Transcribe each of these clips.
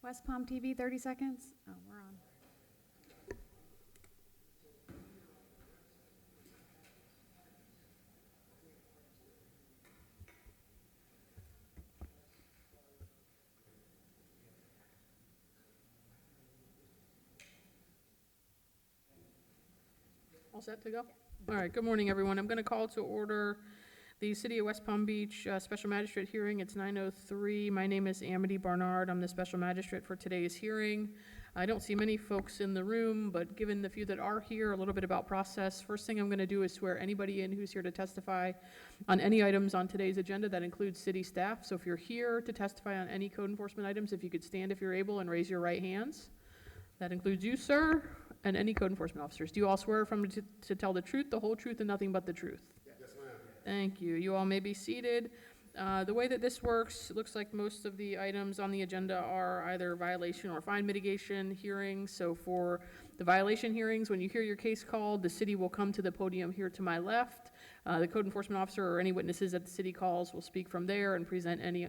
West Palm TV, 30 seconds. Oh, we're on. All set to go? All right, good morning, everyone. I'm going to call to order the City of West Palm Beach Special Magistrate hearing. It's 9:03. My name is Amity Barnard. I'm the Special Magistrate for today's hearing. I don't see many folks in the room, but given the few that are here, a little bit about process. First thing I'm going to do is swear anybody in who's here to testify on any items on today's agenda. That includes city staff. So if you're here to testify on any code enforcement items, if you could stand if you're able and raise your right hands. That includes you, sir, and any code enforcement officers. Do you all swear to tell the truth, the whole truth, and nothing but the truth? Yes, ma'am. Thank you. You all may be seated. The way that this works, it looks like most of the items on the agenda are either violation or fine mitigation hearings. So for the violation hearings, when you hear your case called, the city will come to the podium here to my left. The code enforcement officer or any witnesses that the city calls will speak from there and present any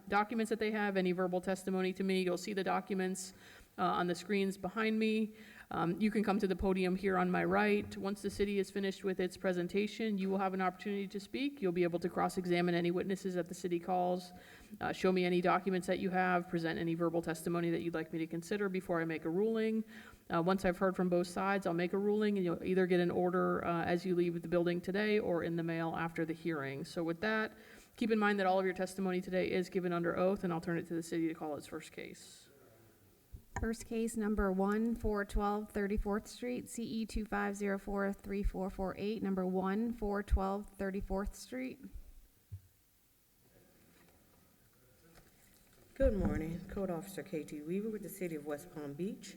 documents that they have, any verbal testimony to me. You'll see the documents on the screens behind me. You can come to the podium here on my right. Once the city is finished with its presentation, you will have an opportunity to speak. You'll be able to cross-examine any witnesses that the city calls, show me any documents that you have, present any verbal testimony that you'd like me to consider before I make a ruling. Once I've heard from both sides, I'll make a ruling, and you'll either get an order as you leave the building today or in the mail after the hearing. So with that, keep in mind that all of your testimony today is given under oath, and I'll turn it to the city to call its first case. First case number 1412 34th Street, CE 25043448, number 1412 34th Street. Good morning, Code Officer K.T. Weaver with the City of West Palm Beach.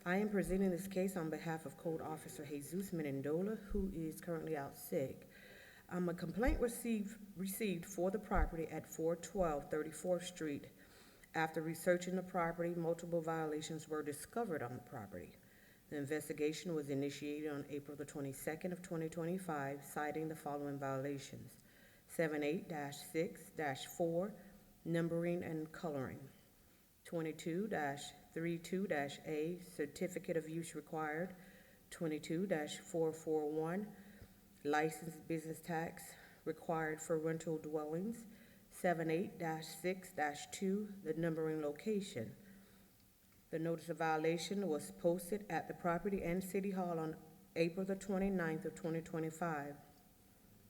I am presenting this case on behalf of Code Officer Jesus Menendola, who is currently out sick. A complaint received for the property at 412 34th Street. After researching the property, multiple violations were discovered on the property. The investigation was initiated on April the 22nd of 2025, citing the following violations: 78-6-4, numbering and coloring; 22-32-A, certificate of use required; 22-441, licensed business tax required for rental dwellings; 78-6-2, the numbering location. The notice of violation was posted at the property and City Hall on April the 29th of 2025.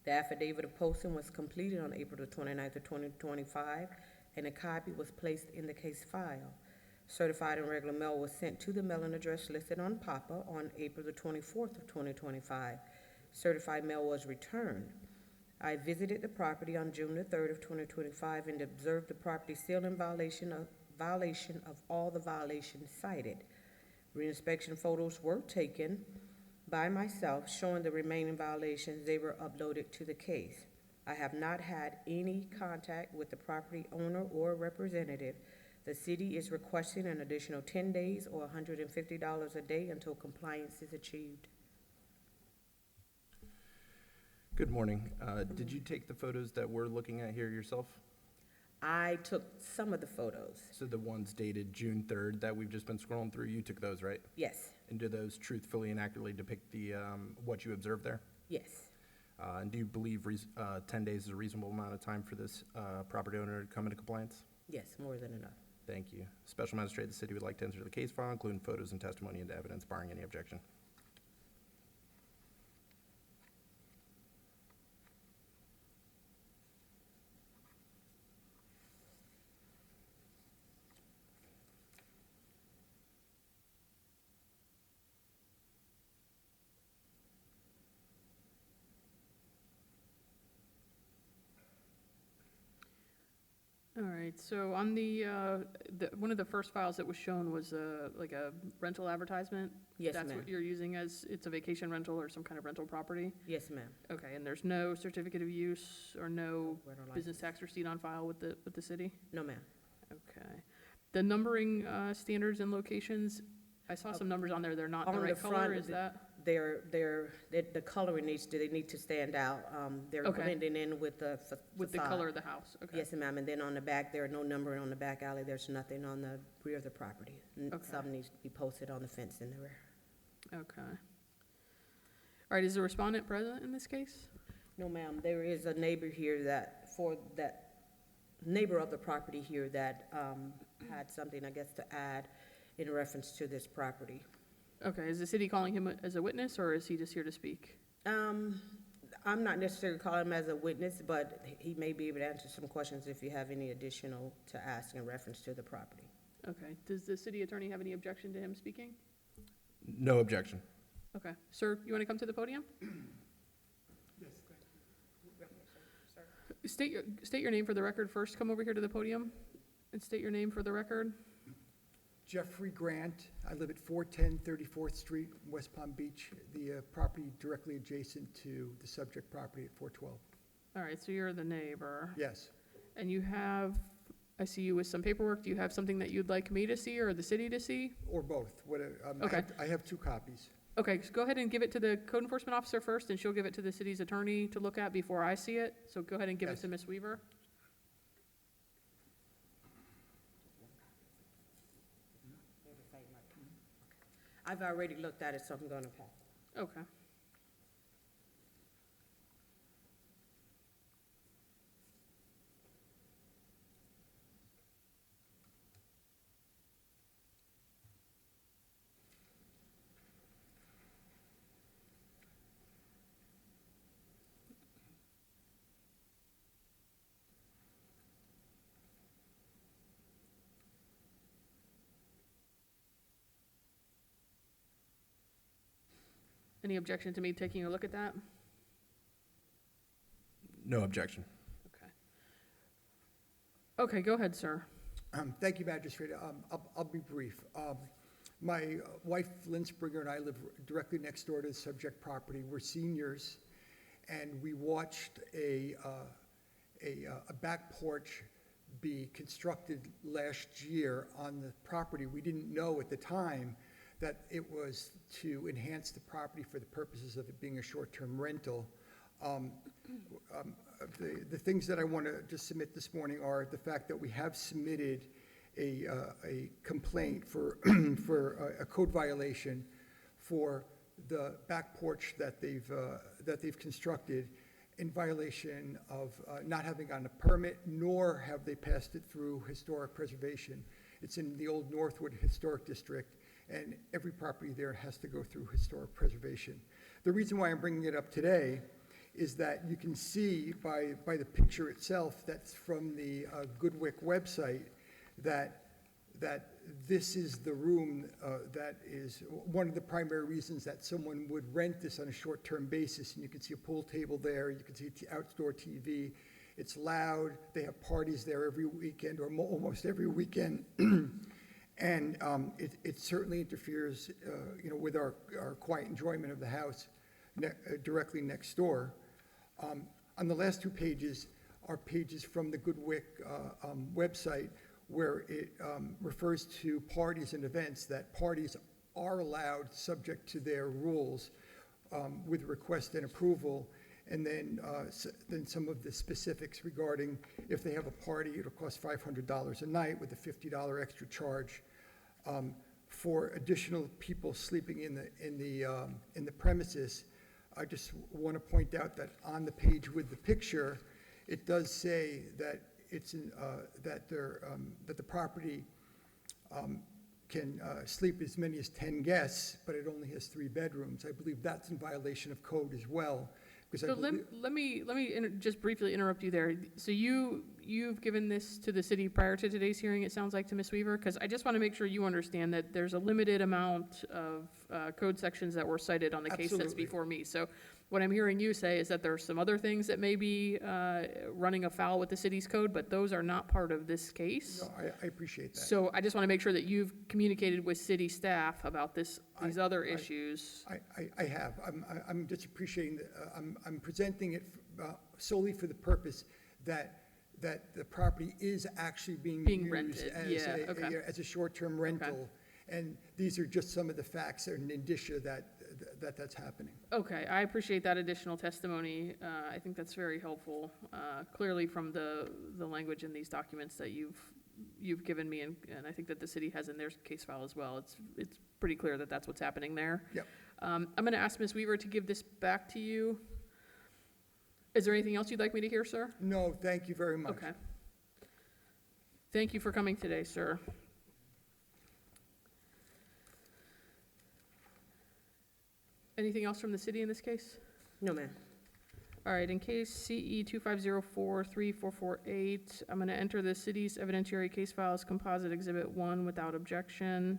The affidavit of posting was completed on April the 29th of 2025, and a copy was placed in the case file. Certified and regular mail was sent to the mailing address listed on PAPA on April the 24th of 2025. Certified mail was returned. I visited the property on June the 3rd of 2025 and observed the property still in violation of all the violations cited. Reinspection photos were taken by myself showing the remaining violations. They were uploaded to the case. I have not had any contact with the property owner or representative. The city is requesting an additional 10 days or $150 a day until compliance is achieved. Good morning. Did you take the photos that we're looking at here yourself? I took some of the photos. So the ones dated June 3rd that we've just been scrolling through, you took those, right? Yes. And do those truthfully and accurately depict the what you observed there? Yes. And do you believe 10 days is a reasonable amount of time for this property owner to come into compliance? Yes, more than enough. Thank you. Special Magistrate, the city would like to enter the case file, including photos and testimony into evidence, barring any objection. All right, so on one of the first files that was shown was like a rental advertisement? Yes, That's ma'am. what you're using as, it's a vacation rental or some kind of rental property? Yes, ma'am. Okay, and there's no certificate of use or no Rental business license. tax receipt on file with the city? No, ma'am. Okay. The numbering standards and locations, I saw some numbers on there, they're not the On right the color, front, is that? the coloring they need to stand out. They're Okay. blending in with the With the facade. color of the house, okay. Yes, ma'am, and then on the back, there are no numbering on the back alley, there's nothing on the rear of the property. Okay. Some needs to be posted on the fence in the rear. Okay. All right, is the respondent present in this case? No, ma'am, there is a neighbor here neighbor of the property here that, had something, I guess, to add in reference to this property. Okay, is the city calling him as a witness, or is he just here to speak? I'm not necessarily calling him as a witness, but he may be able to answer some questions if you have any additional to ask in reference to the property. Okay, does the city attorney have any objection to him speaking? No objection. Okay, sir, you want to come to the podium? State your name for the record first. Come over here to the podium and state your name for the record. Jeffrey Grant. I live at 410 34th Street, West Palm Beach, the property directly adjacent to the subject property at 412. All right, so you're the neighbor. Yes, And you have, I see you with some paperwork. Do you have something that you'd like me to see or the city to see? or both. Okay. I have 2 copies. Okay, so go ahead and give it to the code enforcement officer first, and she'll give it to the city's attorney to look at before I see it. So go ahead and give it Yes. to Ms. Weaver. I've already looked at it, so I'm gonna pass. Okay. Any objection to me taking a look at that? No objection. Okay. Okay, go ahead, sir. Thank you, Magistrate. I'll be brief. My wife, Lynn Springer, and I live directly next door to the subject property. We're seniors, and we watched a back porch be constructed last year on the property. We didn't know at the time that it was to enhance the property for the purposes of it being a short-term rental. The things that I want to just submit this morning are the fact that we have submitted a complaint for, for a code violation for the back porch that they've constructed in violation of not having gotten a permit, nor have they passed it through historic preservation. It's in the old Northwood Historic District, and every property there has to go through historic preservation. The reason why I'm bringing it up today is that you can see by the picture itself that's from the Goodwick website that this is the room that is one of the primary reasons that someone would rent this on a short-term basis. And you can see a pool table there, you can see outdoor TV. It's loud, they have parties there every weekend or almost every weekend. And it certainly interferes, with our quiet enjoyment of the house directly next door. On the last 2 pages are pages from the Goodwick website where it refers to parties and events, that parties are allowed subject to their rules with request and approval. And then some of the specifics regarding if they have a party, it'll cost $500 a night with a $50 extra charge. For additional people sleeping in the premises, I just want to point out that on the page with the picture, it does say that it's that the property can sleep as many as 10 guests, but it only has 3 bedrooms. I believe that's in violation of code as well. So let me just briefly interrupt you there. So you've given this to the city prior to today's hearing, it sounds like, to Ms. Weaver? Because I just want to make sure you understand that there's a limited amount of code sections that were cited on the case that's Absolutely. before me. So what I'm hearing you say is that there are some other things that may be running afoul with the city's code, but those are not part of this case. No, I appreciate that. So I just want to make sure that you've communicated with city staff about these other issues. I have. I'm just appreciating that, I'm presenting it solely for the purpose that the property is actually being used rented. as a short-term rental. And these are just some of the facts and indicia that's happening. Okay, I appreciate that additional testimony. I think that's very helpful, clearly from the language in these documents that you've given me, and I think that the city has in their case file as well. It's pretty clear that that's what's happening there. Yep. I'm going to ask Ms. Weaver to give this back to you. Is there anything else you'd like me to hear, sir? No, thank you very much. Okay. Thank you for coming today, sir. Anything else from the city in this case? No, ma'am. All right, in case CE 25043448, I'm going to enter the city's evidentiary case file as composite exhibit 1 without objection.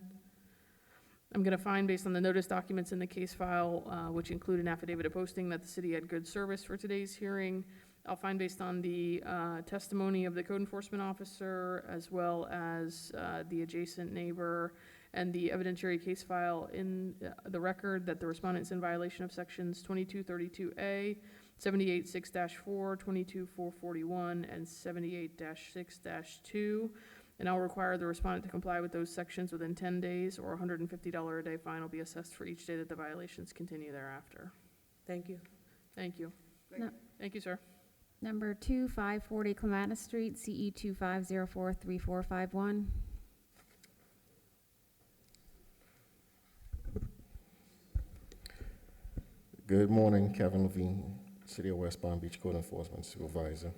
I'm going to find, based on the notice documents in the case file, which include an affidavit of posting, that the city had good service for today's hearing. I'll find, based on the testimony of the code enforcement officer, as well as the adjacent neighbor, and the evidentiary case file in the record, that the respondent's in violation of sections 2232A, 78-6-4, 22-441, and 78-6-2. And I'll require the respondent to comply with those sections within 10 days, or a $150 a day fine will be assessed for each day that the violations continue thereafter. Thank you. Thank you. No. Thank you, sir. Number 2, 540 Clematis Street, CE 25043451. Good morning, Kevin Levine, City of West Palm Beach Code Enforcement Supervisor.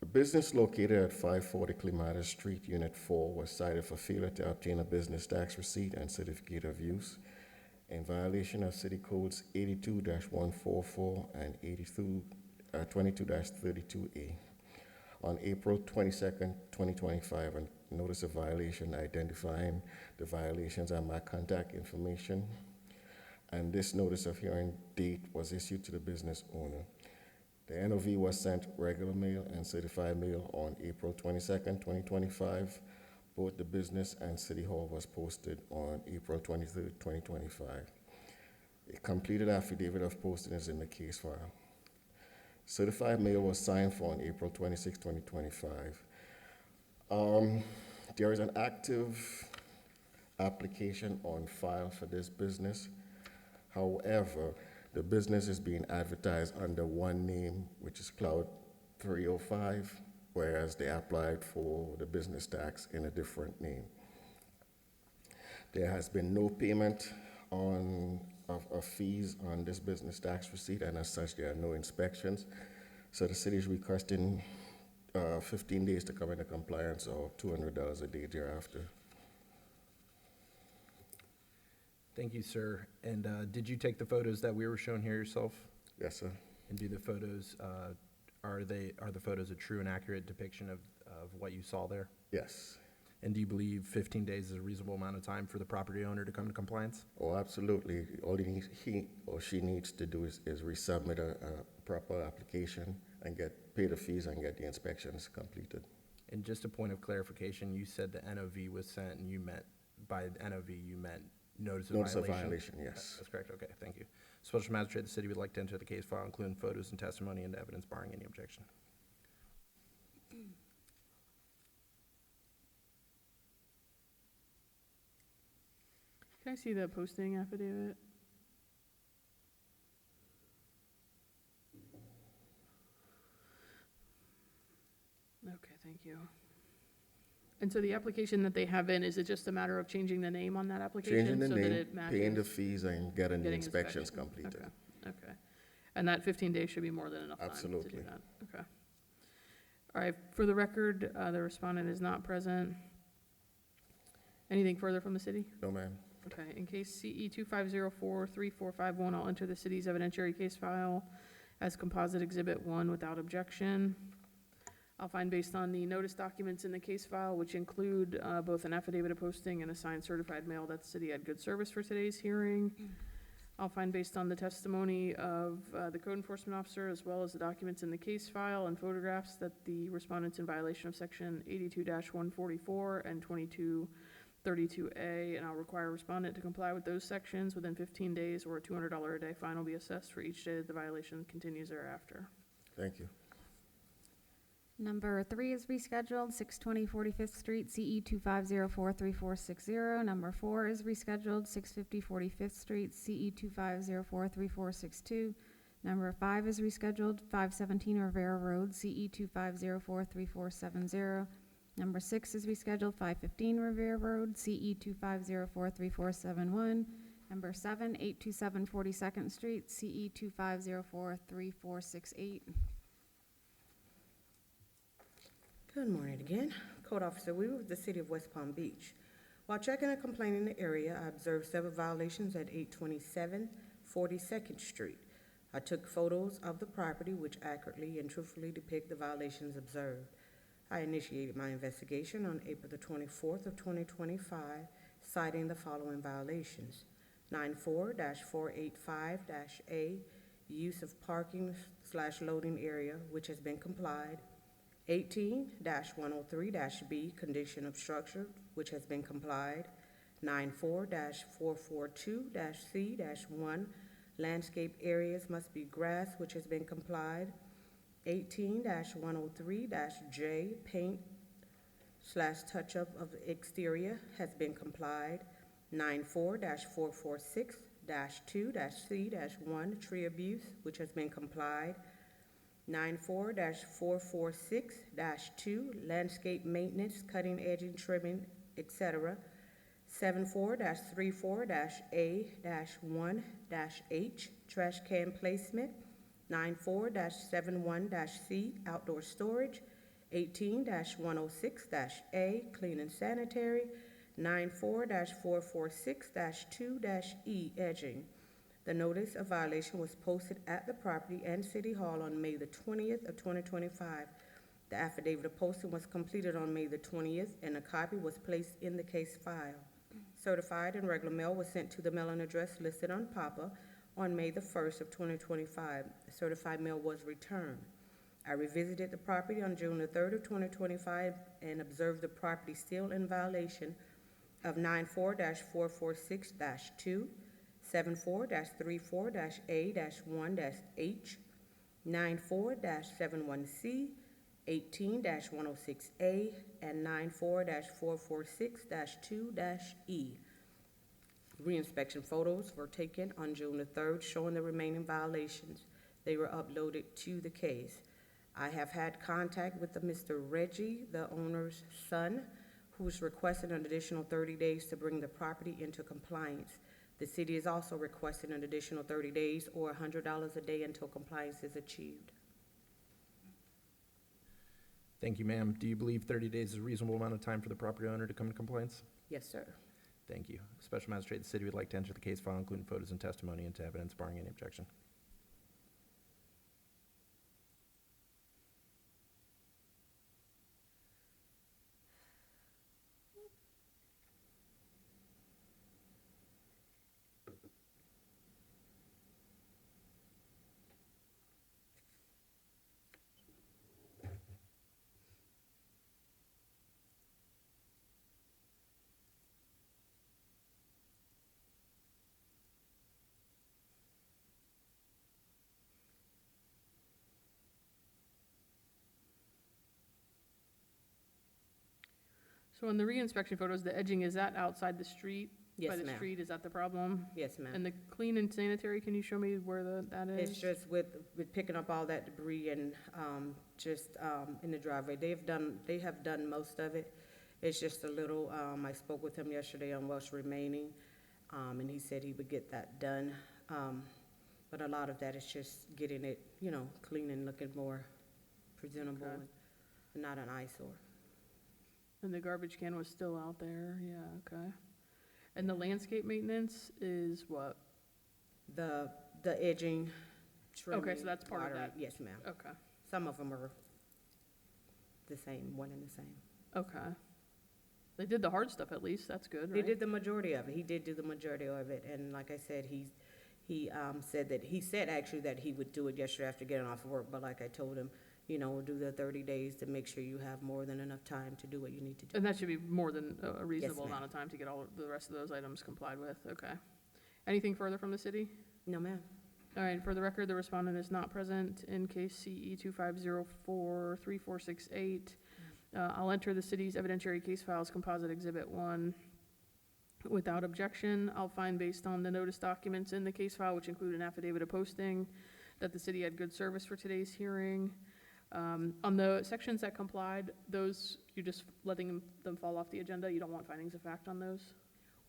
The business located at 540 Clematis Street, Unit 4, was cited for failure to obtain a business tax receipt and certificate of use in violation of City Codes 82-144 and 22-32A. On April 22nd, 2025, a notice of violation identifying the violations and my contact information, and this notice of hearing date was issued to the business owner. The NOV was sent regular mail and certified mail on April 22nd, 2025. Both the business and City Hall was posted on April 23rd, 2025. A completed affidavit of posting is in the case file. Certified mail was signed for on April 26, 2025. There is an active application on file for this business. However, the business is being advertised under one name, which is Cloud 305, whereas they applied for the business tax in a different name. There has been no payment of fees on this business tax receipt, and as such, there are no inspections. So the city is requesting 15 days to come into compliance, or $200 a day thereafter. Thank you, sir. And did you take the photos that we were showing here yourself? Yes, sir. And do the photos, are the photos a true and accurate depiction of what you saw there? Yes. And do you believe 15 days is a reasonable amount of time for the property owner to come to compliance? Oh, absolutely. All he or she needs to do is resubmit a proper application and pay the fees and get the inspections completed. And just a point of clarification, you said the NOV was sent, and you meant, by NOV, you meant notice of violation? Notice of violation, yes. That's correct, okay, thank you. Special Magistrate, the city would like to enter the case file, including photos and testimony and evidence barring any objection. Can I see the posting affidavit? Okay, thank you. And so the application that they have in, is it just a matter of changing the name on that application? Changing the so that name, it matches? paying the fees, and getting the Getting inspections inspection. completed. Okay, okay. And that 15 days should be more than enough time to do Absolutely. that? Okay. All right, for the record, the respondent is not present. Anything further from the city? No, ma'am. Okay, in case CE 25043451, I'll enter the city's evidentiary case file as composite exhibit 1 without objection. I'll find, based on the notice documents in the case file, which include both an affidavit of posting and a signed certified mail, that the city had good service for today's hearing. I'll find, based on the testimony of the code enforcement officer, as well as the documents in the case file and photographs, that the respondent's in violation of section 82-144 and 2232A, and I'll require a respondent to comply with those sections within 15 days, or a $200 a day fine will be assessed for each day that the violation continues thereafter. Thank you. Number 3 is rescheduled, 620 45th Street, CE 25043460. Number 4 is rescheduled, 650 45th Street, CE 25043462. Number 5 is rescheduled, 517 Rivera Road, CE 25043470. Number 6 is rescheduled, 515 Rivera Road, CE 25043471. Number 7, 827 42nd Street, CE 25043468. Good morning again. Code Officer Weaver with the City of West Palm Beach. While checking and complaining in the area, I observed several violations at 827 42nd Street. I took photos of the property which accurately and truthfully depict the violations observed. I initiated my investigation on April the 24th of 2025, citing the following violations. 94-485-A, use of parking/loading area, which has been complied. 18-103-B, condition of structure, which has been complied. 94-442-C-1, landscape areas must be grass, which has been complied. 18-103-J, paint/touch-up of exterior has been complied. 94-446-2-C-1, tree abuse, which has been complied. 94-446-2, landscape maintenance, cutting, edging, trimming, etc. 74-34-A-1-H, trash can placement. 94-71-C, outdoor storage. 18-106-A, clean and sanitary. 94-446-2-E, edging. The notice of violation was posted at the property and City Hall on May the 20th of 2025. The affidavit of posting was completed on May the 20th, and a copy was placed in the case file. Certified and regular mail was sent to the mailing address listed on PAPA on May the 1st of 2025. The certified mail was returned. I revisited the property on June the 3rd of 2025 and observed the property still in violation of 94-446-2, 74-34-A-1-H, 94-71C, 18-106A, and 94-446-2-E. Reinspection photos were taken on June the 3rd showing the remaining violations. They were uploaded to the case. I have had contact with Mr. Reggie, the owner's son, who is requesting an additional 30 days to bring the property into compliance. The city is also requesting an additional 30 days or $100 a day until compliance is achieved. Thank you, ma'am. Do you believe 30 days is a reasonable amount of time for the property owner to come in compliance? Yes, sir. Thank you. Special Magistrate, the city would like to enter the case file, including photos and testimony, into evidence barring any objection. So in the reinspection photos, the edging, is that outside the street? Yes, By the ma'am. street, is that the problem? Yes, ma'am. And the clean and sanitary, can you show me where that is? It's just with picking up all that debris and just in the driveway. They have done most of it. It's just a little, I spoke with him yesterday on what's remaining, and he said he would get that done. But a lot of that is just getting it, clean and looking more presentable Okay. and not an eyesore. And the garbage can was still out there, yeah, okay. And the landscape maintenance is what? The edging, trimming. Okay, so that's part of watering. that. Yes, ma'am. Okay, Some of them are the same, one and the same. okay. They did the hard stuff at least, that's good, They right? did the majority of it. He did do the majority of it, and like I said, he said actually that he would do it yesterday after getting off work, but like I told him, we'll do the 30 days to make sure you have more than enough time to do what you need to do. And that should be more than a reasonable ma'am. amount of time to get all of the rest of those items complied with, okay. Anything further from the city? No, ma'am. All right, for the record, the respondent is not present in case CE 25043468. I'll enter the city's evidentiary case files composite exhibit 1 without objection. I'll find based on the notice documents in the case file, which include an affidavit of posting, that the city had good service for today's hearing. On the sections that complied, those, you're just letting them fall off the agenda? You don't want findings of fact on those?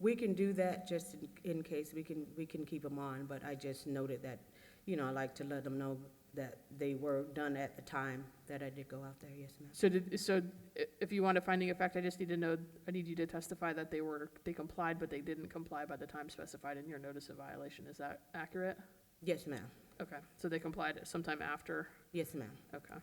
We can do that just in case, we can keep them on, but I just noted that, you know, I like to let them know that they were done at the time that I did go out there, yes, ma'am. So if you want a finding of fact, I just need to know, I need you to testify that they complied, but they didn't comply by the time specified in your notice of violation. Is that accurate? Yes, ma'am. Okay, so they complied sometime after? Yes, ma'am. Okay.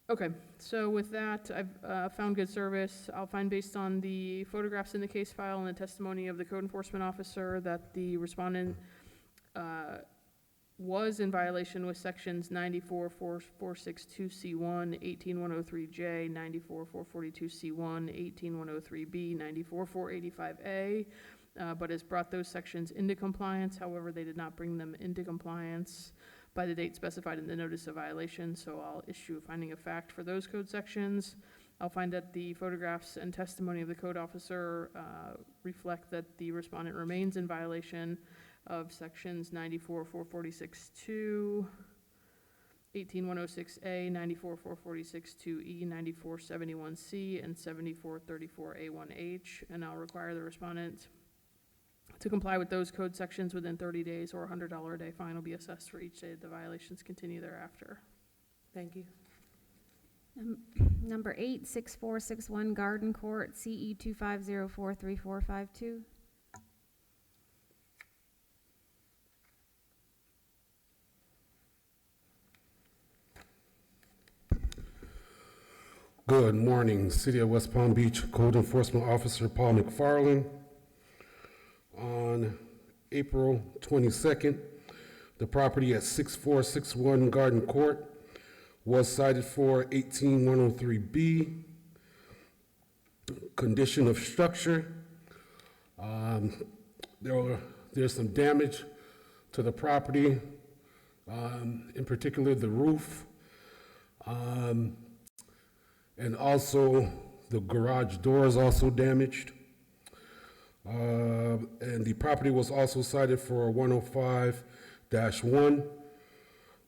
Okay, so with that, I've found good service. I'll find based on the photographs in the case file and the testimony of the code enforcement officer that the respondent was in violation with sections 944462C1, 18103J, 94442C1, 18103B, 94485A, but has brought those sections into compliance. However, they did not bring them into compliance by the date specified in the notice of violation, so I'll issue a finding of fact for those code sections. I'll find that the photographs and testimony of the code officer reflect that the respondent remains in violation of sections 944462, 18106A, 944462E, 9471C, and 7434A1H, and I'll require the respondent to comply with those code sections within 30 days, or a $100 a day fine will be assessed for each day the violations continue thereafter. Thank you. Number 8, 6461 Garden Court, CE 25043452. Good morning, City of West Palm Beach Code Enforcement Officer Paul McFarland. On April 22nd, the property at 6461 Garden Court was cited for 18103B, condition of structure. There's some damage to the property, in particular the roof, and also the garage door is also damaged. And the property was also cited for 105-1,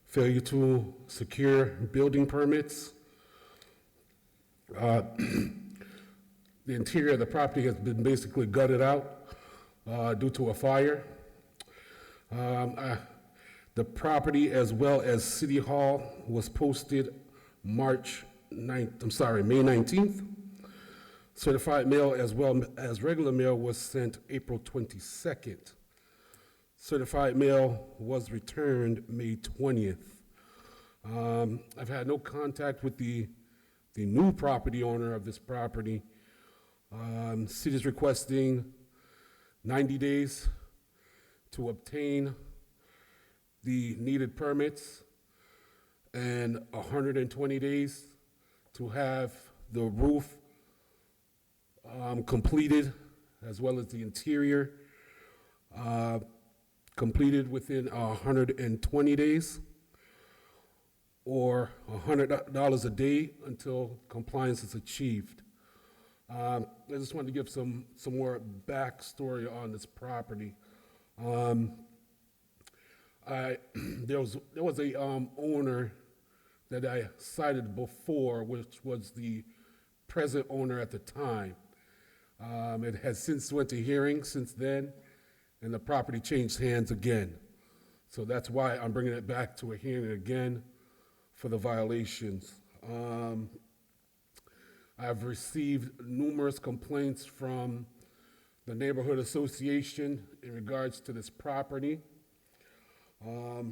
failure to secure building permits. The interior of the property has been basically gutted out due to a fire. The property, as well as City Hall, was posted May 19th. Certified mail as well as regular mail was sent April 22nd. Certified mail was returned May 20th. I've had no contact with the new property owner of this property. City is requesting 90 days to obtain the needed permits and 120 days to have the roof completed, as well as the interior completed within 120 days, or $100 a day until compliance is achieved. I just wanted to give some more backstory on this property. There was a owner that I cited before, which was the present owner at the time. It has since went to hearing since then, and the property changed hands again. So that's why I'm bringing it back to a hearing again for the violations. I've received numerous complaints from the neighborhood association in regards to this property. I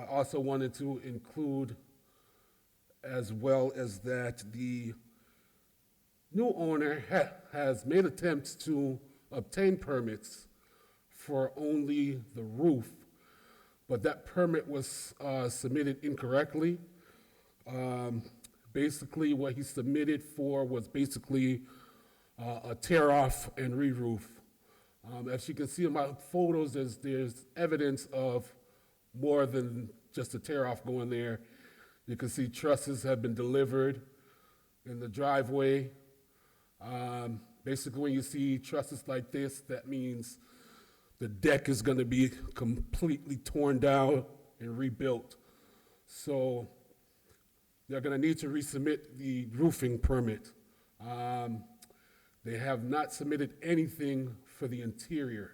also wanted to include, as well as that, the new owner has made attempts to obtain permits for only the roof, but that permit was submitted incorrectly. Basically, what he submitted for was basically a tear-off and re-roof. As you can see in my photos, there's evidence of more than just a tear-off going there. You can see trusses have been delivered in the driveway. Basically, when you see trusses like this, that means the deck is going to be completely torn down and rebuilt. So they're going to need to resubmit the roofing permit. They have not submitted anything for the interior.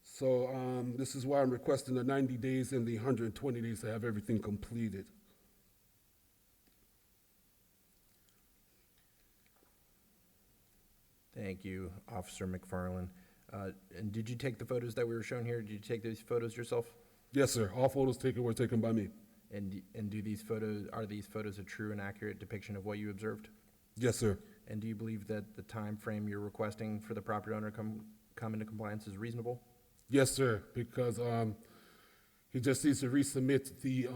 So this is why I'm requesting the 90 days and the 120 days to have everything completed. Thank you, Officer McFarland. And did you take the photos that we were shown here? Did you take these photos yourself? Yes, sir. All photos taken were taken by me. And are these photos a true and accurate depiction of what you observed? Yes, sir. And do you believe that the time frame you're requesting for the property owner come into compliance is reasonable? Yes, sir, because he just needs to resubmit the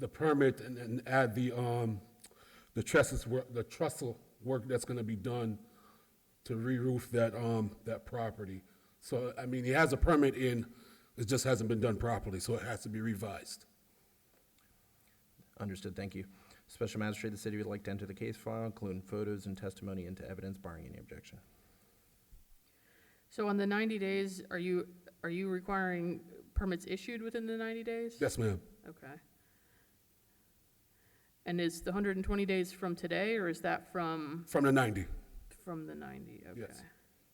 permit and add the trestle work that's going to be done to re-roof that property. So, I mean, he has a permit in, it just hasn't been done properly, so it has to be revised. Understood, thank you. Special Magistrate, the city would like to enter the case file, including photos and testimony into evidence, barring any objection. So on the 90 days, are you requiring permits issued within the 90 days? Yes, ma'am. Okay. And is the 120 days from today, or is that from From the 90, the 90? Okay. yes.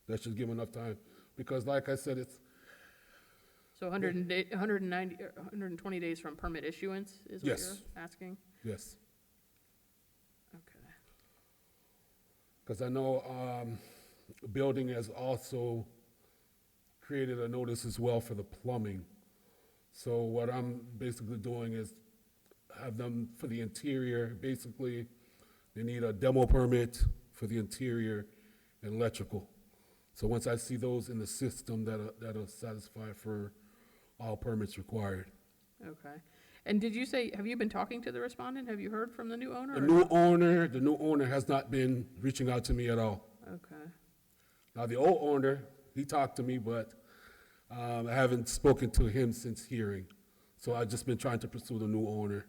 That should give him enough time, because like I said, it's, So 120 days from permit issuance is what Yes. you're asking? yes. Okay. Because I know building has also created a notice as well for the plumbing. So what I'm basically doing is have them for the interior, basically, they need a demo permit for the interior and electrical. So once I see those in the system, that'll satisfy for all permits required. Okay. And did you say, have you been talking to the respondent? Have you heard from the new owner? The or new owner has not been reaching out to me at all. Okay. Now, the old owner, he talked to me, but I haven't spoken to him since hearing. So I've just been trying to pursue the new owner,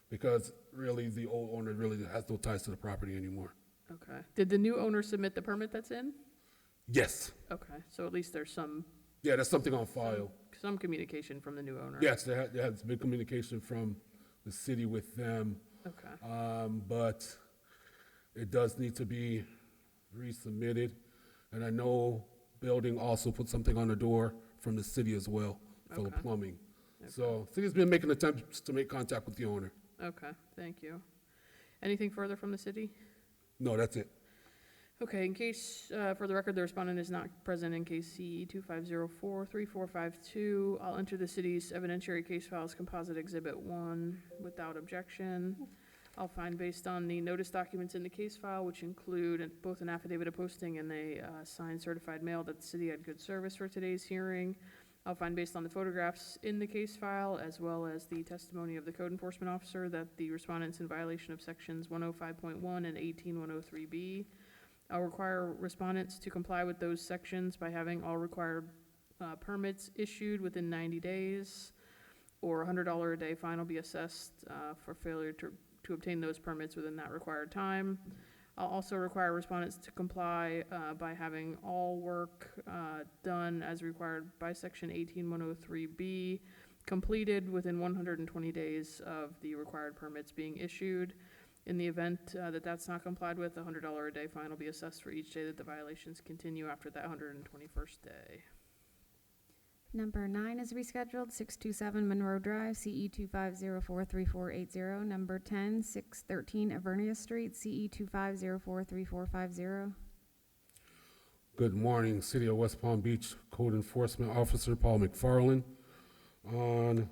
because really, the old owner really has no ties to the property anymore. Okay. Did the new owner submit the permit that's in? Yes. Okay. So at least there's some Yeah, there's something on file. communication from the new owner? Yes, there has been communication from the city with them, Okay. but it does need to be resubmitted. And I know building also put something on the door from the city as well for the Okay. plumbing. So city's been making attempts to make contact with the owner. Okay, thank you. Anything further from the city? No, that's it. Okay, in case, for the record, the respondent is not present in case CE 2504-3452. I'll enter the city's evidentiary case files composite exhibit 1 without objection. I'll find based on the notice documents in the case file, which include both an affidavit of posting and a signed certified mail, that the city had good service for today's hearing. I'll find based on the photographs in the case file, as well as the testimony of the code enforcement officer, that the respondent's in violation of sections 105.1 and 18103B. I'll require respondents to comply with those sections by having all required permits issued within 90 days, or a $100 a day fine will be assessed for failure to obtain those permits within that required time. I'll also require respondents to comply by having all work done as required by section 18103B completed within 120 days of the required permits being issued. In the event that that's not complied with, a $100 a day fine will be assessed for each day that the violations continue after that 121st day. Number 9 is rescheduled, 627 Monroe Drive, CE 25043480. Number 10, 613 Avernia Street, CE 25043450. Good morning, City of West Palm Beach Code Enforcement Officer Paul McFarland. On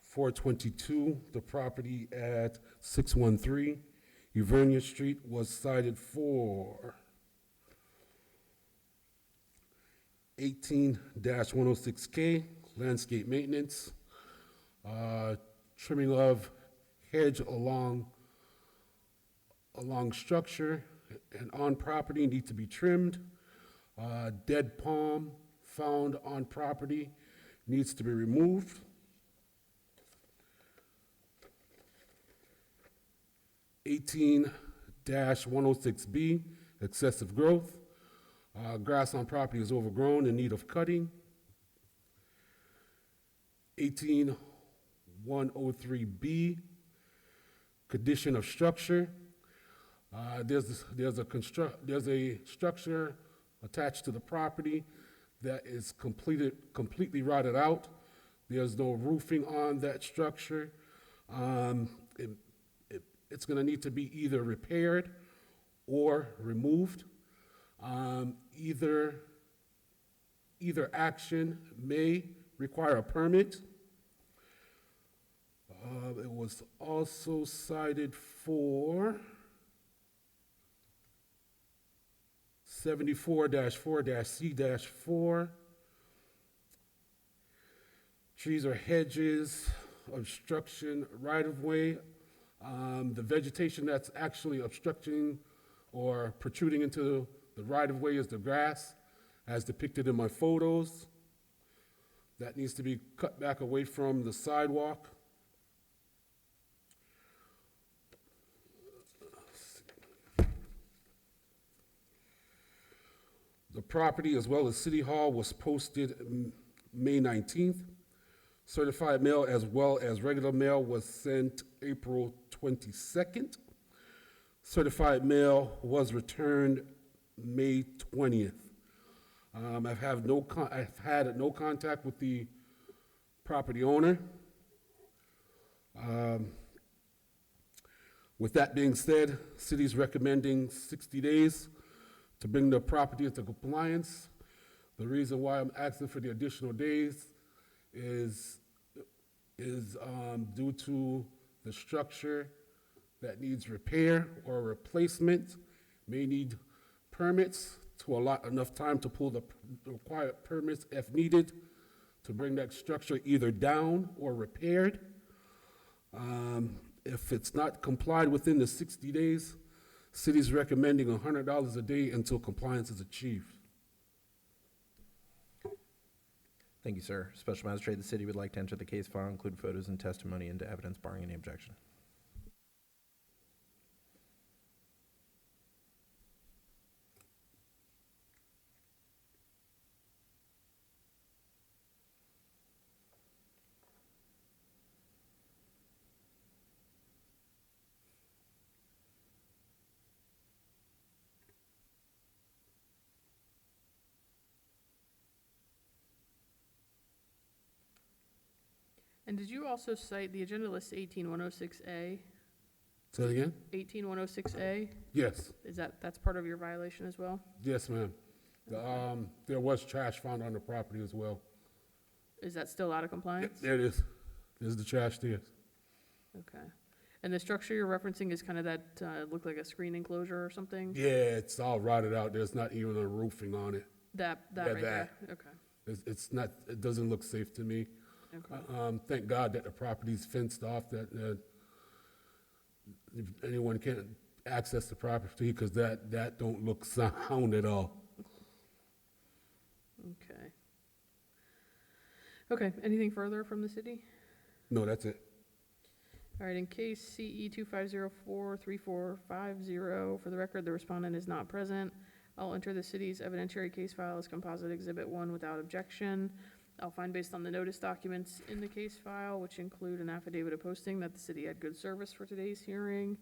422, the property at 613 Avernia Street was cited for 18-106K, landscape maintenance, trimming of hedge along structure, and on property need to be trimmed. Dead palm found on property needs to be removed. 18-106B, excessive growth. Grass on property is overgrown in need of cutting. 18-103B, condition of structure. There's a structure attached to the property that is completely rotted out. There's no roofing on that structure. It's going to need to be either repaired or removed. Either action may require a permit. It was also cited for 74-4-C-4. Trees or hedges, obstruction right-of-way. The vegetation that's actually obstructing or protruding into the right-of-way is the grass, as depicted in my photos. That needs to be cut back away from the sidewalk. The property, as well as City Hall, was posted May 19th. Certified mail as well as regular mail was sent April 22nd. Certified mail was returned May 20th. I've had no contact with the property owner. With that being said, city's recommending 60 days to bring the property into compliance. The reason why I'm asking for the additional days is due to the structure that needs repair or replacement, may need permits to allot enough time to pull the required permits if needed to bring that structure either down or repaired. If it's not complied within the 60 days, city's recommending $100 a day until compliance is achieved. Thank you, sir. Special Magistrate, the city would like to enter the case file, include photos and testimony into evidence barring any objection. And did you also cite, the agenda lists 18106A? Say that again? 18106A? Yes, That's part of your violation as well? yes, ma'am. There was trash found on the property as well. Is that still out of compliance? There it is. There's the trash there. Okay. And the structure you're referencing is kind of that, looked like a screen enclosure or something? Yeah, it's all rotted out. There's not even a roofing on it. That Yeah, right there? Okay. It's not, it doesn't look safe to me. Okay. Thank God that the property's fenced off, that if anyone can't access the property, because that don't look sound at all. Okay. Okay, anything further from the city? No, that's it. All right, in case CE 25043450, for the record, the respondent is not present. I'll enter the city's evidentiary case file as composite exhibit 1 without objection. I'll find based on the notice documents in the case file, which include an affidavit of posting that the city had good service for today's hearing.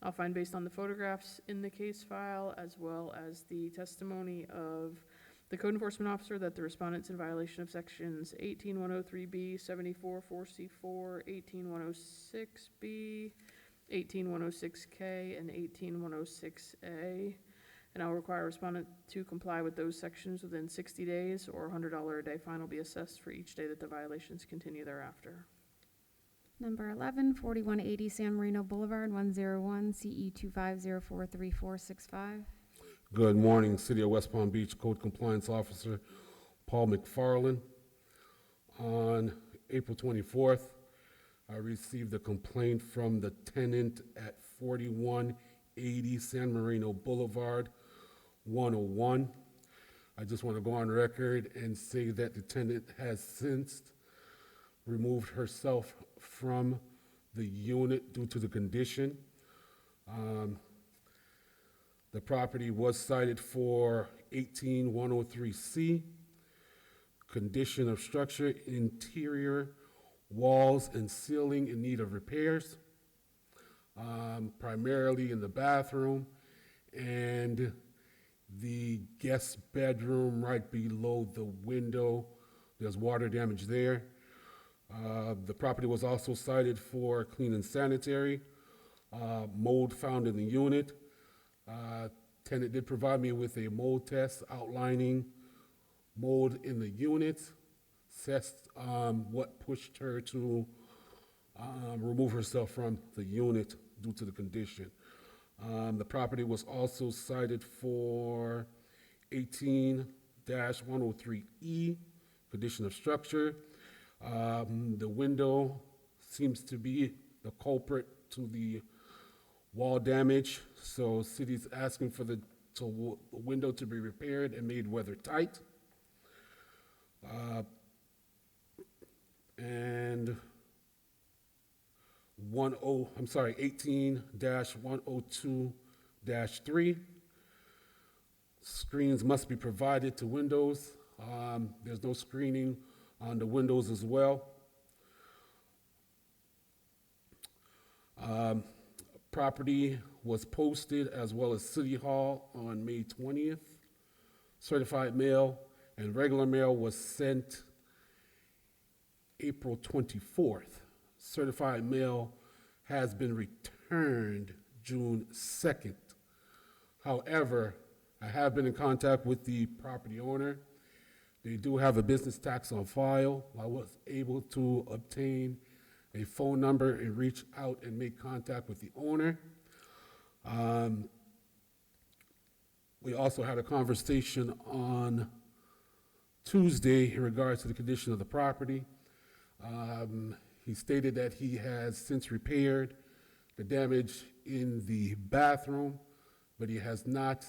I'll find based on the photographs in the case file, as well as the testimony of the code enforcement officer, that the respondent's in violation of sections 18103B, 74-4C4, 18106B, 18106K, and 18106A. And I'll require a respondent to comply with those sections within 60 days, or $100 a day fine will be assessed for each day that the violations continue thereafter. Number 11, 4180 San Marino Boulevard, 101, CE 25043465. Good morning, City of West Palm Beach Code Compliance Officer Paul McFarland. On April 24th, I received a complaint from the tenant at 41 80 San Marino Boulevard, 101. I just want to go on record and say that the tenant has since removed herself from the unit due to the condition. The property was cited for 18103C, condition of structure, interior, walls and ceiling in need of repairs, primarily in the bathroom and the guest bedroom right below the window. There's water damage there. The property was also cited for clean and sanitary, mold found in the unit. Tenant did provide me with a mold test outlining mold in the unit, assessed what pushed her to remove herself from the unit due to the condition. The property was also cited for 18-103E, condition of structure. The window seems to be the culprit to the wall damage, so city's asking for the window to be repaired and made weather-tight. And 18-102-3, screens must be provided to windows. There's no screening on the windows as well. Property was posted as well as City Hall on May 20th. Certified mail and regular mail was sent April 24th. Certified mail has been returned June 2nd. However, I have been in contact with the property owner. They do have a business tax on file. I was able to obtain a phone number and reach out and make contact with the owner. We also had a conversation on Tuesday in regards to the condition of the property. He stated that he has since repaired the damage in the bathroom, but he has not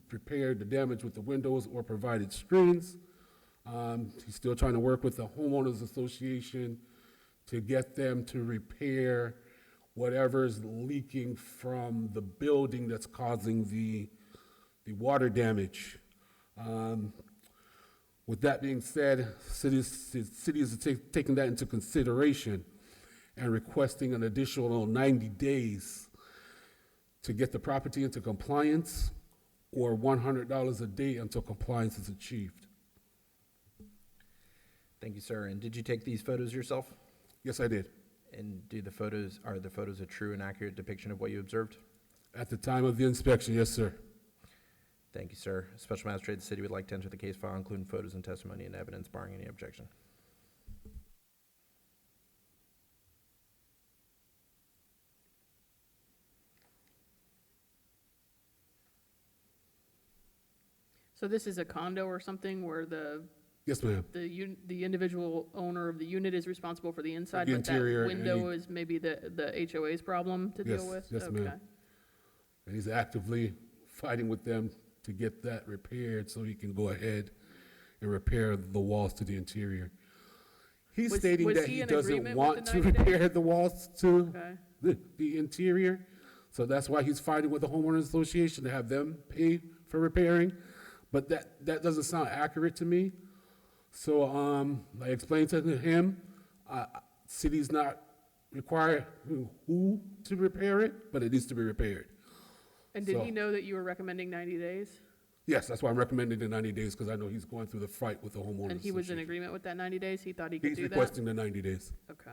repaired the damage with the windows or provided screens. He's still trying to work with the homeowners association to get them to repair whatever's leaking from the building that's causing the water damage. With that being said, city is taking that into consideration and requesting an additional 90 days to get the property into compliance, or $100 a day until compliance is achieved. Thank you, sir. And did you take these photos yourself? Yes, I did. And are the photos a true and accurate depiction of what you observed? At the time of the inspection, yes, sir. Thank you, sir. Special Magistrate, the city would like to enter the case file, including photos and testimony and evidence, barring any objection. So this is a condo or something where Yes, ma'am. the individual owner of the unit is responsible for the inside, The but that interior, window is maybe the HOA's problem to deal with? Yes, Okay. ma'am. And he's actively fighting with them to get that repaired so he can go ahead and repair the walls to the interior. He's Was- stating was that he he in doesn't agreement with want the to 90 days? repair the walls to Okay. the interior. So that's why he's fighting with the homeowners association to have them pay for repairing. But that doesn't sound accurate to me. So I explained to him, city's not required who to repair it, but it needs to be repaired. And did So- he know that you were recommending 90 days? Yes, that's why I'm recommending the 90 days, because I know he's going through the fight with the homeowners And he was in association. agreement with that 90 days? He thought he could He's do that? requesting the 90 days. Okay.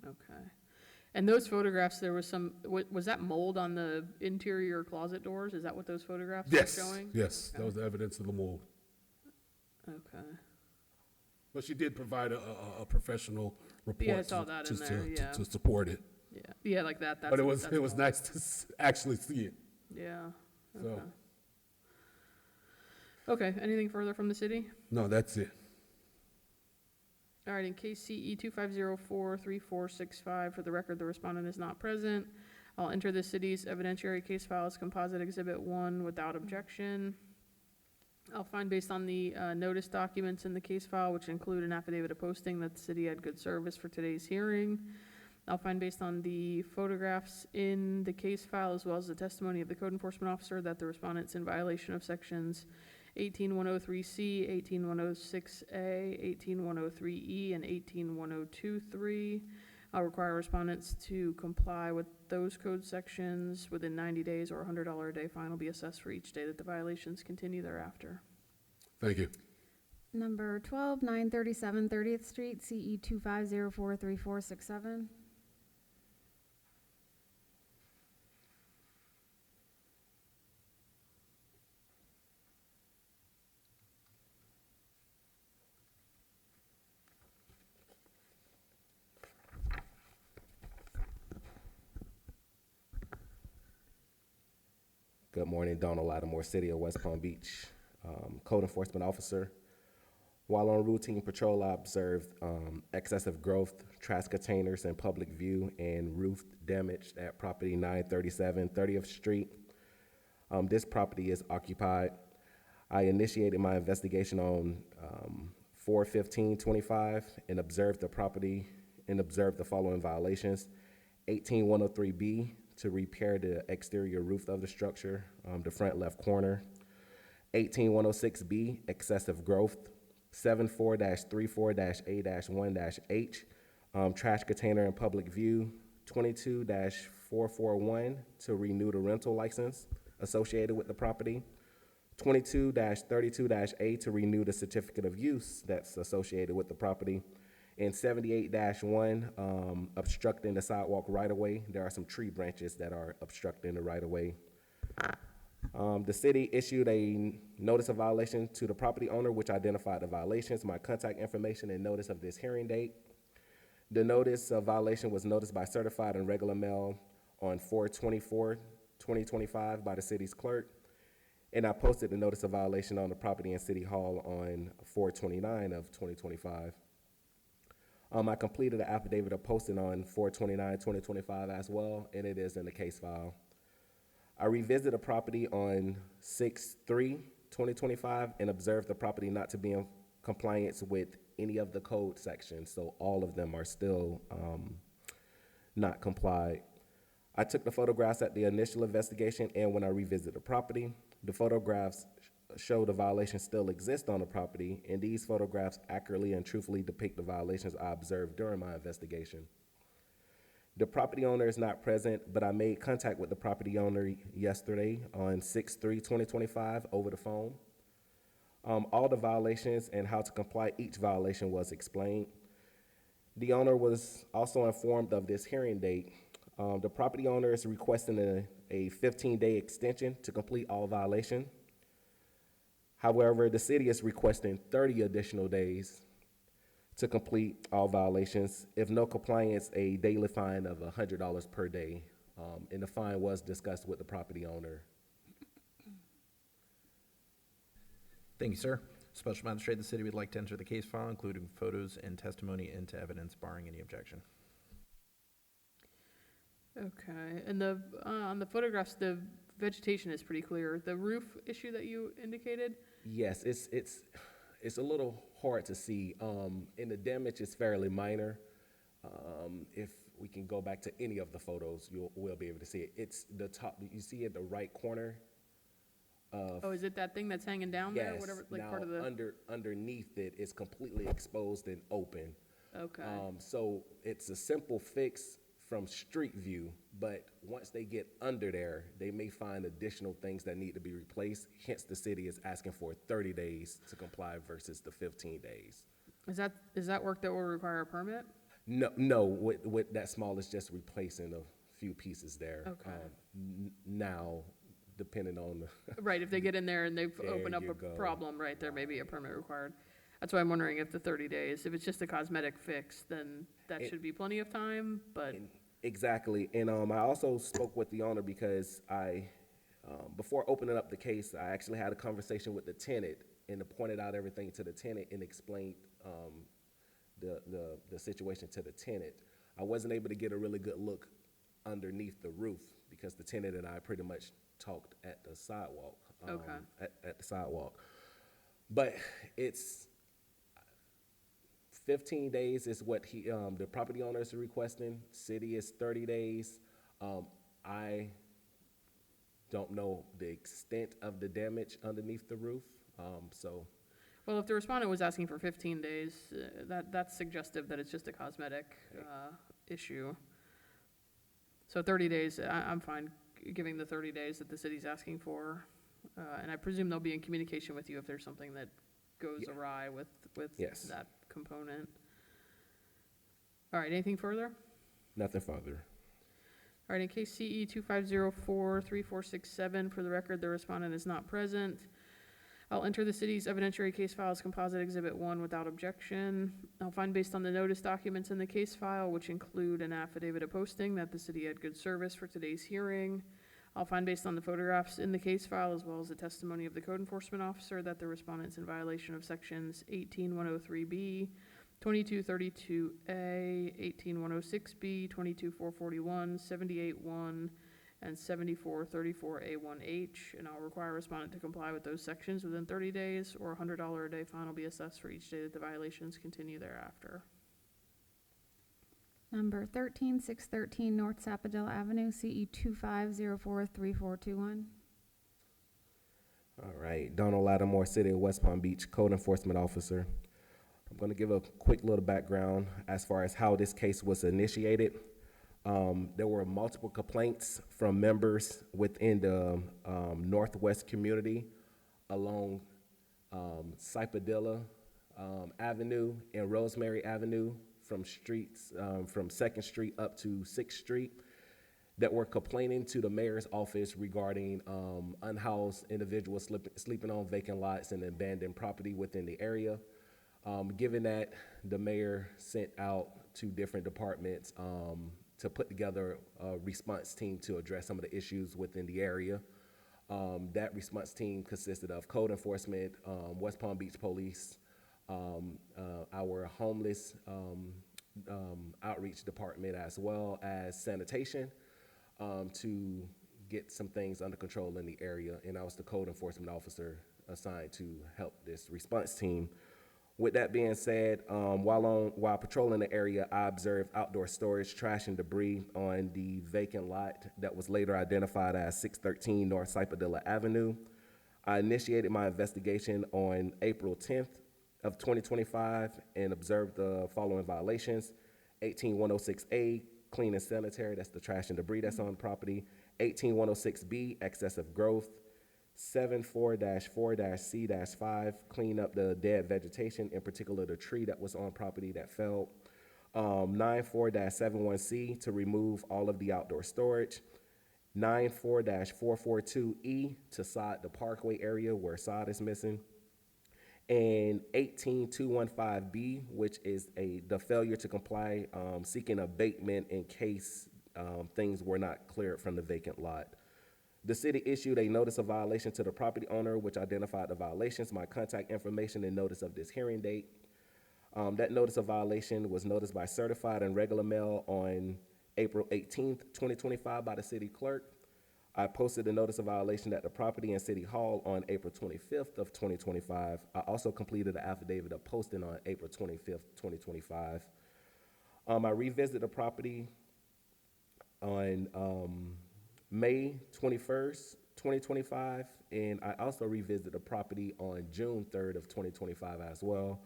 Okay. And those photographs, there was was that mold on the interior closet doors? Is that what those photographs were Yes, showing? yes, that was the evidence of the mold. Okay. But she did provide a professional report Yeah, I saw that in just there, yeah. to support it. Yeah, yeah, like that. But it was that's nice to actually see it. Yeah. So- Okay. Okay, anything further from the city? No, that's it. All right, in case CE 25043465, for the record, the respondent is not present. I'll enter the city's evidentiary case file as composite exhibit 1 without objection. I'll find based on the notice documents in the case file, which include an affidavit of posting that the city had good service for today's hearing. I'll find based on the photographs in the case file as well as the testimony of the code enforcement officer that the respondent's in violation of sections 18103C, 18106A, 18103E, and 18102.3. I'll require respondents to comply with those code sections within 90 days, or a $100 a day fine will be assessed for each day that the violations continue thereafter. Thank you. Number 12, 937 30th Street, CE 25043467. Good morning, Donald Lattimore, City of West Palm Beach, Code Enforcement Officer. While on routine patrol, I observed excessive growth, trash containers in public view, and roof damage at property 937 30th Street. This property is occupied. I initiated my investigation on 4/15/25 and observed the property and observed the following violations. 18103B, to repair the exterior roof of the structure, the front left corner. 18106B, excessive growth. 74-34-A-1-H, trash container in public view. 22-441, to renew the rental license associated with the property. 22-32-A, to renew the certificate of use that's associated with the property. And 78-1, obstructing the sidewalk right-of-way. There are some tree branches that are obstructing the right-of-way. The city issued a notice of violation to the property owner, which identified the violations, my contact information, and notice of this hearing date. The notice of violation was noticed by certified and regular mail on 4/24/2025 by the city's clerk. And I posted the notice of violation on the property in City Hall on 4/29/2025. I completed the affidavit of posting on 4/29/2025 as well, and it is in the case file. I revisited the property on 6/3/2025 and observed the property not to be in compliance with any of the code sections, so all of them are still not complied. I took the photographs at the initial investigation and when I revisited the property. The photographs show the violations still exist on the property, and these photographs accurately and truthfully depict the violations I observed during my investigation. The property owner is not present, but I made contact with the property owner yesterday on 6/3/2025 over the phone. All the violations and how to comply each violation was explained. The owner was also informed of this hearing date. The property owner is requesting a 15-day extension to complete all violations. However, the city is requesting 30 additional days to complete all violations. If no compliance, a daily fine of $100 per day. And the fine was discussed with the property owner. Thank you, sir. Special Magistrate, the city would like to enter the case file, including photos and testimony into evidence, barring any objection. Okay, and on the photographs, the vegetation is pretty clear. The roof issue that you indicated? Yes, it's a little hard to see, and the damage is fairly minor. If we can go back to any of the photos, we'll be able to see it. It's the top, you see at the right corner of. Oh, is it that thing that's hanging down there? Yes, Whatever, like now part of the. underneath it is completely exposed and open. Okay. So it's a simple fix from street view, but once they get under there, they may find additional things that need to be replaced. Hence, the city is asking for 30 days to comply versus the 15 days. Is that work that will require a permit? No, with that small is just replacing a few pieces there. Okay. Now, depending on Right, if they get in there and they've There opened up you a go. problem, right, there may be a permit required. That's why I'm wondering if the 30 days, if it's just a cosmetic fix, then that should be plenty of time, but. Exactly, and I also spoke with the owner because before opening up the case, I actually had a conversation with the tenant and pointed out everything to the tenant and explained the situation to the tenant. I wasn't able to get a really good look underneath the roof, because the tenant and I pretty much talked at the sidewalk. Okay. At the sidewalk. But it's 15 days is what the property owner is requesting. City is 30 days. I don't know the extent of the damage underneath the roof, so. Well, if the respondent was asking for 15 days, that's suggestive that it's just a cosmetic issue. So 30 days, I'm fine giving the 30 days that the city's asking for. And I presume they'll be in communication with you if there's something that goes awry with Yes. that component. All right, anything further? Nothing further. All right, in case CE 2504-3467, for the record, the respondent is not present. I'll enter the city's evidentiary case file as composite exhibit 1 without objection. I'll find, based on the notice documents in the case file, which include an affidavit of posting, that the city had good service for today's hearing. I'll find, based on the photographs in the case file, as well as the testimony of the code enforcement officer, that the respondent's in violation of sections 18103B, 2232A, 18106B, 22441, 781, and 7434A1H, and I'll require a respondent to comply with those sections within 30 days, or a $100 a day fine will be assessed for each day that the violations continue thereafter. Number 13613 North Sapodilla Avenue, CE 25043421. All right, Donald Lattimore, City of West Palm Beach Code Enforcement Officer. I'm going to give a quick little background as far as how this case was initiated. There were multiple complaints from members within the Northwest community along Sapodilla Avenue and Rosemary Avenue from streets, from 2nd Street up to 6th Street, that were complaining to the mayor's office regarding unhoused individuals sleeping on vacant lots and abandoned property within the area. Given that, the mayor sent out to different departments to put together a response team to address some of the issues within the area. That response team consisted of code enforcement, West Palm Beach Police, our homeless outreach department, as well as sanitation, to get some things under control in the area. And I was the code enforcement officer assigned to help this response team. With that being said, while patrolling the area, I observed outdoor storage, trash, and debris on the vacant lot that was later identified as 613 North Sapodilla Avenue. I initiated my investigation on April 10th of 2025 and observed the following violations: 18106A, clean and sanitary, that's the trash and debris that's on the property; 18106B, excessive growth; 74-4-C-5, clean up the dead vegetation, in particular the tree that was on property that fell; 94-71C, to remove all of the outdoor storage; 94-442E, to sod the parkway area where sod is missing; and 18215B, which is the failure to comply, seeking abatement in case things were not cleared from the vacant lot. The city issued a notice of violation to the property owner, which identified the violations, my contact information, and notice of this hearing date. That notice of violation was noticed by certified and regular mail on April 18th, 2025 by the city clerk. I posted a notice of violation at the property and City Hall on April 25th of 2025. I also completed an affidavit of posting on April 25th, 2025. I revisited the property on May 21st, 2025, and I also revisited the property on June 3rd of 2025 as well,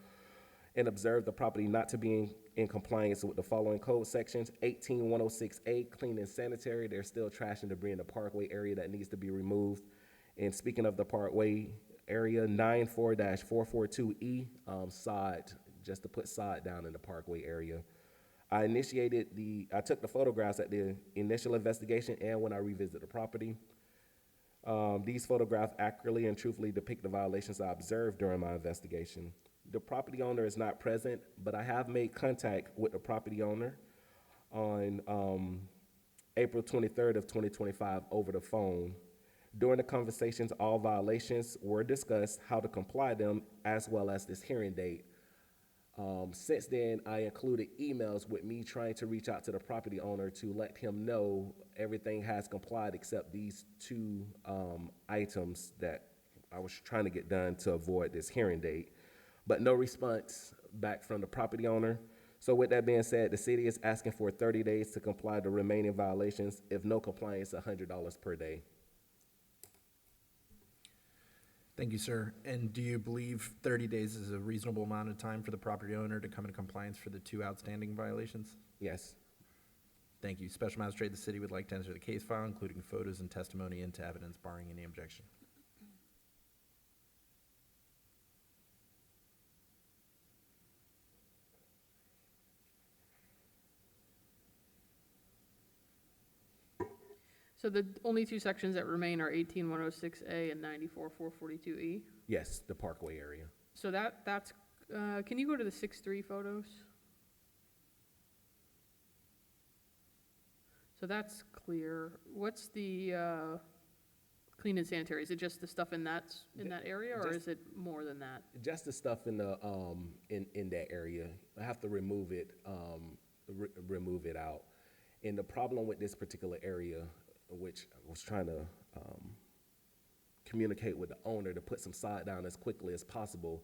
and observed the property not to be in compliance with the following code sections: 18106A, clean and sanitary. There's still trash and debris in the parkway area that needs to be removed. And speaking of the parkway area, 94-442E, sod, just to put sod down in the parkway area. I took the photographs at the initial investigation and when I revisited the property. These photographs accurately and truthfully depict the violations I observed during my investigation. The property owner is not present, but I have made contact with the property owner on April 23rd of 2025 over the phone. During the conversations, all violations were discussed, how to comply them, as well as this hearing date. Since then, I included emails with me trying to reach out to the property owner to let him know everything has complied except these two items that I was trying to get done to avoid this hearing date, but no response back from the property owner. So with that being said, the city is asking for 30 days to comply the remaining violations. If no compliance, $100 per day. Thank you, sir. And do you believe 30 days is a reasonable amount of time for the property owner to come into compliance for the two outstanding violations? Yes. Thank you. Special Magistrate, the city would like to enter the case file, including photos and testimony into evidence, barring any objection. So the only two sections that remain are 18106A and 94442E. Yes, the Parkway area. So that's, can you go to the 6-3 photos? So that's clear. What's the clean and sanitary? Is it just the stuff in that area, or is it more than that? Just the stuff in the in that area. I have to remove it remove it out. And the problem with this particular area, which I was trying to communicate with the owner to put some side down as quickly as possible,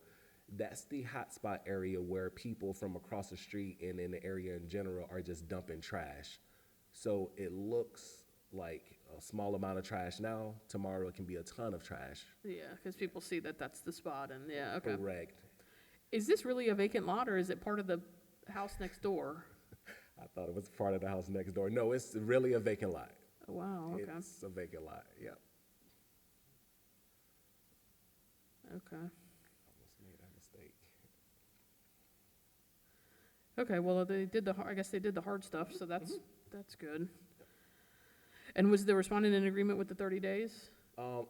that's the hotspot area where people from across the street and in the area in general are just dumping trash. So it looks like a small amount of trash now. Tomorrow it can be a ton of trash. Yeah, because people see that that's the spot, and yeah, okay. Correct. Is this really a vacant lot, or is it part of the house next door? I thought it was part of the house next door. No, it's really a vacant lot. Oh, wow, okay. It's a vacant lot, yeah. Okay. Almost made that mistake. Okay, well, I guess they did the hard stuff, so that's good. And was the respondent in agreement with the 30 days?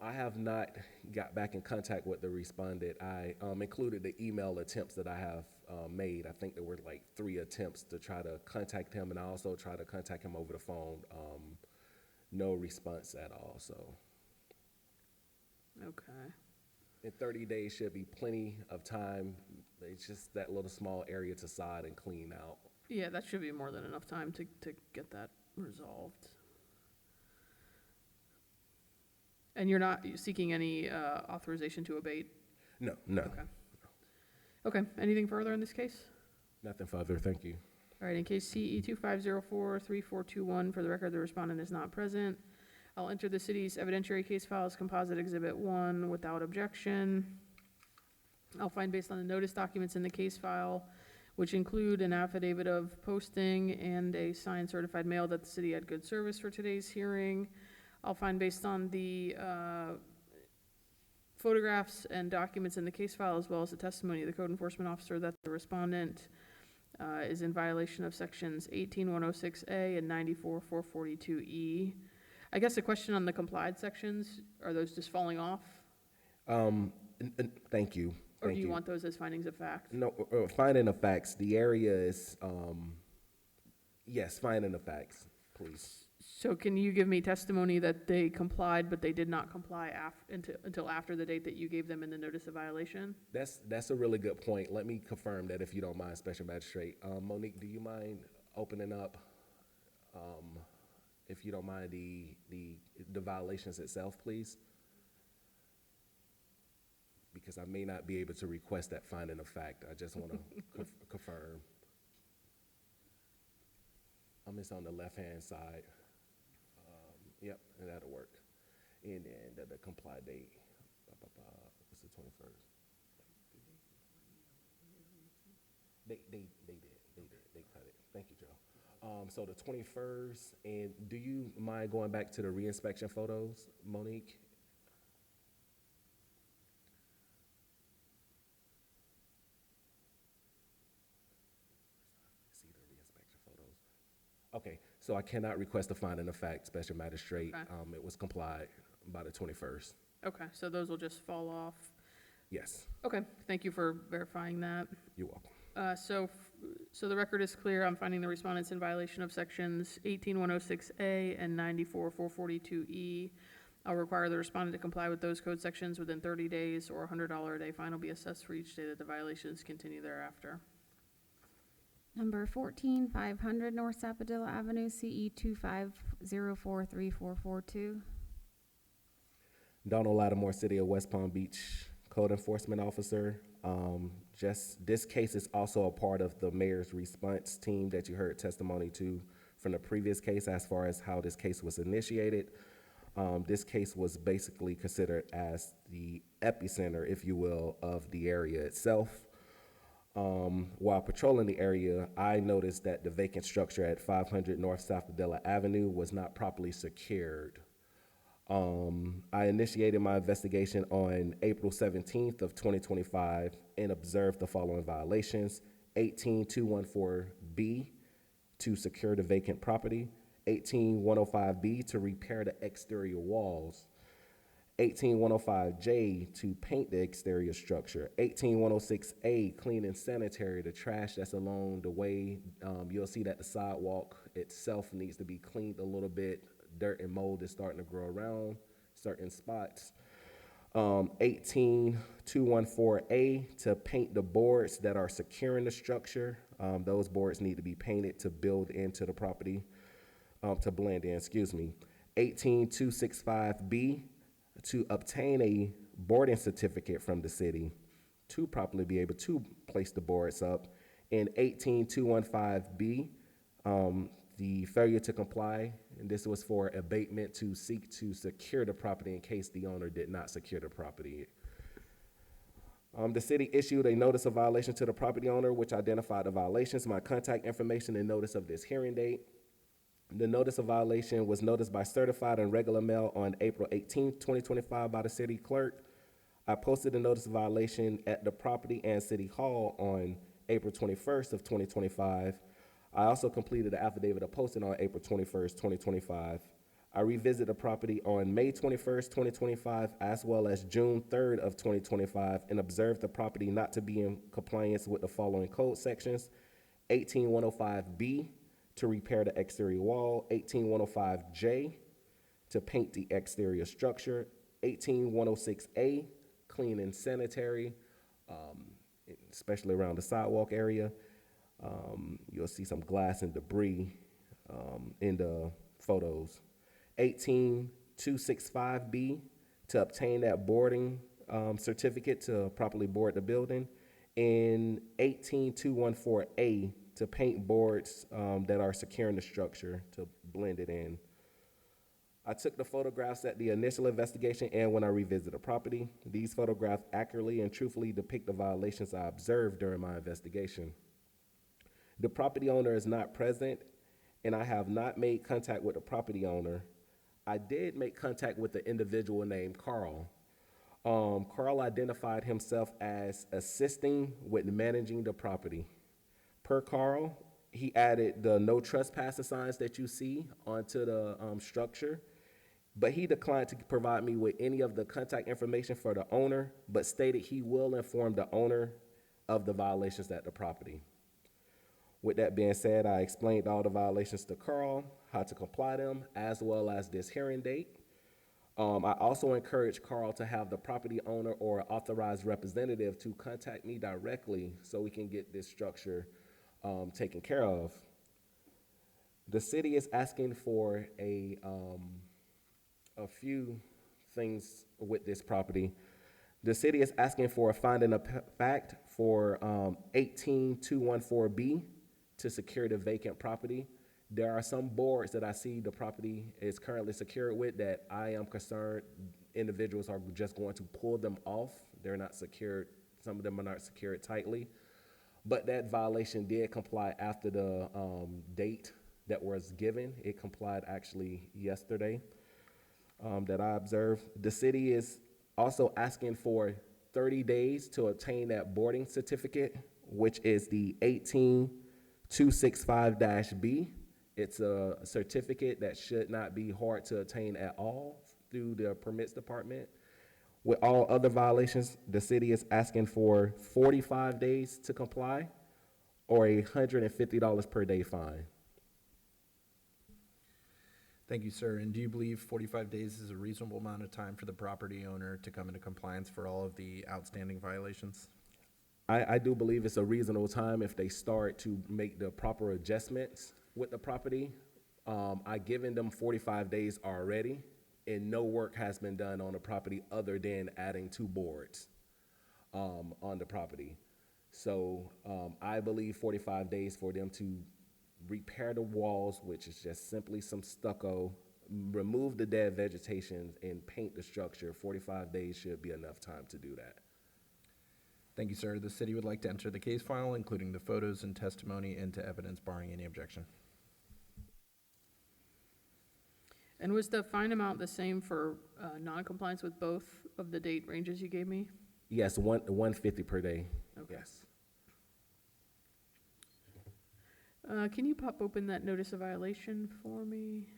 I have not got back in contact with the respondent. I included the email attempts that I have made. I think there were like 3 attempts to try to contact him, and I also tried to contact him over the phone. No response at all, so. Okay. In 30 days should be plenty of time. It's just that little small area to sod and clean out. Yeah, that should be more than enough time to get that resolved. And you're not seeking any authorization to abate? No, no. Okay. Okay, anything further in this case? Nothing further, thank you. All right, in case CE 2504-3421, for the record, the respondent is not present. I'll enter the city's evidentiary case file as Composite Exhibit 1 without objection. I'll find based on the notice documents in the case file, which include an affidavit of posting and a signed certified mail that the city had good service for today's hearing. I'll find based on the photographs and documents in the case file, as well as the testimony of the code enforcement officer, that the respondent is in violation of sections 18106A and 94442E. I guess a question on the complied sections, are those just falling off? Thank you. Or do you want those as findings of fact? No, finding of facts, the area is, yes, finding of facts, please. So can you give me testimony that they complied, but they did not comply until after the date that you gave them in the notice of violation? That's a really good point. Let me confirm that if you don't mind, Special Magistrate. Monique, do you mind opening up, if you don't mind, the violations itself, please? Because I may not be able to request that finding of fact. I just want to confirm. It's on the left-hand side. Yep, and that'll work. And then the comply date, what's the 21st? They cut it. Thank you, Joe. So the 21st, and do you mind going back to the reinspection photos, Monique? See the reinspection photos. Okay, so I cannot request a finding of fact, Special Magistrate. Okay. It was complied by the 21st. Okay, so those will just fall off. Yes, Okay, thank you for verifying that. you're welcome. So the record is clear. I'm finding the respondents in violation of sections 18106A and 94442E. I'll require the respondent to comply with those code sections within 30 days, or a $100 a day fine will be assessed for each day that the violations continue thereafter. Number 14, 500 North Sapadilla Avenue, CE 25043442. Donald Lattimore, City of West Palm Beach Code Enforcement Officer. This case is also a part of the mayor's response team that you heard testimony to from the previous case as far as how this case was initiated. This case was basically considered as the epicenter, if you will, of the area itself. While patrolling the area, I noticed that the vacant structure at 500 North Sapadilla Avenue was not properly secured. I initiated my investigation on April 17th of 2025 and observed the following violations: 18214B to secure the vacant property, 18105B to repair the exterior walls, 18105J to paint the exterior structure, 18106A clean and sanitary the trash that's along the way. You'll see that the sidewalk itself needs to be cleaned a little bit. Dirt and mold is starting to grow around certain spots. 18214A to paint the boards that are securing the structure. Those boards need to be painted to build into the property, to blend in, 18265B to obtain a boarding certificate from the city to properly be able to place the boards up. And 18215B, the failure to comply, and this was for abatement to seek to secure the property in case the owner did not secure the property. The city issued a notice of violation to the property owner, which identified the violations, my contact information, and notice of this hearing date. The notice of violation was noticed by certified and regular mail on April 18, 2025 by the city clerk. I posted the notice of violation at the property and city hall on April 21st of 2025. I also completed the affidavit of posting on April 21st, 2025. I revisited the property on May 21st, 2025, as well as June 3rd of 2025, and observed the property not to be in compliance with the following code sections: 18105B to repair the exterior wall, 18105J to paint the exterior structure, 18106A clean and sanitary, especially around the sidewalk area. You'll see some glass and debris in the photos. 18265B to obtain that boarding certificate to properly board the building, and 18214A to paint boards that are securing the structure to blend it in. I took the photographs at the initial investigation and when I revisited the property. These photographs accurately and truthfully depict the violations I observed during my investigation. The property owner is not present, and I have not made contact with the property owner. I did make contact with the individual named Carl. Carl identified himself as assisting with managing the property. Per Carl, he added the no trespassing signs that you see onto the structure, but he declined to provide me with any of the contact information for the owner, but stated he will inform the owner of the violations at the property. With that being said, I explained all the violations to Carl, how to comply them, as well as this hearing date. I also encouraged Carl to have the property owner or authorized representative to contact me directly so we can get this structure taken care of. The city is asking for a few things with this property. The city is asking for a finding of fact for 18214B to secure the vacant property. There are some boards that I see the property is currently secured with that I am concerned individuals are just going to pull them off. They're not secured. Some of them are not secured tightly. But that violation did comply after the date that was given. It complied actually yesterday that I observed. The city is also asking for 30 days to obtain that boarding certificate, which is the 18265-B. It's a certificate that should not be hard to attain at all through the permits department. With all other violations, the city is asking for 45 days to comply or a $150 per day fine. Thank you, sir. And do you believe 45 days is a reasonable amount of time for the property owner to come into compliance for all of the outstanding violations? I do believe it's a reasonable time if they start to make the proper adjustments with the property. I given them 45 days already, and no work has been done on the property other than adding 2 boards on the property. So I believe 45 days for them to repair the walls, which is just simply some stucco, remove the dead vegetation, and paint the structure. 45 days should be enough time to do that. Thank you, sir. The city would like to enter the case file, including the photos and testimony, into evidence barring any objection. And was the fine amount the same for non-compliance with both of the date ranges you gave me? Yes, 150 per day. Okay. Yes. Can you pop open that notice of violation for me?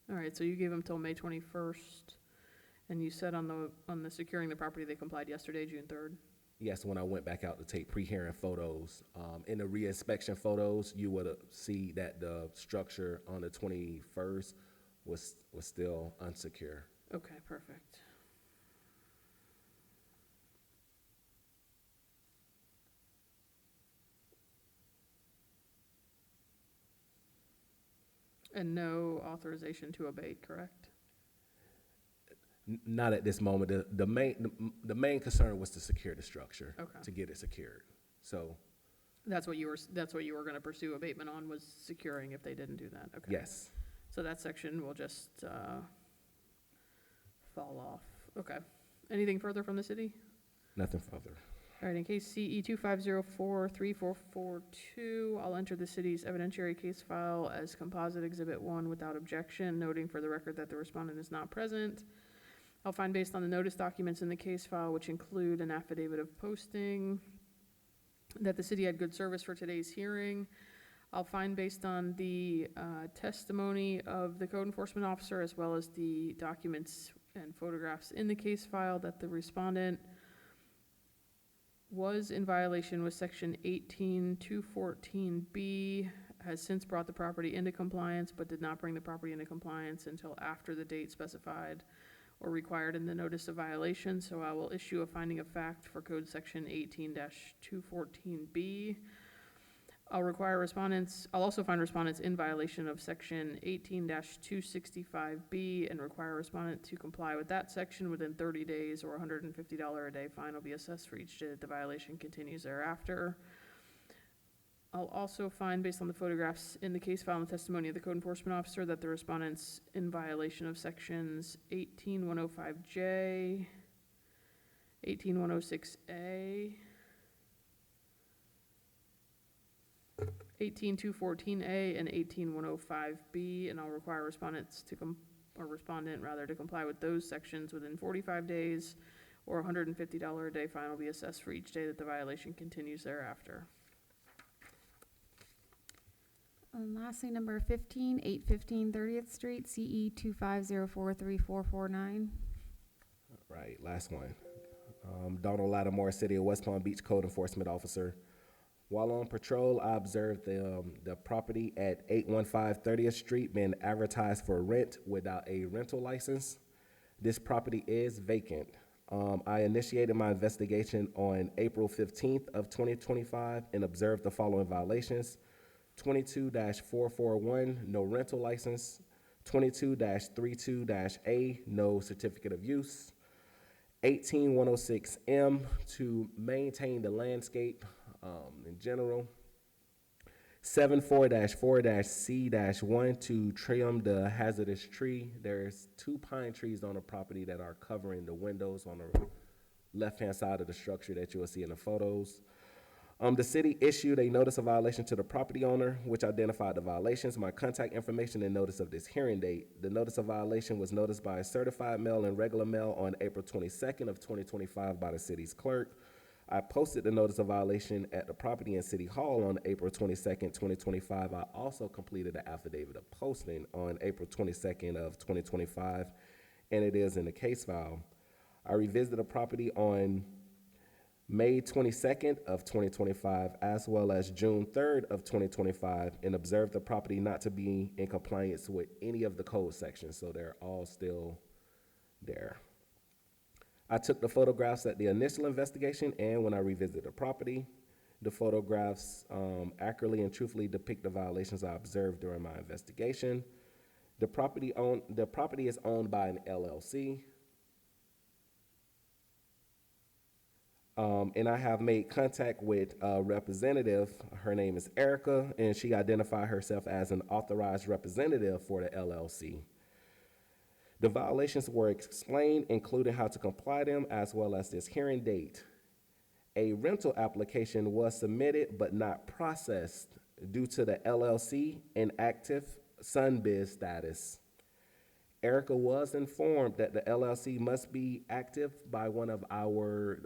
All right, so you gave them till May 21st, and you said on the securing the property, they complied yesterday, June 3rd? Yes, when I went back out to take pre-hearing photos, in the re-inspection photos, you would see that the structure on the 21st was still unsecure. Okay, perfect. And no authorization to abate, correct? Not at this moment. The main concern was to secure the structure, Okay. to get it secured. So, That's what you were gonna pursue abatement on, was securing if they didn't do that, okay? yes. So that section will just, fall off, okay. Anything further from the city? Nothing further. All right, in case CE 25043442, I'll enter the city's evidentiary case file as composite exhibit 1 without objection, noting for the record that the respondent is not present. I'll find based on the notice documents in the case file, which include an affidavit of posting, that the city had good service for today's hearing. I'll find based on the testimony of the code enforcement officer, as well as the documents and photographs in the case file, that the respondent was in violation with section 18214B, has since brought the property into compliance, but did not bring the property into compliance until after the date specified or required in the notice of violation. So I will issue a finding of fact for code section 18-214B. I'll also find respondents in violation of section 18-265B and require respondent to comply with that section within 30 days, or $150 a day fine will be assessed for each day that the violation continues thereafter. I'll also find, based on the photographs in the case file and the testimony of the code enforcement officer, that the respondent's in violation of sections 18105J, 18106A, 18214A, and 18105B, and I'll require respondent to comply with those sections within 45 days, or $150 a day fine will be assessed for each day that the violation continues thereafter. And lastly, number 15, 815 30th Street, CE 25043449. Right, last one. Donald Lattimore, City of West Palm Beach Code Enforcement Officer. While on patrol, I observed the property at 815 30th Street being advertised for rent without a rental license. This property is vacant. I initiated my investigation on April 15th of 2025 and observed the following violations: 22-441, no rental license; 22-32-A, no certificate of use; 18106M, to maintain the landscape in general; 74-4-C-1, to trim the hazardous tree. There's 2 pine trees on the property that are covering the windows on the left-hand side of the structure that you will see in the photos. The city issued a notice of violation to the property owner, which identified the violations, my contact information, and notice of this hearing date. The notice of violation was noticed by a certified mail and regular mail on April 22nd of 2025 by the city's clerk. I posted the notice of violation at the property in City Hall on April 22nd, 2025. I also completed the affidavit of posting on April 22nd of 2025, and it is in the case file. I revisited the property on May 22nd of 2025, as well as June 3rd of 2025, and observed the property not to be in compliance with any of the code sections, so they're all still there. I took the photographs at the initial investigation and when I revisited the property. The photographs accurately and truthfully depict the violations I observed during my investigation. The property is owned by an LLC. And I have made contact with a representative. Her name is Erica, and she identified herself as an authorized representative for the LLC. The violations were explained, including how to comply them, as well as this hearing date. A rental application was submitted but not processed due to the LLC inactive SunBiz status. Erica was informed that the LLC must be active by one of our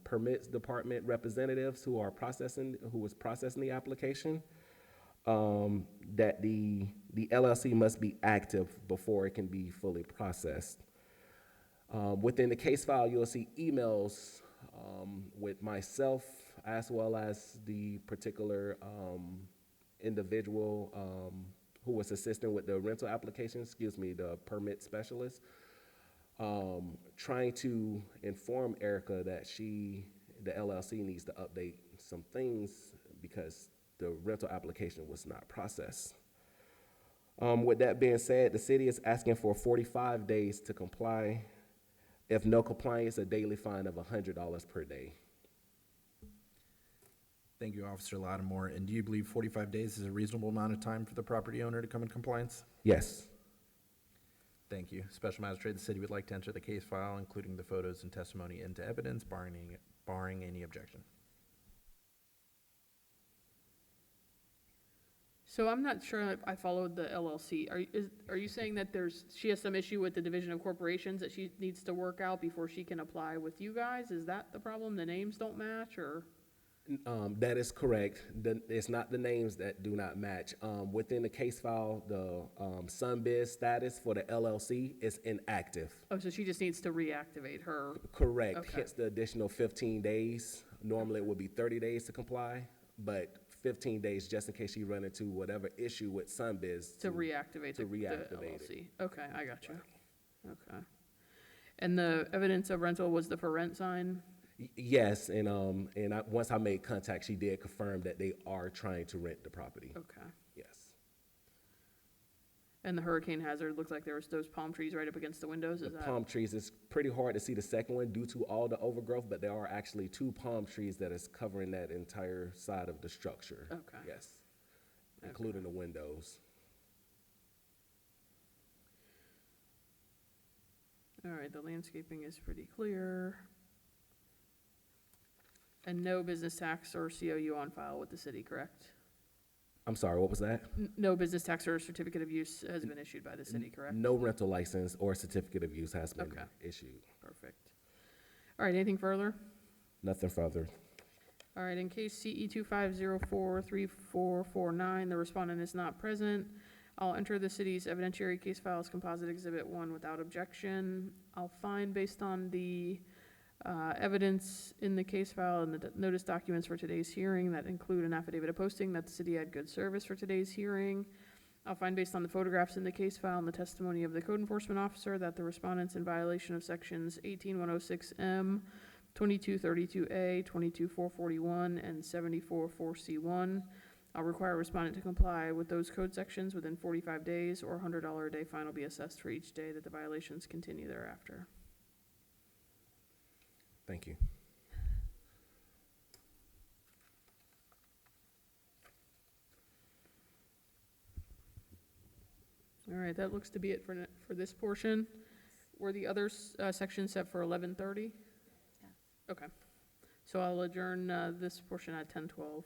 permits department representatives who was processing the application. That the LLC must be active before it can be fully processed. Within the case file, you'll see emails with myself as well as the particular individual who was assisting with the rental application, the permit specialist, trying to inform Erica that the LLC needs to update some things because the rental application was not processed. With that being said, the city is asking for 45 days to comply. If no compliance, a daily fine of $100 per day. Thank you, Officer Lattimore. And do you believe 45 days is a reasonable amount of time for the property owner to come in compliance? Yes. Thank you. Special Magistrate, the city would like to enter the case file, including the photos and testimony, into evidence, barring any objection. So I'm not sure if I followed the LLC. Are you saying that she has some issue with the division of corporations that she needs to work out before she can apply with you guys? Is that the problem? The names don't match, or? That is correct. It's not the names that do not match. Within the case file, the SunBiz status for the LLC is inactive. Oh, so she just needs to reactivate her. Correct. Okay. Hence the additional 15 days. Normally it would be 30 days to comply, but 15 days just in case she run into whatever issue with SunBiz. To reactivate the reactivate LLC. Okay, I got you. Okay. And the evidence of rental was the for rent sign? Yes, and once I made contact, she did confirm that they are trying to rent the property. Okay. Yes. And the hurricane hazard, looks like there was those palm trees right up against the windows, is The that? palm trees, it's pretty hard to see the second one due to all the overgrowth, but there are actually 2 palm trees that is covering that entire side of the structure. Okay. Yes, including the windows. All right, the landscaping is pretty clear. And no business tax or COU on file with the city, correct? I'm sorry, what was that? No business tax or certificate of use has been issued by the city, correct? No rental license or certificate of use has been Okay. issued. Perfect. All right, anything further? Nothing further. All right, in case CE 25043449, the respondent is not present, I'll enter the city's evidentiary case file as composite exhibit 1 without objection. I'll find, based on the evidence in the case file and the notice documents for today's hearing that include an affidavit of posting, that the city had good service for today's hearing. I'll find, based on the photographs in the case file and the testimony of the code enforcement officer, that the respondent's in violation of sections 18106M, 2232A, 22441, and 744C1. I'll require a respondent to comply with those code sections within 45 days, or $100 a day fine will be assessed for each day that the violations continue thereafter. Thank you. All right, that looks to be it for this portion. Were the other sections set for 11:30? Yes. Okay. So I'll adjourn this portion at 10:12.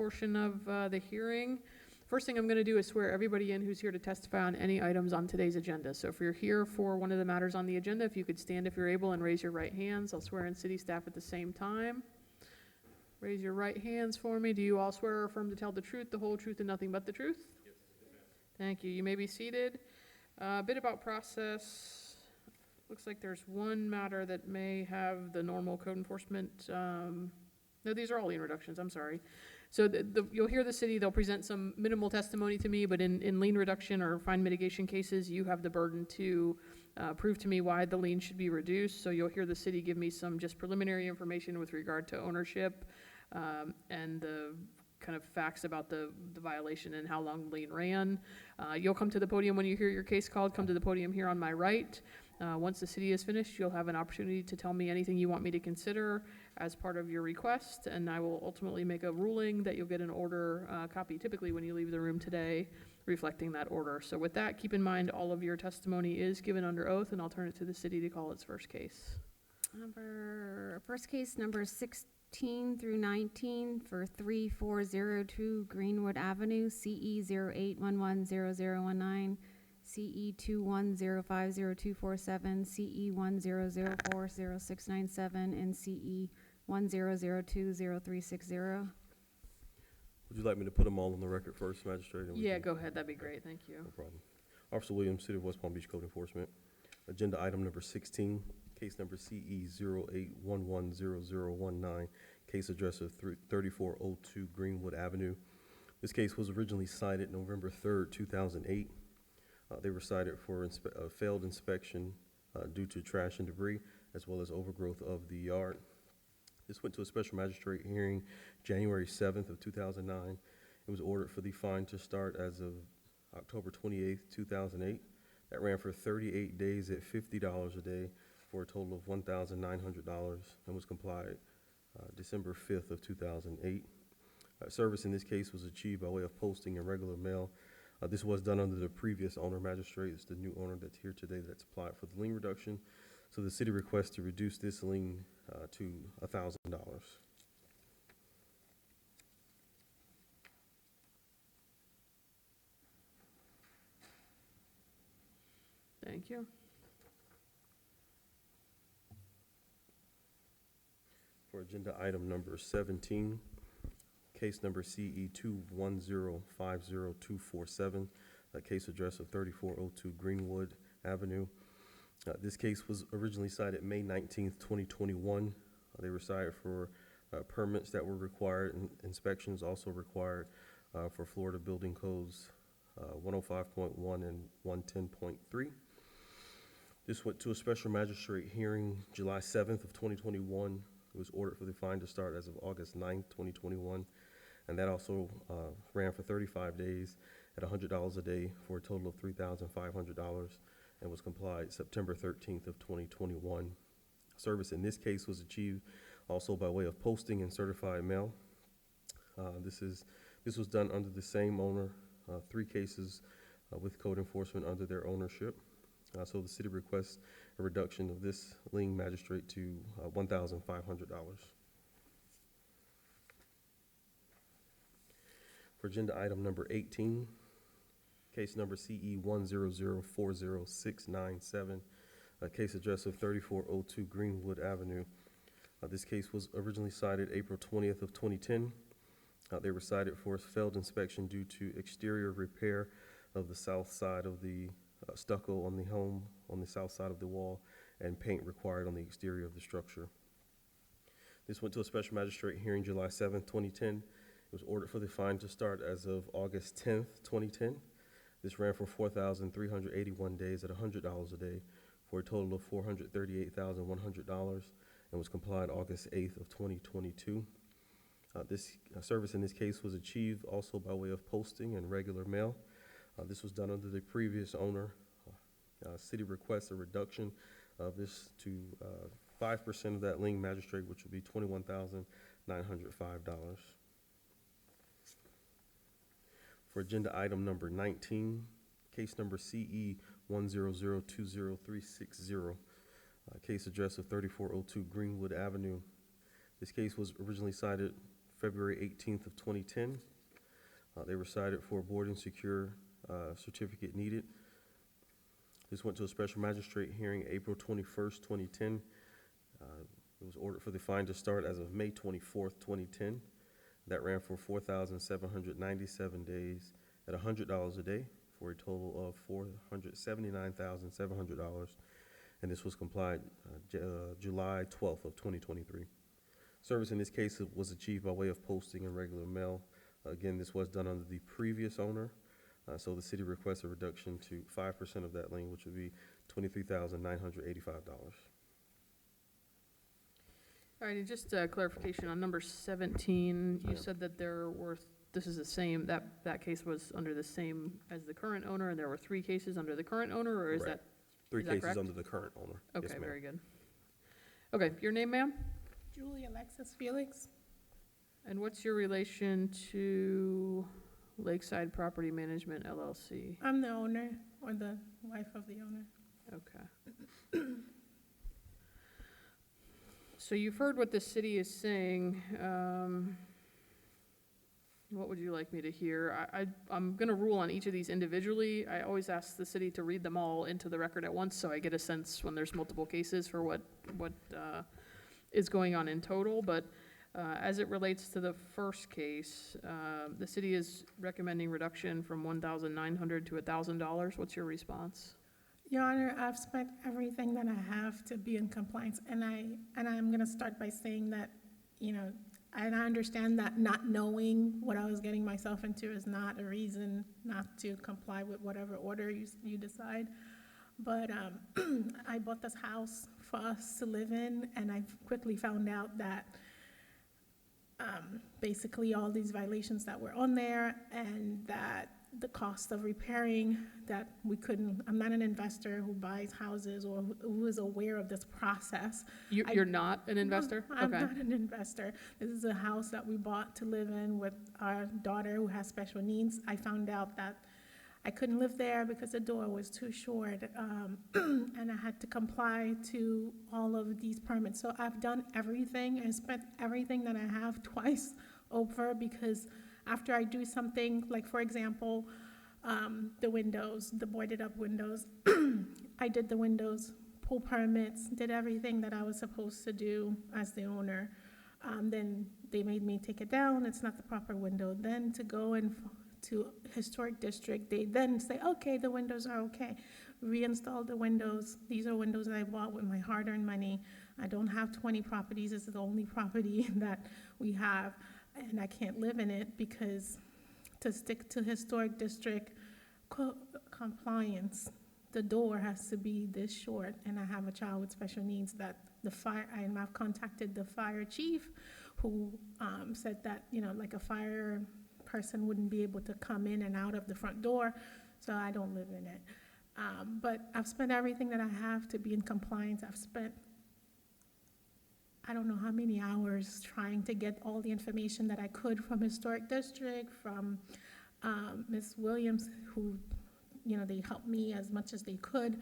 portion of the hearing. First thing I'm going to do is swear everybody in who's here to testify on any items on today's agenda. So if you're here for one of the matters on the agenda, if you could stand if you're able and raise your right hands. I'll swear in city staff at the same time. Raise your right hands for me. Do you all swear or affirm to tell the truth, the whole truth, and nothing but the truth? Yes. Thank you. You may be seated. A bit about process. Looks like there's one matter that may have the normal code enforcement. No, these are all introductions. I'm sorry. So you'll hear the city, they'll present some minimal testimony to me, but in lien reduction or fine mitigation cases, you have the burden to prove to me why the lien should be reduced. So you'll hear the city give me some just preliminary information with regard to ownership and the kind of facts about the violation and how long the lien ran. You'll come to the podium when you hear your case called, come to the podium here on my right. Once the city is finished, you'll have an opportunity to tell me anything you want me to consider as part of your request, and I will ultimately make a ruling that you'll get an order copy typically when you leave the room today reflecting that order. So with that, keep in mind all of your testimony is given under oath, and I'll turn it to the city to call its first case. First case number 16 through 19 for 3402 Greenwood Avenue, CE 08110019, CE 210502447, CE 10040697, and CE 10020360. Would you like me to put them all on the record first, Magistrate? and we Yeah, can- go ahead. That'd be great. Thank you. No problem. Officer Williams, City of West Palm Beach Code Enforcement. Agenda item number 16, case number CE 08110019, case address of 3402 Greenwood Avenue. This case was originally cited November 3rd, 2008. They were cited for failed inspection due to trash and debris, as well as overgrowth of the yard. This went to a special magistrate hearing January 7th of 2009. It was ordered for the fine to start as of October 28th, 2008. That ran for 38 days at $50 a day for a total of $1,900 and was complied December 5th of 2008. Service in this case was achieved by way of posting and regular mail. This was done under the previous owner, Magistrate. It's the new owner that's here today that's applied for the lien reduction. So the city requests to reduce this lien to $1,000. Thank you. For agenda item number 17, case number CE 210502447, case address of 3402 Greenwood Avenue. This case was originally cited May 19th, 2021. They were cited for permits that were required and inspections also required for Florida Building Codes 105.1 and 110.3. This went to a special magistrate hearing July 7th of 2021. It was ordered for the fine to start as of August 9th, 2021. And that also ran for 35 days at $100 a day for a total of $3,500 and was complied September 13th of 2021. Service in this case was achieved also by way of posting and certified mail. This was done under the same owner, 3 cases with code enforcement under their ownership. So the city requests a reduction of this lien, Magistrate, to $1,500. For agenda item number 18, case number CE 100406997, case address of 3402 Greenwood Avenue. This case was originally cited April 20th of 2010. They were cited for failed inspection due to exterior repair of the south side of the stucco on the home on the south side of the wall and paint required on the exterior of the structure. This went to a special magistrate hearing July 7th, 2010. It was ordered for the fine to start as of August 10th, 2010. This ran for 4,381 days at $100 a day for a total of $438,100 and was complied August 8th of 2022. This service in this case was achieved also by way of posting and regular mail. This was done under the previous owner. City requests a reduction of this to 5% of that lien, Magistrate, which would be $21,905. For agenda item number 19, case number CE 100203060, case address of 3402 Greenwood Avenue. This case was originally cited February 18th of 2010. They were cited for board and secure certificate needed. This went to a special magistrate hearing April 21st, 2010. It was ordered for the fine to start as of May 24th, 2010. That ran for 4,797 days at $100 a day for a total of $479,700. And this was complied July 12th of 2023. Service in this case was achieved by way of posting in regular mail. Again, this was done under the previous owner. So the city requests a reduction to 5% of that lien, which would be $23,985. All right, and just clarification on number 17, you said that there were, this is the same, that case was under the same as the current owner, and there were 3 cases under the current owner, or is Correct. that? 3 Is that cases correct? under the current owner. Yes, Okay, ma'am. very good. Okay, your name, ma'am? Julie Alexis Felix. And what's your relation to Lakeside Property Management LLC? I'm the owner, or the wife of the owner. Okay. So you've heard what the city is saying. What would you like me to hear? I'm going to rule on each of these individually. I always ask the city to read them all into the record at once, so I get a sense when there's multiple cases for what is going on in total. But as it relates to the first case, the city is recommending reduction from $1,900 to $1,000. What's your response? Your Honor, I've spent everything that I have to be in compliance, and I'm gonna start by saying that, and I understand that not knowing what I was getting myself into is not a reason not to comply with whatever order you decide. But I bought this house for us to live in, and I quickly found out that basically all these violations that were on there, and that the cost of repairing that we couldn't, I'm not an investor who buys houses or who is aware of this process. You're not an investor? No, I'm Okay. not an investor. This is a house that we bought to live in with our daughter who has special needs. I found out that I couldn't live there because the door was too short, and I had to comply to all of these permits. So I've done everything and spent everything that I have twice over, because after I do something, like for example, the windows, the boarded up windows, I did the windows, pull permits, did everything that I was supposed to do as the owner. Then they made me take it down, it's not the proper window. Then to go to historic district, they then say, okay, the windows are okay. Reinstall the windows. These are windows that I bought with my hard-earned money. I don't have 20 properties. This is the only property that we have, and I can't live in it because to stick to historic district compliance, the door has to be this short, and I have a child with special needs that I've contacted the fire chief, who said that, like a fire person wouldn't be able to come in and out of the front door, so I don't live in it. But I've spent everything that I have to be in compliance. I've spent, I don't know how many hours trying to get all the information that I could from Historic District, from Ms. Williams, who, they helped me as much as they could,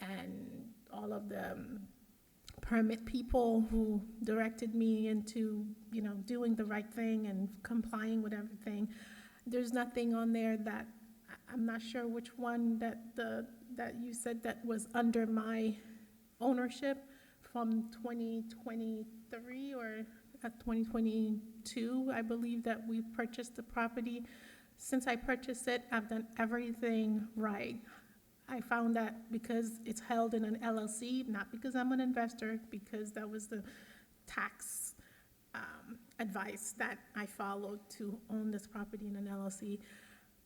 and all of the permit people who directed me into, doing the right thing and complying with everything. There's nothing on there that, I'm not sure which one that you said that was under my ownership from 2023 or 2022, I believe, that we purchased the property. Since I purchased it, I've done everything right. I found that because it's held in an LLC, not because I'm an investor, because that was the tax advice that I followed to own this property in an LLC.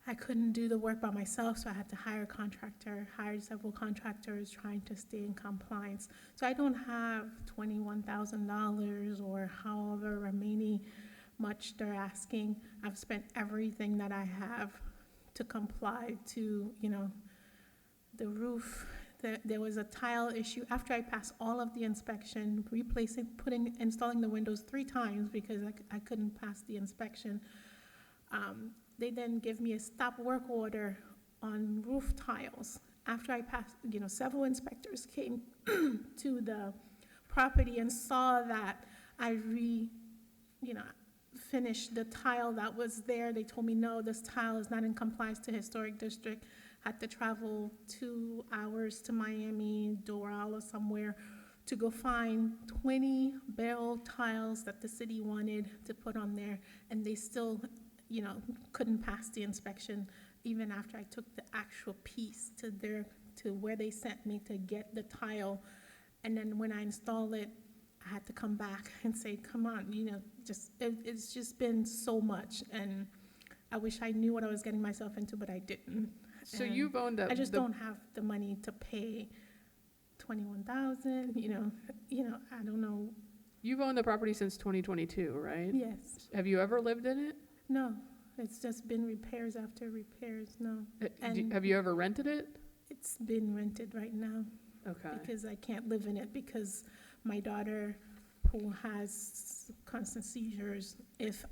I couldn't do the work by myself, so I had to hire a contractor, hired several contractors trying to stay in compliance. So I don't have $21,000 or however remaining much they're asking. I've spent everything that I have to comply to, the roof. There was a tile issue after I passed all of the inspection, installing the windows 3 times because I couldn't pass the inspection. They then give me a stop work order on roof tiles. After I passed, several inspectors came to the property and saw that I finish the tile that was there. They told me, no, this tile is not in compliance to historic district. Had to travel 2 hours to Miami, Doral or somewhere to go find 20 barrel tiles that the city wanted to put on there. And they still, couldn't pass the inspection even after I took the actual piece to where they sent me to get the tile. And then when I installed it, I had to come back and say, come on, it's just been so much. And I wish I knew what I was getting myself into, but I didn't. So And you've owned I just don't have the money to pay 21,000, I don't know. You've owned the property since 2022, right? Yes, Have you ever lived in it? no, it's just been repairs after repairs, no. And- Have you ever rented it? It's been rented right now Okay. because I can't live in it because my daughter, who has constant seizures, if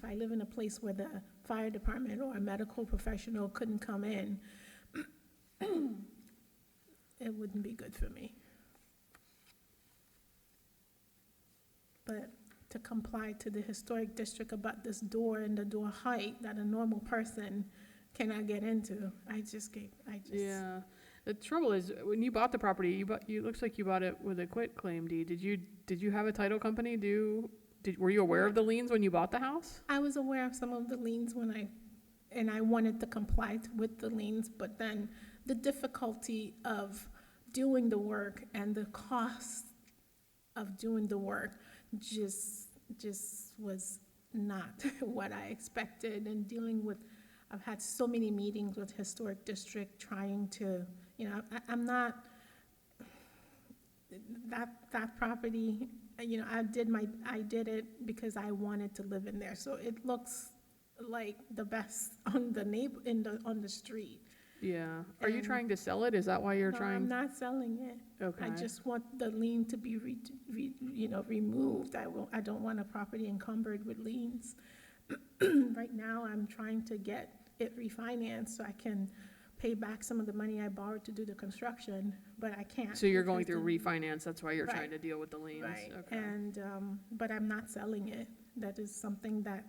I live in a place where the fire department or a medical professional couldn't come in, it wouldn't be good for me. But to comply to the historic district about this door and the door height that a normal person cannot get into, Yeah. The trouble is, when you bought the property, it looks like you bought it with a quitclaim deed. Did you have a title company were you aware of the liens when you bought the house? I was aware of some of the liens and I wanted to comply with the liens, but then the difficulty of doing the work and the cost of doing the work just was not what I expected. And I've had so many meetings with historic district trying to, I'm not, that property, I did it because I wanted to live in there. So it looks like the best on on the street. Yeah. Are you And- trying to sell it? Is that why you're No, trying? I'm not selling it. Okay. I just want the lien to be removed. I don't want a property encumbered with liens. Right now, I'm trying to get it refinanced so I can pay back some of the money I borrowed to do the construction, but I can't. So you're going because through the- refinance, that's why you're trying Right. to deal with the liens? Right, Okay. and, but I'm not selling it. That is something that,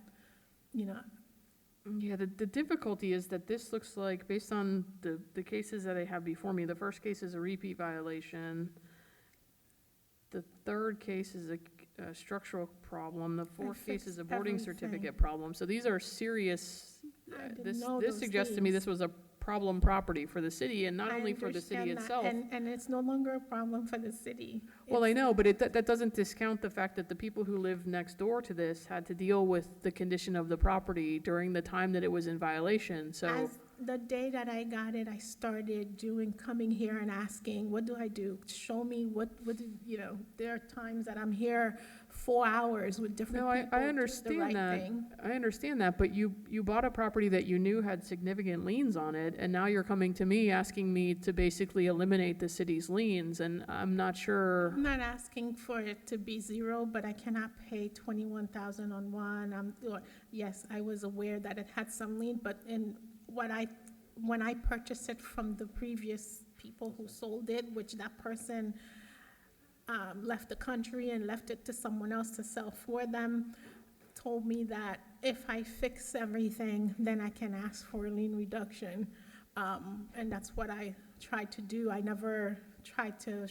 Yeah, the difficulty is that this looks like, based on the cases that I have before me, the first case is a repeat violation. The third case is a structural problem. The fourth case is a fixed boarding everything. certificate problem. So these are serious. I didn't This know this those suggests to me things. this was a problem property for the city, and not I only for the city understand that, itself. And it's no longer a problem for the city. Well, I It's- know, but that doesn't discount the fact that the people who live next door to this had to deal with the condition of the property during the time that it was in violation, so. As the day that I got it, I started coming here and asking, what do I do? Show me there are times that I'm here 4 hours with different No, people. I do the understand right that. thing. I understand that, but you bought a property that you knew had significant liens on it, and now you're coming to me asking me to basically eliminate the city's liens, and I'm not sure. I'm not asking for it to be zero, but I cannot pay 21,000 on one. Yes, I was aware that it had some lien, but when I purchased it from the previous people who sold it, which that person left the country and left it to someone else to sell for them, told me that if I fix everything, then I can ask for a lien reduction. And that's what I tried to do. I never tried to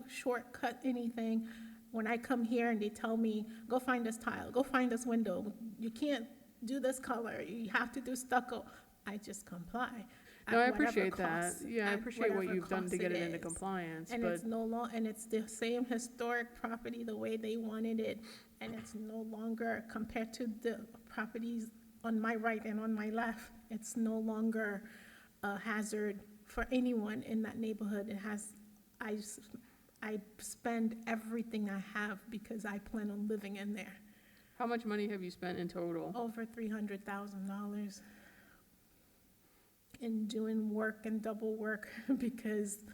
shortcut anything. When I come here and they tell me, go find this tile, go find this window, you can't do this color, you have to do stucco, I just comply. at No, I whatever appreciate that. cost- Yeah, I at appreciate what whatever you've done to cost get it into is. compliance, And but, it's and it's the same historic property, the way they wanted it, and it's no longer, compared to the properties on my right and on my left, it's no longer a hazard for anyone in that neighborhood. I spend everything I have because I plan on living in there, how much money have you spent in total? over $300,000 in doing work and double work, because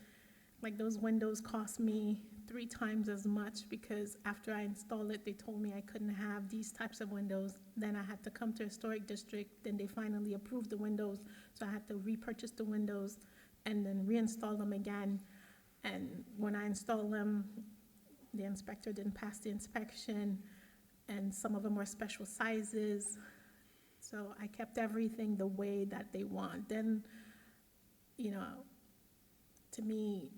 like those windows cost me 3 times as much, because after I installed it, they told me I couldn't have these types of windows. Then I had to come to Historic District, then they finally approved the windows, so I had to repurchase the windows and then reinstall them again. And when I installed them, the inspector didn't pass the inspection. and some of them were special sizes. So I kept everything the way that they want. Then, you know, to me,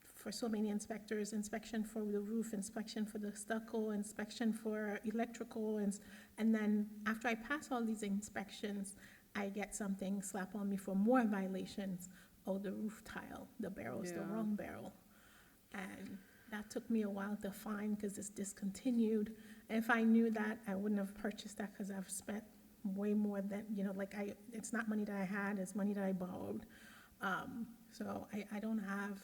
for so many inspectors, inspection for the roof, inspection for the stucco, inspection for electrical, and then after I pass all these inspections, I get something slap on me for more violations. Oh, the roof tile, the barrel is the Yeah. wrong barrel. And that took me a while to find because it's discontinued. If I knew that, I wouldn't have purchased that because I've spent way more than, you know, like it's not money that I had, it's money that I borrowed. So I don't have,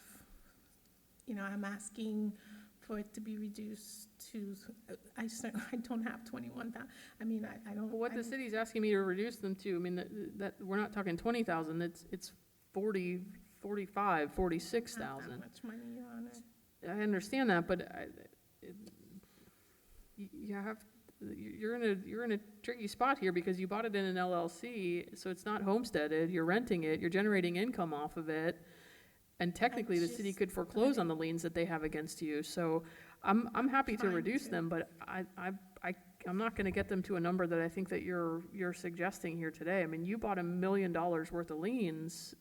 you know, I'm asking for it to be reduced to, I don't have 21,000. I mean, I don't. Well, what I the don't- city's asking me to reduce them to, I mean, that, we're not talking 20,000, it's 40, 45, Not 46,000. that much money, Your Honor. I understand that, but you have, you're in a tricky spot here because you bought it in an LLC, so it's not homesteaded, you're renting it, you're generating income off of it, and technically the city just could foreclose on the liens that they have against you, so I'm happy to Trying reduce to. them, but I'm not gonna get them to a number that I think that you're suggesting here today. I mean, you bought $1 million worth of liens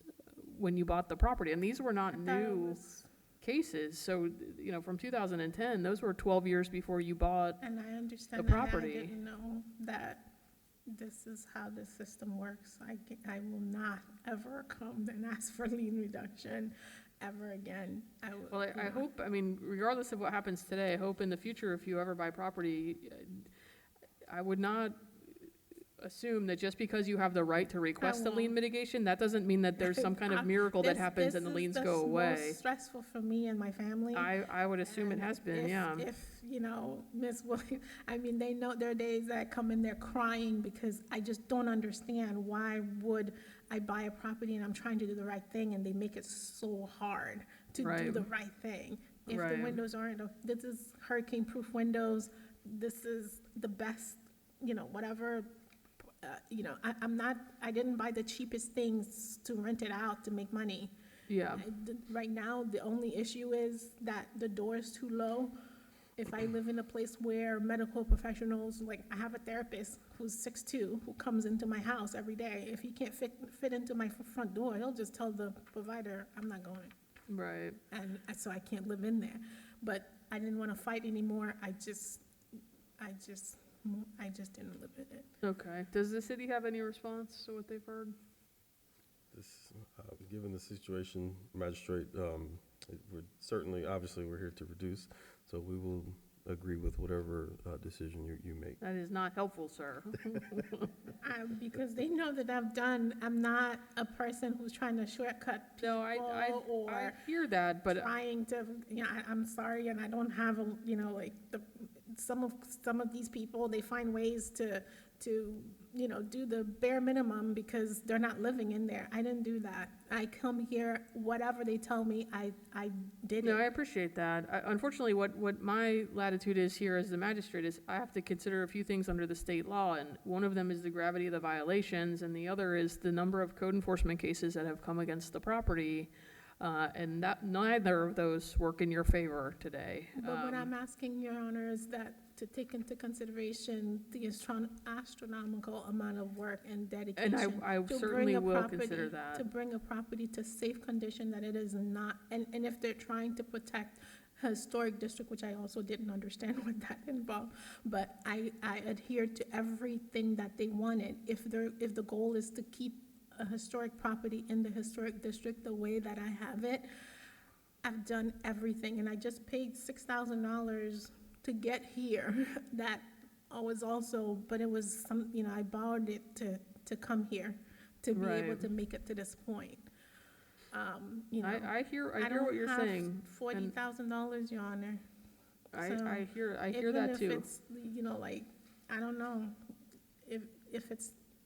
when you bought the property, and these were not I thought it new was- cases, so, you know, from 2010, those were 12 years before you bought. And I understand the that. property. I didn't know that this is how the system works. I will not ever come and ask for lien reduction ever again. Well, I hope, I mean, regardless of what happens today, I hope in the future, if you ever buy property, I would not assume that just because you have the right to request a lien won't. mitigation, that doesn't mean that there's some kind of miracle that happens and the liens go away. This is stressful for me and my family. I would assume it And has been, if- yeah. If, you know, Ms. Williams, I mean, they know there are days that I come in there crying because I just don't understand why would I buy a property and I'm trying to do the right thing and they make it so hard to do Right. the right thing. If Right. the windows aren't, this is hurricane-proof windows, this is the best, you know, whatever, you know, I didn't buy the cheapest things to rent it out to make money. Yeah, Right now, the only issue is that the door is too low. If I live in a place where medical professionals, like I have a therapist who's 6'2", who comes into my house every day. If he can't fit into my front door, he'll just tell the provider, I'm not going. right. And so I can't live in there. But I didn't want to fight anymore. I just didn't live in it. Okay. Does the city have any response to what they've heard? This, given the situation, Magistrate, we're certainly, obviously, we're here to reduce, so we will agree with whatever decision you make. That is not helpful, sir. Because they know that I'm not a person who's trying to shortcut No, people I or hear that, but trying to, you know, I'm sorry, and I don't have a, you know, like, some of these people, they find ways to, you know, do the bare minimum because they're not living in there. I didn't do that. I come here, whatever they tell me, I did no, I it. appreciate that. Unfortunately, what my latitude is here as the magistrate is I have to consider a few things under the state law, and one of them is the gravity of the violations, and the other is the number of code enforcement cases that have come against the property, and that neither of those work in your favor today. But what I'm asking, Your Honor, is that to take into consideration the astronomical amount of work and dedication. And I to bring certainly a will property- consider that. To bring a property to safe condition that it is not, and if they're trying to protect a historic district, which I also didn't understand what that involved, but I adhered to everything that they wanted. If the goal is to keep a historic property in the historic district the way that I have it, I've done everything, and I just paid $6,000 to get here. That was also, but it was some, you know, I borrowed it to come here, to be able Right. to make it to this point. You know, I hear what you're I saying. don't have $40,000, Your Honor. So, I hear that Even if too. it's, you know, like, I don't know,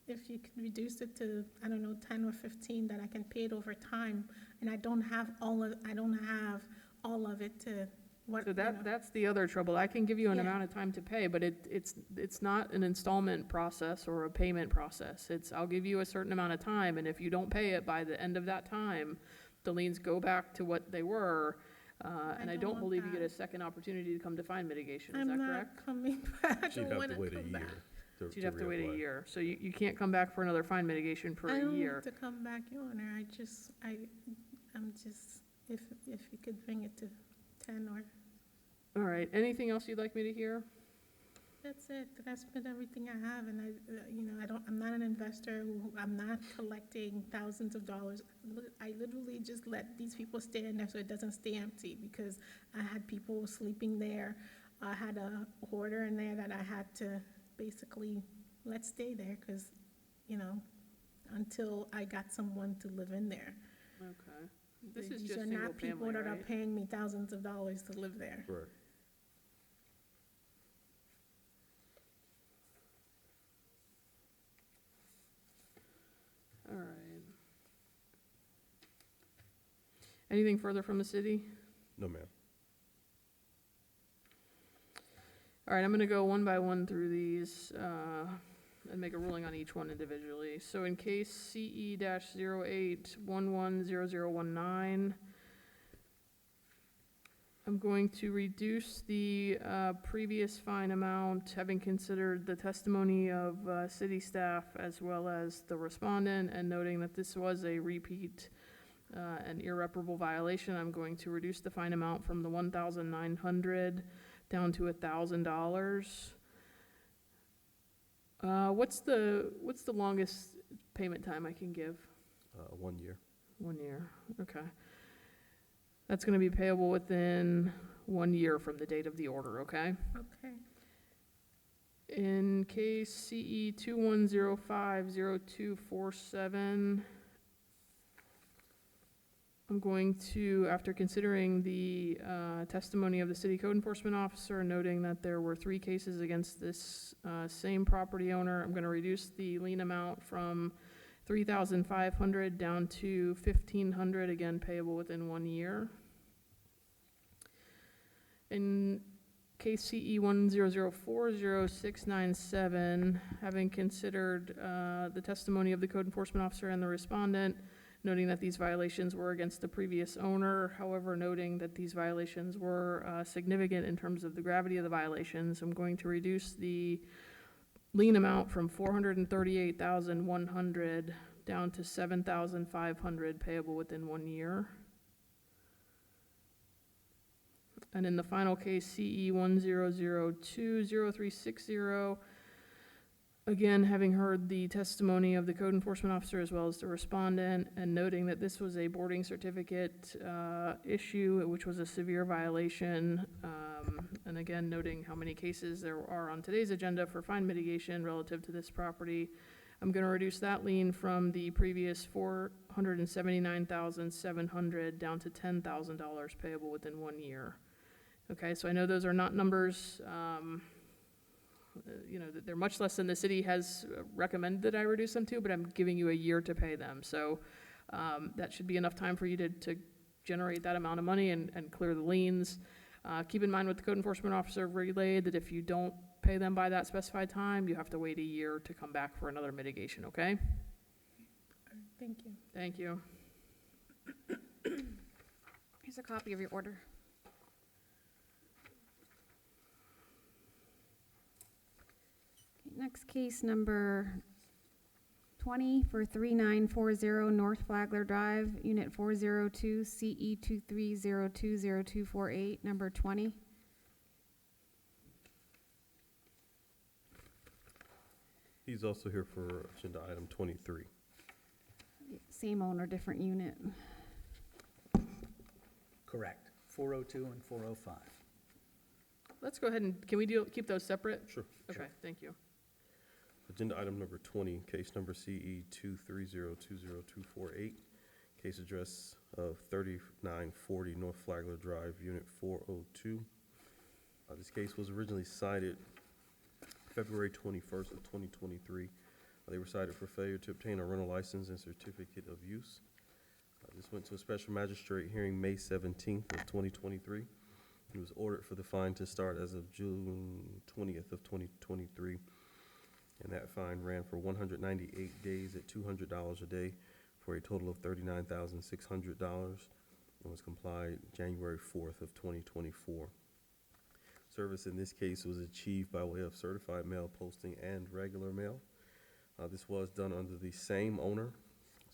if you could reduce it to, I don't know, 10 or 15, that I can pay it over time, and I don't have all of it to, what, So you know. that's the other trouble. I can give you an Yeah. amount of time to pay, but it's not an installment process or a payment process. I'll give you a certain amount of time, and if you don't pay it by the end of that time, the liens go back to what they were. And I don't don't want believe you get that. a second opportunity to come to find mitigation, is that I'm correct? not coming back. I She'd don't have want to to wait a come back. year So you'd have to wait a reapply. year. So you can't come back for another fine mitigation for I a don't year. want to come back, Your Honor. I'm just, if you could bring it to 10 or, All right, anything else you'd like me to hear? that's it. I spent everything I have, and I'm not an investor I'm not collecting thousands of dollars. I literally just let these people stay in there so it doesn't stay empty, because I had people sleeping there. I had a hoarder in there that I had to basically let stay there, because, until I got someone to live in there. Okay. This is These just are single not people family, that are right? paying me thousands of dollars to live there. Right. All right. Anything further from the city? No, ma'am. All right, I'm gonna go one by one through these, and make a ruling on each one individually. So in case CE-08110019, I'm going to reduce the, previous fine amount, having considered the testimony of, city staff as well as the respondent, and noting that this was a repeat, and irreparable violation. I'm going to reduce the fine amount from the $1,900 down to $1,000. What's the longest payment time I can give? 1 year. 1 year, okay. That's gonna be payable within 1 year from the date of the order, okay? Okay. In case CE 21050247, I'm going to, after considering the testimony of the city code enforcement officer, noting that there were 3 cases against this same property owner, I'm gonna reduce the lien amount from $3,500 down to $1,500, again payable within 1 year. In case CE 100400697, having considered the testimony of the code enforcement officer and the respondent, noting that these violations were against the previous owner, however, noting that these violations were significant in terms of the gravity of the violations, I'm going to reduce the lien amount from $438,100 down to $7,500, payable within 1 year. And in the final case, CE 100200360, again, having heard the testimony of the code enforcement officer as well as the respondent, and noting that this was a boarding certificate issue, which was a severe violation, and again, noting how many cases there are on today's agenda for fine mitigation relative to this property, I'm going to reduce that lien from the previous $479,700 down to $10,000, payable within 1 year. Okay, so I know those are not numbers, they're much less than the city has recommended that I reduce them to, but I'm giving you a year to pay them. So that should be enough time for you to generate that amount of money and clear the liens. Keep in mind what the code enforcement officer relayed, that if you don't pay them by that specified time, you have to wait a year to come back for another mitigation, okay? Thank you. Thank you. Here's a copy of your order. Next case number 20 for 3940 North Flagler Drive, Unit 402, CE 23020248, number 20. He's also here for agenda item 23. Same owner, different unit. Correct. 402 and 405. Let's go ahead and, can we keep those separate? Sure. Okay, thank you. Agenda item number 20, case number CE 230202448, case address of 3940 North Flagler Drive, Unit 402. This case was originally cited February 21st of 2023. They were cited for failure to obtain a rental license and certificate of use. This went to a special magistrate hearing May 17th of 2023. It was ordered for the fine to start as of June 20th of 2023. And that fine ran for 198 days at $200 a day for a total of $39,600. and was complied January 4th of 2024. Service in this case was achieved by way of certified mail posting and regular mail. This was done under the same owner,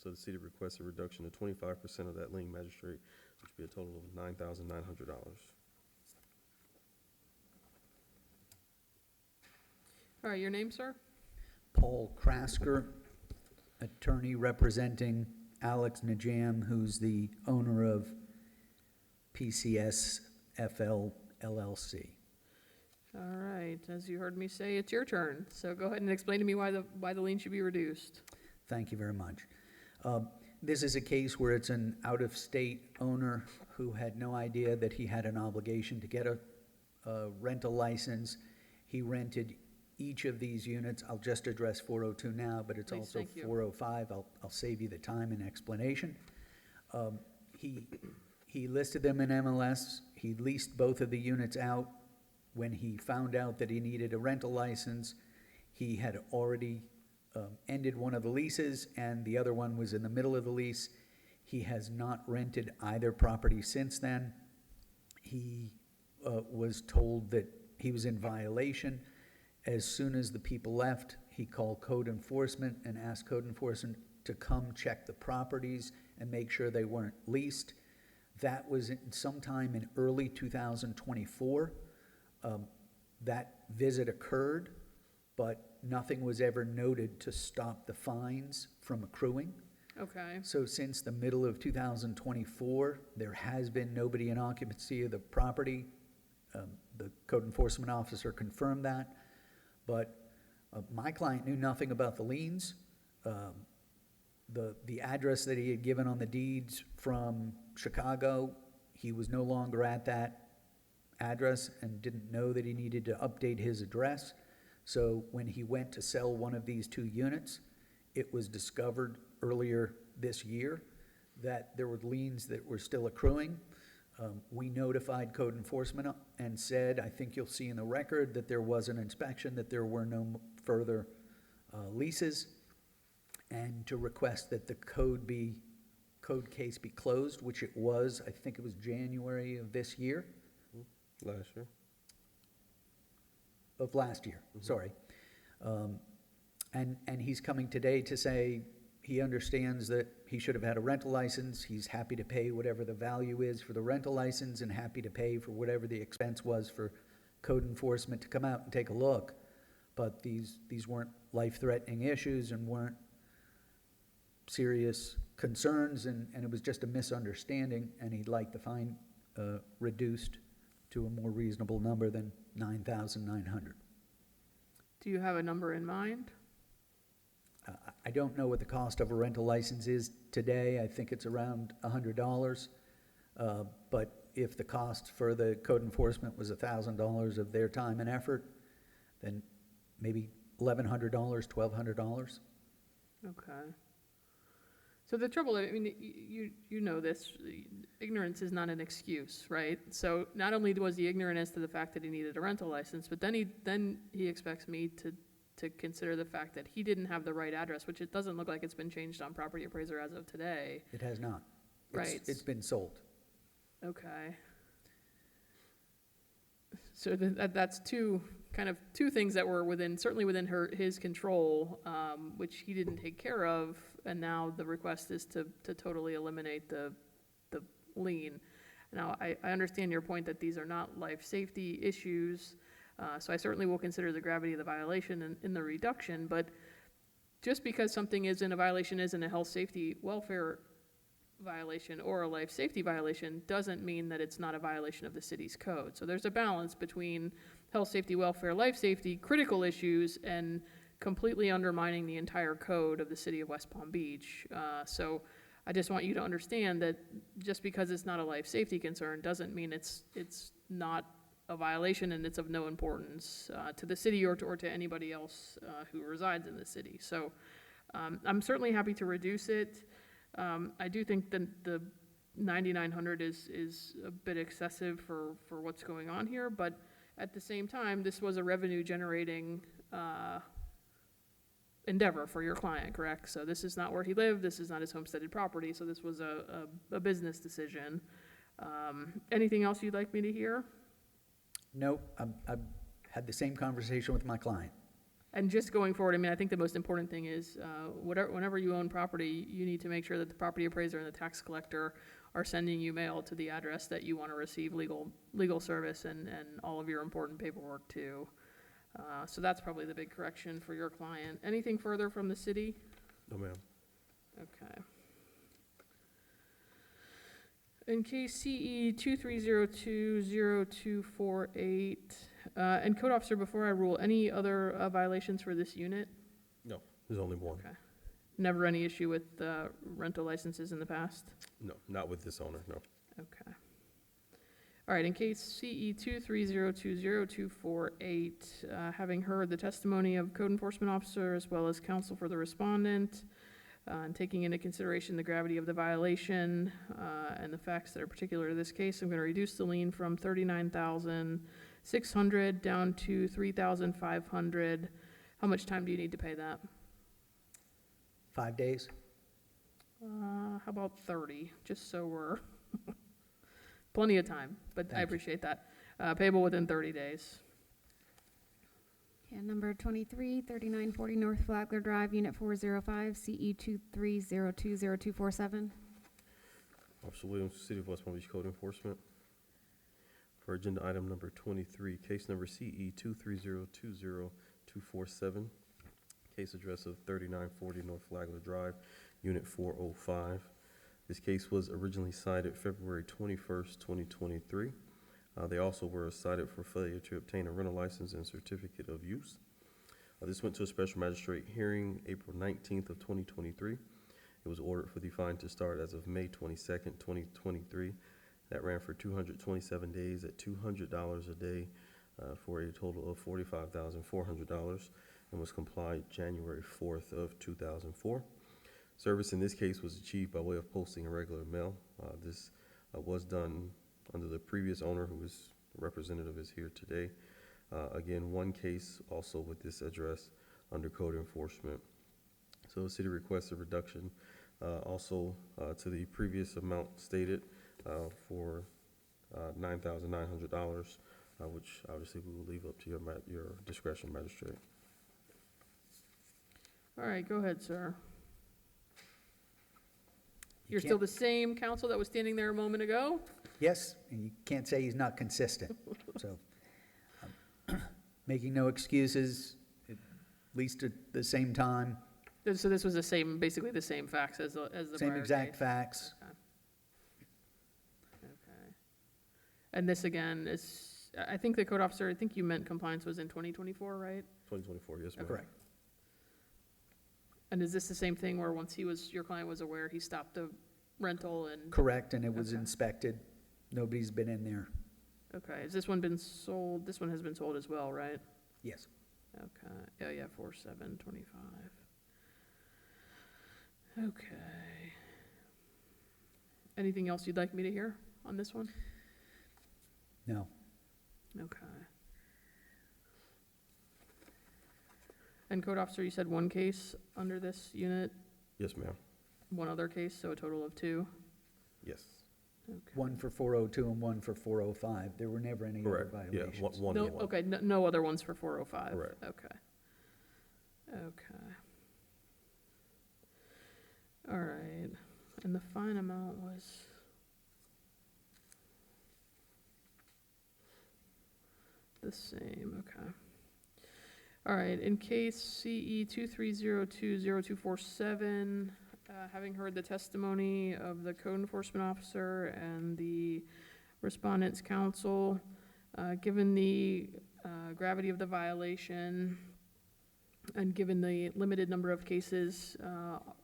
so the city requests a reduction of 25% of that lien, Magistrate, which would be a total of $9,900. All right, your name, sir? Paul Krasker, attorney representing Alex Najam, who's the owner of PCS FL LLC. All right, as you heard me say, it's your turn. So go ahead and explain to me why the lien should be reduced. Thank you very much. This is a case where it's an out-of-state owner who had no idea that he had an obligation to get a rental license. He rented each of these units. I'll just address 402 now, but it's Please, also thank you. 405. I'll save you the time and explanation. He listed them in MLS. He leased both of the units out. When he found out that he needed a rental license, he had already ended one of the leases, and the other one was in the middle of the lease. He has not rented either property since then. He was told that he was in violation. As soon as the people left, he called code enforcement and asked code enforcement to come check the properties and make sure they weren't leased. That was sometime in early 2024. That visit occurred, but nothing was ever noted to stop the fines from accruing. Okay, So since the middle of 2024, there has been nobody in occupancy of the property. The code enforcement officer confirmed that, but my client knew nothing about the liens. The address that he had given on the deeds from Chicago, he was no longer at that address and didn't know that he needed to update his address. So when he went to sell one of these two units, it was discovered earlier this year that there were liens that were still accruing. We notified code enforcement and said, I think you'll see in the record that there was an inspection, that there were no further leases, and to request that the code case be closed, which it was. I think it was January of this year. Last year. Of last year, sorry. And he's coming today to say he understands that he should have had a rental license. He's happy to pay whatever the value is for the rental license and happy to pay for whatever the expense was for code enforcement to come out and take a look. But these weren't life-threatening issues and weren't serious concerns, and it was just a misunderstanding, and he'd like the fine reduced to a more reasonable number than $9,900. do you have a number in mind? I don't know what the cost of a rental license is today. I think it's around $100. But if the cost for the code enforcement was $1,000 of their time and effort, then maybe $1,100, $1,200. Okay. So the trouble, I mean, you know this, ignorance is not an excuse, right? So not only was he ignorant as to the fact that he needed a rental license, but then he expects me to consider the fact that he didn't have the right address, which it doesn't look like it's been changed on Property Appraiser as of today. It has not. Right. It's been sold. Okay. So that's two things that were certainly within his control, which he didn't take care of, and now the request is to totally eliminate the lien. Now, I understand your point that these are not life safety issues, so I certainly will consider the gravity of the violation in the reduction, but just because something isn't a violation, isn't a health, safety, welfare violation or a life safety violation doesn't mean that it's not a violation of the city's code. So there's a balance between health, safety, welfare, life safety, critical issues, and completely undermining the entire code of the city of West Palm Beach. So I just want you to understand that just because it's not a life safety concern doesn't mean it's not a violation and it's of no importance to the city or to anybody else who resides in the city. So I'm certainly happy to reduce it. I do think that the 9,900 is a bit excessive for what's going on here, but at the same time, this was a revenue-generating endeavor for your client, correct? So this is not where he lived, this is not his homesteaded property, so this was a business decision. Anything else you'd like me to hear? Nope, I've had the same conversation with my client. And just going forward, I mean, I think the most important thing is, whenever you own property, you need to make sure that the property appraiser and the tax collector are sending you mail to the address that you want to receive legal service and all of your important paperwork to. So that's probably the big correction for your client. Anything further from the city? No, ma'am. Okay. In case CE 230202448, and code officer, before I rule, any other violations for this unit? No, there's only one. Okay. Never any issue with rental licenses in the past? No, not with this owner, no. Okay. All right, in case CE 230202448, having heard the testimony of code enforcement officer as well as counsel for the respondent, and taking into consideration the gravity of the violation and the facts that are particular to this case, I'm going to reduce the lien from $39,600 down to $3,500. How much time do you need to pay that? 5 days? How about 30, just so we're, plenty of time, but Thank I you. appreciate that. Payable within 30 days. And number 23, 3940 North Flagler Drive, Unit 405, CE 230202447. Officer Williams, City of West Palm Beach Code Enforcement. For agenda item number 23, case number CE 230202447, case address of 3940 North Flagler Drive, Unit 405. This case was originally cited February 21st, 2023. They also were cited for failure to obtain a rental license and certificate of use. This went to a special magistrate hearing April 19th of 2023. It was ordered for the fine to start as of May 22nd, 2023. That ran for 227 days at $200 a day for a total of $45,400 and was complied January 4th of 2004. Service in this case was achieved by way of posting a regular mail. This was done under the previous owner, who is representative is here today. Again, one case also with this address under code enforcement. So the city requests a reduction also to the previous amount stated for $9,900, which obviously we will leave up to your discretion, magistrate. All right, go ahead, sir. You You're still can't- the same counsel that was standing there a moment ago? Yes, and you can't say he's not consistent. So, making no excuses, at least at the same time, So this was basically the same facts as the prior same exact case? facts. Okay. And this again is, I think the code officer, I think you meant compliance was in 2024, right? 2024, yes, ma'am. Correct. And is this the same thing where once your client was aware, he stopped the rental and? Correct, and it was Okay. inspected. Nobody's been in there. Okay, has this one been sold? This one has been sold as well, right? Yes. Okay, yeah, 4725. Okay. Anything else you'd like me to hear on this one? No. Okay. And code officer, you said one case under this unit, Yes, ma'am. one other case, so a total of 2? Yes. Okay. One for 402 and one for 405. There were never any other Correct. Yeah, violations. one No, and one. okay, no other ones for 405? Correct. Okay. Okay. All right, and the fine amount was? The same, okay. All right, in case CE 230202447, having heard the testimony of the code enforcement officer and the respondent's counsel, given the gravity of the violation and given the limited number of cases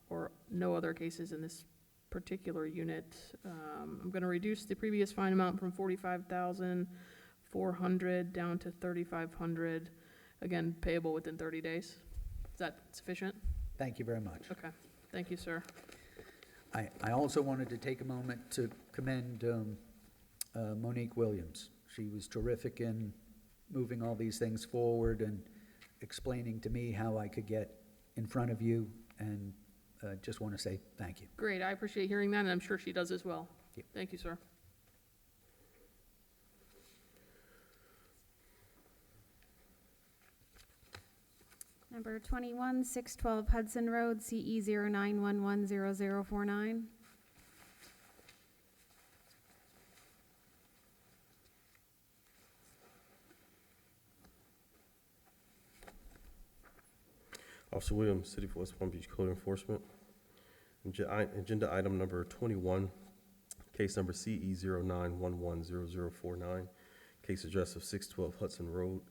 or no other cases in this particular unit, I'm going to reduce the previous fine amount from $45,400 down to $3,500. Again, payable within 30 days. Is that sufficient? Thank you very much. Okay, thank you, sir. I also wanted to take a moment to commend Monique Williams. She was terrific in moving all these things forward and explaining to me how I could get in front of you, and just want to say thank you. Great, I appreciate hearing that, and I'm sure she does as well. Yep. Thank you, sir. Number 21, 612 Hudson Road, CE 09110049. Officer Williams, City of West Palm Beach Code Enforcement. Agenda item number 21, case number CE 09110049, case address of 612 Hudson Road.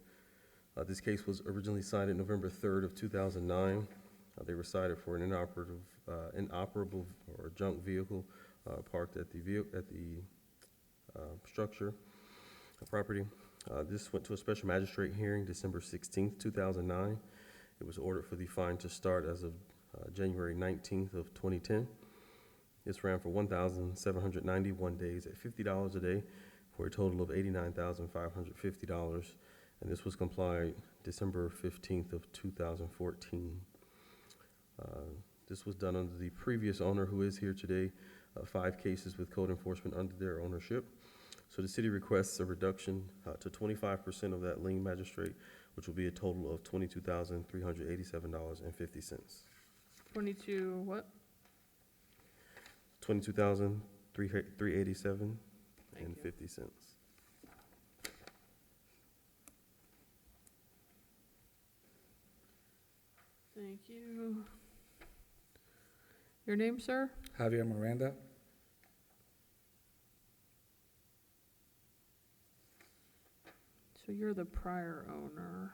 This case was originally cited November 3rd of 2009. They were cited for an inoperable or junk vehicle parked at the structure property. This went to a special magistrate hearing December 16th, 2009. It was ordered for the fine to start as of January 19th of 2010. This ran for 1,791 days at $50 a day for a total of $89,550. And this was complied December 15th of 2014. This was done under the previous owner who is here today, 5 cases with code enforcement under their ownership. So the city requests a reduction to 25% of that lien, magistrate, which will be a total of $22,387.50. 22 what? $22,387.50. Thank you. Thank you. Your name, sir? Javier Miranda. So you're the prior owner.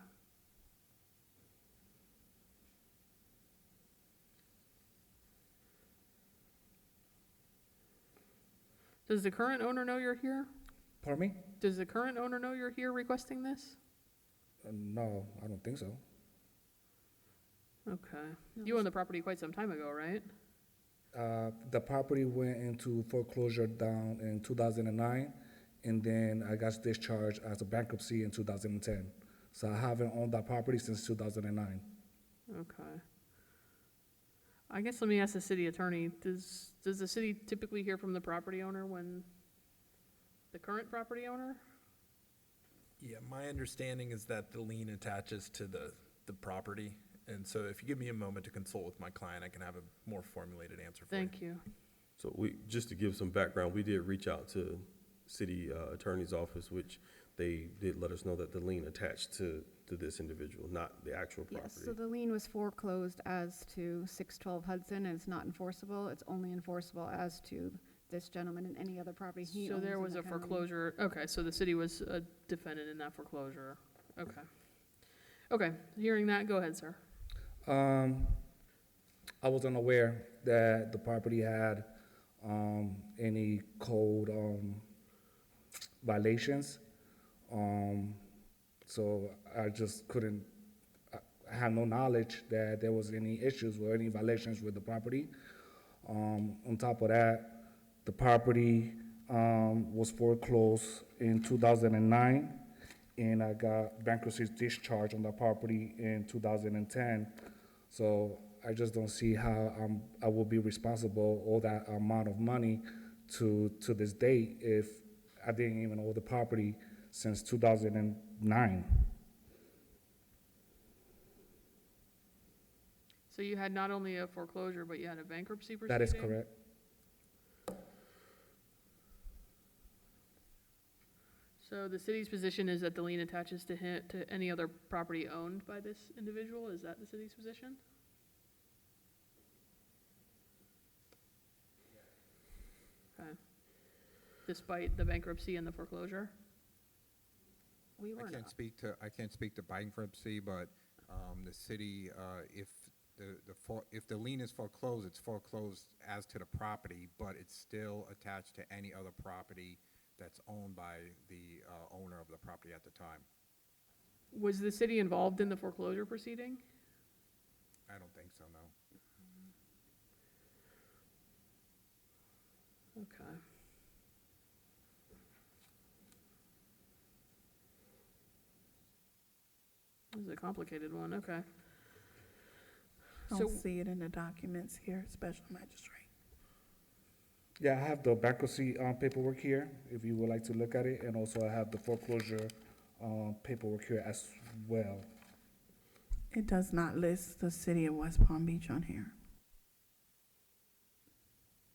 Does the current owner know you're here? Pardon me? Does the current owner know you're here requesting this? No, I don't think so. Okay. You owned the property quite some time ago, right? The property went into foreclosure down in 2009, and then I got discharged as a bankruptcy in 2010. So I haven't owned that property since 2009. Okay. I guess let me ask the city attorney, does the city typically hear from the property owner when the current property owner? Yeah, my understanding is that the lien attaches to the property. And so if you give me a moment to consult with my client, I can have a more formulated answer for you. Thank you. So just to give some background, we did reach out to city attorney's office, which they did let us know that the lien attached to this individual, not the actual property. Yes, so the lien was foreclosed as to 612 Hudson, and it's not enforceable. It's only enforceable as to this gentleman and any other property he So owns there in was the a county. foreclosure, okay, so the city was a defendant in that foreclosure, okay. Okay, hearing that, go ahead, sir. I was unaware that the property had any code violations. So I just couldn't, I had no knowledge that there was any issues or any violations with the property. On top of that, the property was foreclosed in 2009, and I got bankruptcy discharge on the property in 2010. So I just don't see how I will be responsible all that amount of money to this date if I didn't even own the property since 2009. So you had not only a foreclosure, but you had a bankruptcy proceeding? That is correct. So the city's position is that the lien attaches to any other property owned by this individual? Is that the city's position? Okay. Despite the bankruptcy and the foreclosure? We were I not. can't speak to bankruptcy, but the city, if the lien is foreclosed, it's foreclosed as to the property, but it's still attached to any other property that's owned by the owner of the property at the time. Was the city involved in the foreclosure proceeding? I don't think so, no. Okay. This is a complicated one, okay. I So, don't see it in the documents here, Special Magistrate. Yeah, I have the bankruptcy paperwork here, if you would like to look at it, and also I have the foreclosure paperwork here as well. It does not list the city of West Palm Beach on here.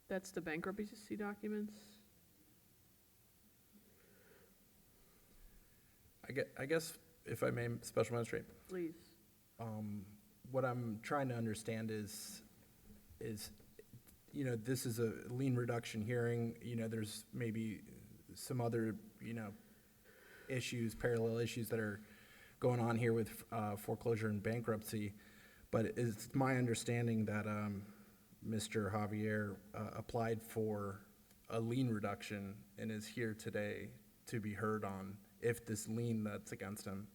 That's the bankruptcy documents? I guess, if I may, Special Magistrate, Please. what I'm trying to understand is, this is a lien reduction hearing, there's maybe some other, issues, parallel issues that are going on here with foreclosure and bankruptcy, but it's my understanding that Mr. Javier applied for a lien reduction and is here today to be heard on if this lien that's against him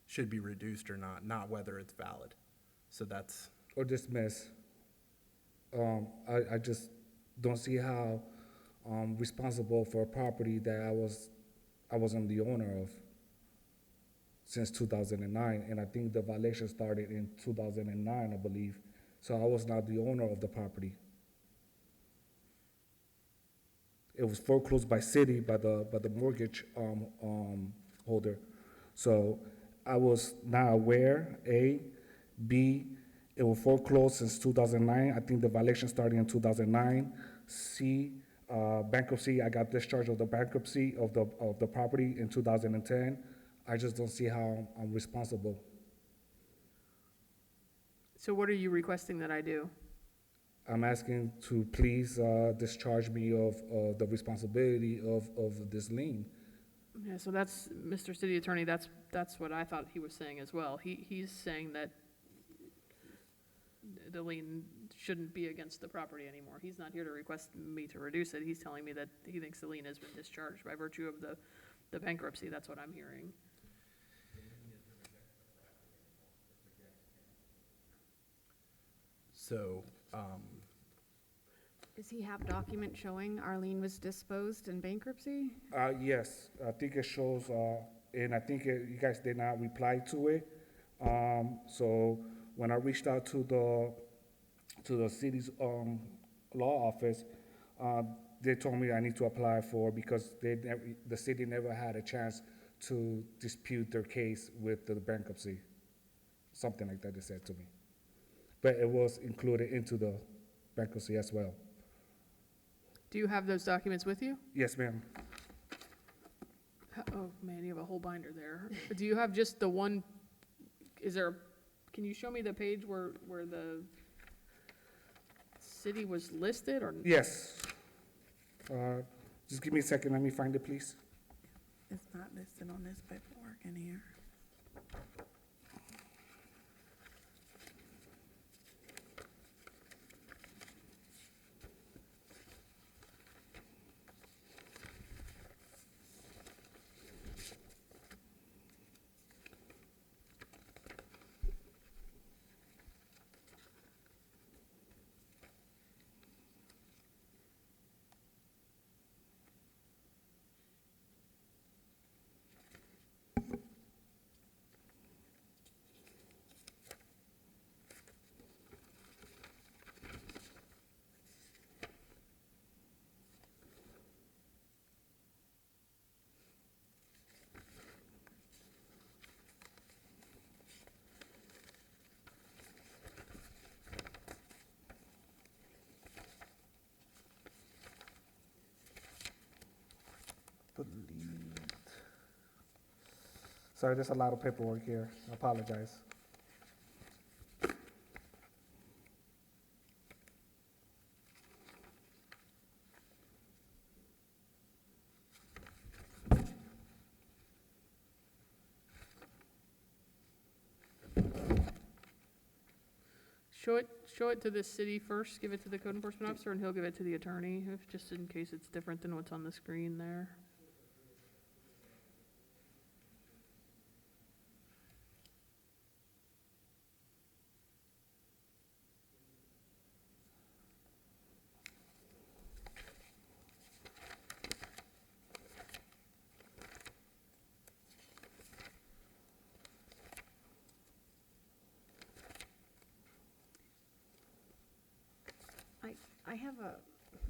should be reduced or not whether it's valid. So that's, Or dismiss. I just don't see how responsible for a property that I wasn't the owner of since 2009, and I think the violation started in 2009, I believe. So I was not the owner of the property. It was foreclosed by city, by the mortgage holder. So I was not aware, A. B, it was foreclosed since 2009. I think the violation started in 2009. C, bankruptcy, I got discharged of the bankruptcy of the property in 2010. I just don't see how I'm responsible. So what are you requesting that I do? I'm asking to please discharge me of the responsibility of this lien. Yeah, so that's, Mr. City Attorney, that's what I thought he was saying as well. He's saying that the lien shouldn't be against the property anymore. He's not here to request me to reduce it. He's telling me that he thinks the lien has been discharged by virtue of the bankruptcy. That's what I'm hearing. so, Does he have document showing our lien was disposed in bankruptcy? Yes, I think it shows, and I think you guys did not reply to it. So when I reached out to the city's law office, they told me I need to apply for, because the city never had a chance to dispute their case with the bankruptcy. Something like that they said to me. But it was included into the bankruptcy as well. Do you have those documents with you? Yes, ma'am. Oh, man, you have a whole binder there. Do you have just the one, can you show me the page where the city was listed, or? Yes. Just give me a second, let me find it, please. It's not listed on this paperwork in here. Sorry, there's a lot of paperwork here. I apologize. Show it to the city first, give it to the code enforcement officer, and he'll give it to the attorney, just in case it's different than what's on the screen there.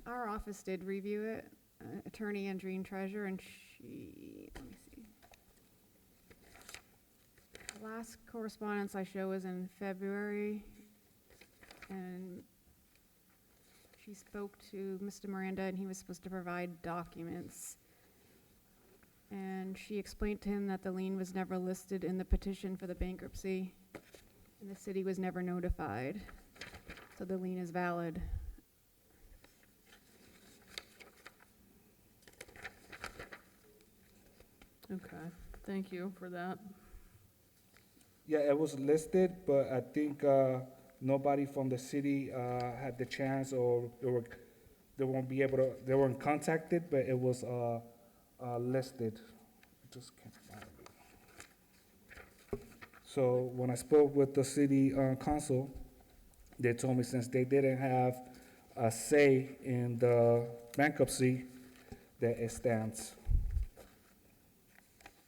Our office did review it, Attorney Andreen Treasure, and she, let me see. last correspondence I show is in February, and she spoke to Mr. Miranda, and he was supposed to provide documents. And she explained to him that the lien was never listed in the petition for the bankruptcy, and the city was never notified, so the lien is valid. Okay, thank you for that. Yeah, it was listed, but I think nobody from the city had the chance, or they won't be able to, they weren't contacted, but it was listed. Just can't find it. So when I spoke with the city council, they told me since they didn't have a say in the bankruptcy, that it stands.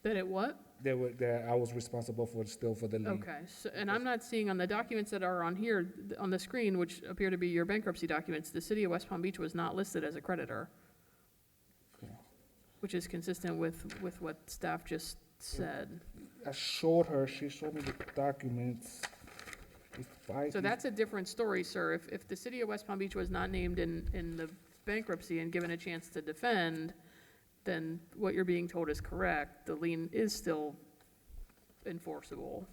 That it what? That I was responsible for, still for the lien. Okay, so, and I'm not seeing on the documents that are on here, on the screen, which appear to be your bankruptcy documents, the city of West Palm Beach was not listed as a creditor, Okay. which is consistent with what staff just said. I showed her, she showed me the documents. So that's a different story, sir. If the city of West Palm Beach was not named in the bankruptcy and given a chance to defend, then what you're being told is correct. The lien is still enforceable.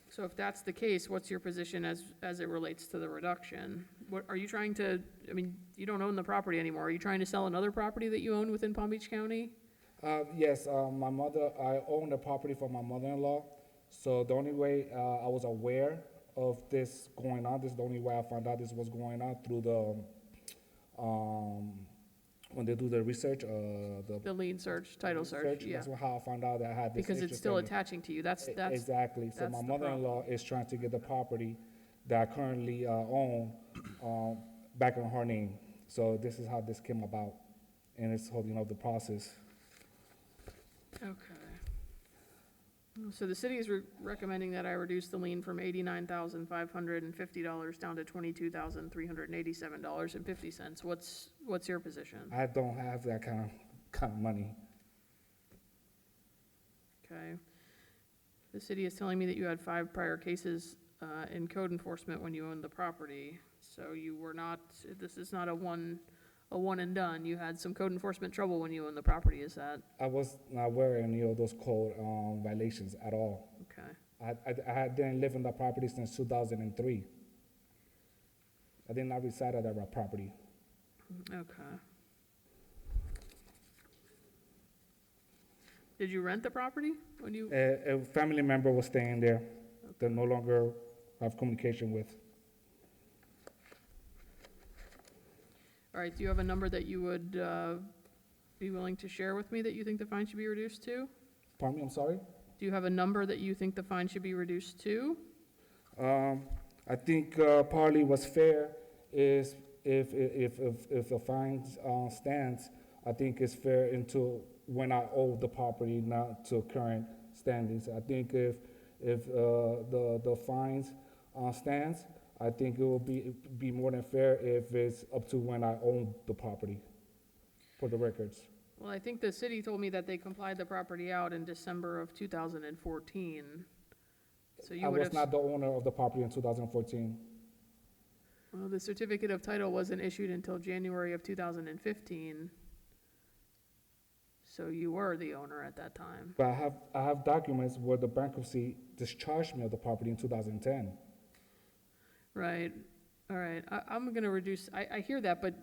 So if that's the case, what's your position as it relates to the reduction? What, are you trying to, I mean, you don't own the property anymore. Are you trying to sell another property that you own within Palm Beach County? Yes, my mother, I own the property for my mother-in-law. So the only way I was aware of this going on, this is the only way I found out this was going on, through the, when they do the research, The lien search, title search, yeah. That's how I found out that I had this Because it's interest still in it. attaching to you. That's Exactly. So that's my the mother-in-law is trying to get the property that I currently own back in her name. So this is how this came about, and it's holding up the process. Okay. So the city is recommending that I reduce the lien from $89,550 down to $22,387.50. What's your position? I don't have that kind of money. Okay. The city is telling me that you had 5 prior cases in code enforcement when you owned the property. So you were not, this is not a one and done. You had some code enforcement trouble when you owned the property, is that? I was not aware of any of those code violations at all. Okay. I didn't live in that property since 2003. I did not reside at that property. Okay. Did you rent the property when you? A family member was staying there that no longer have communication with. All right, do you have a number that you would be willing to share with me that you think the fine should be reduced to? Pardon me, I'm sorry? Do you have a number that you think the fine should be reduced to? I think partly what's fair is if the fine stands, I think it's fair until when I owe the property, not to current standings. I think if the fines stands, I think it will be more than fair if it's up to when I own the property, for the records. Well, I think the city told me that they complied the property out in December of 2014. So you I would was have. not the owner of the property in 2014. Well, the certificate of title wasn't issued until January of 2015. So you were the owner at that time. But I have documents where the bankruptcy discharged me of the property in 2010. Right, all right, I'm gonna reduce, I hear that, but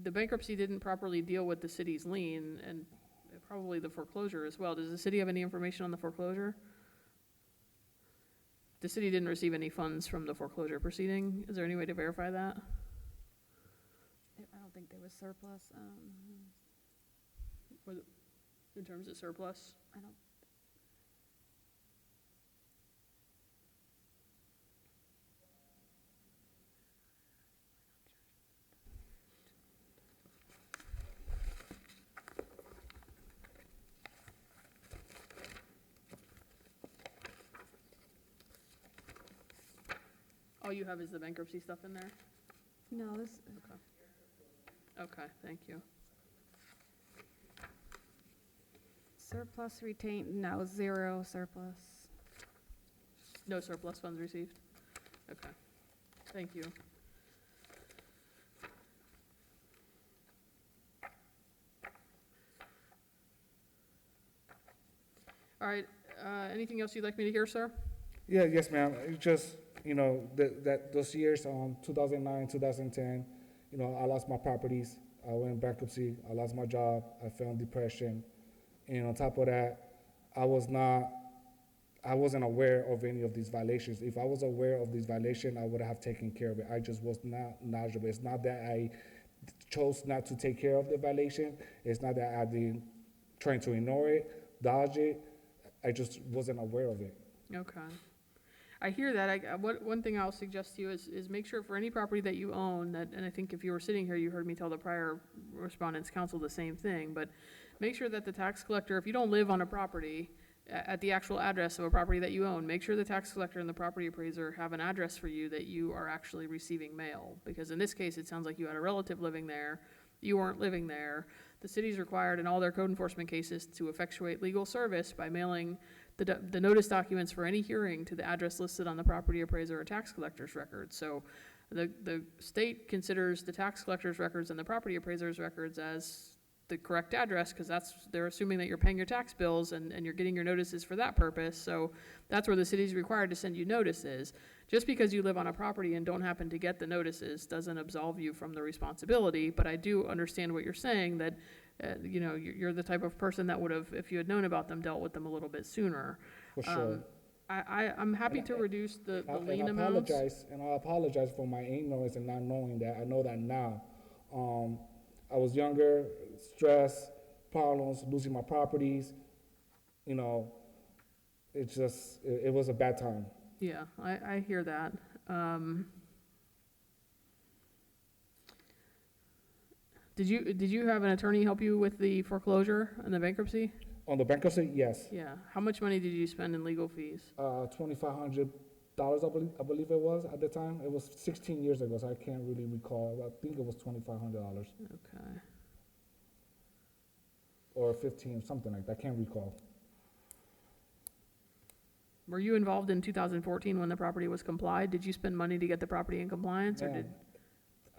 the bankruptcy didn't properly deal with the city's lien and probably the foreclosure as well. Does the city have any information on the foreclosure? The city didn't receive any funds from the foreclosure proceeding. Is there any way to verify that? I don't think there was surplus. In terms of surplus? I don't. All you have is the bankruptcy stuff in there? No, this. Okay, thank you. Surplus retained, no, zero surplus. No surplus funds received? Okay, thank you. All right, anything else you'd like me to hear, sir? Yeah, yes, ma'am. It's just, that those years, 2009, 2010, I lost my properties. I went in bankruptcy. I lost my job. I fell in depression. And on top of that, I wasn't aware of any of these violations. If I was aware of these violations, I would have taken care of it. I just was not knowledgeable. It's not that I chose not to take care of the violation. It's not that I been trying to ignore it, dodge it. I just wasn't aware of it. Okay. I hear that. One thing I'll suggest to you is make sure for any property that you own, and I think if you were sitting here, you heard me tell the prior respondents' counsel the same thing, but make sure that the tax collector, if you don't live on a property, at the actual address of a property that you own, make sure the tax collector and the property appraiser have an address for you that you are actually receiving mail. Because in this case, it sounds like you had a relative living there, you weren't living there. The city's required in all their code enforcement cases to effectuate legal service by mailing the notice documents for any hearing to the address listed on the property appraiser or tax collector's record. So the state considers the tax collector's records and the property appraiser's records as the correct address, because they're assuming that you're paying your tax bills and you're getting your notices for that purpose. So that's where the city's required to send you notices. Just because you live on a property and don't happen to get the notices doesn't absolve you from the responsibility. But I do understand what you're saying, that you're the type of person that would have, if you had known about them, dealt with them a little bit sooner. For sure. I'm happy to reduce the lien I amounts. apologize for my ignorance and not knowing that. I know that now. I was younger, stress, problems, losing my properties. It was a bad time. Yeah, I hear that. Did you have an attorney help you with the foreclosure and the bankruptcy? On the bankruptcy, yes. Yeah. How much money did you spend in legal fees? $2,500, I believe it was at the time. It was 16 years ago, so I can't really recall. I think it was $2,500 Okay. or 15, something like that. I can't recall. Were you involved in 2014 when the property was complied? Did you spend money to get the property in compliance, or Man, did?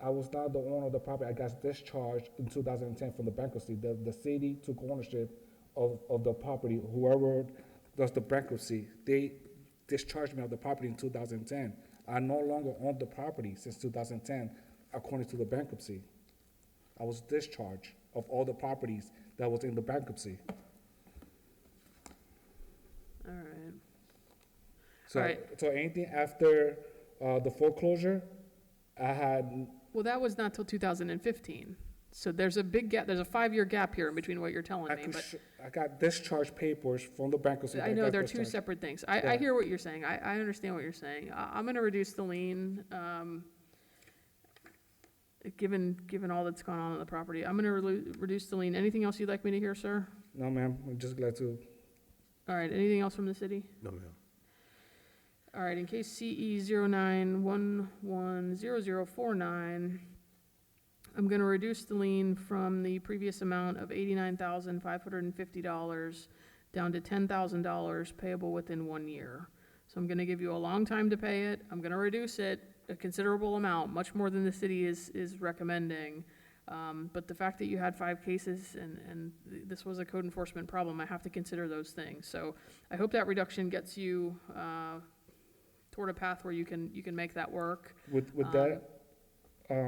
I was not the owner of the property. I got discharged in 2010 from the bankruptcy. The city took ownership of the property. Whoever does the bankruptcy, they discharged me of the property in 2010. I no longer owned the property since 2010, according to the bankruptcy. I was discharged of all the properties that was in the bankruptcy. All right. So, All right. so anything after the foreclosure, I had. Well, that was not till 2015. So there's a big gap. There's a 5-year gap here in between what you're telling me. But I got discharge papers from the bankruptcy. I know they're two separate things. I hear what you're saying. I understand what you're saying. I'm going to reduce the lien. Given all that's gone on the property, I'm going to reduce the lien. Anything else you'd like me to hear, sir? No, ma'am. I'm just glad to. All right. Anything else from the city? No, ma'am. All right. In case CE 09110049, I'm going to reduce the lien from the previous amount of $89,550 down to $10,000 payable within 1 year. So I'm going to give you a long time to pay it. I'm going to reduce it a considerable amount, much more than the city is recommending. But the fact that you had 5 cases and this was a code enforcement problem, I have to consider those things. So I hope that reduction gets you toward a path where you can make that work. With that,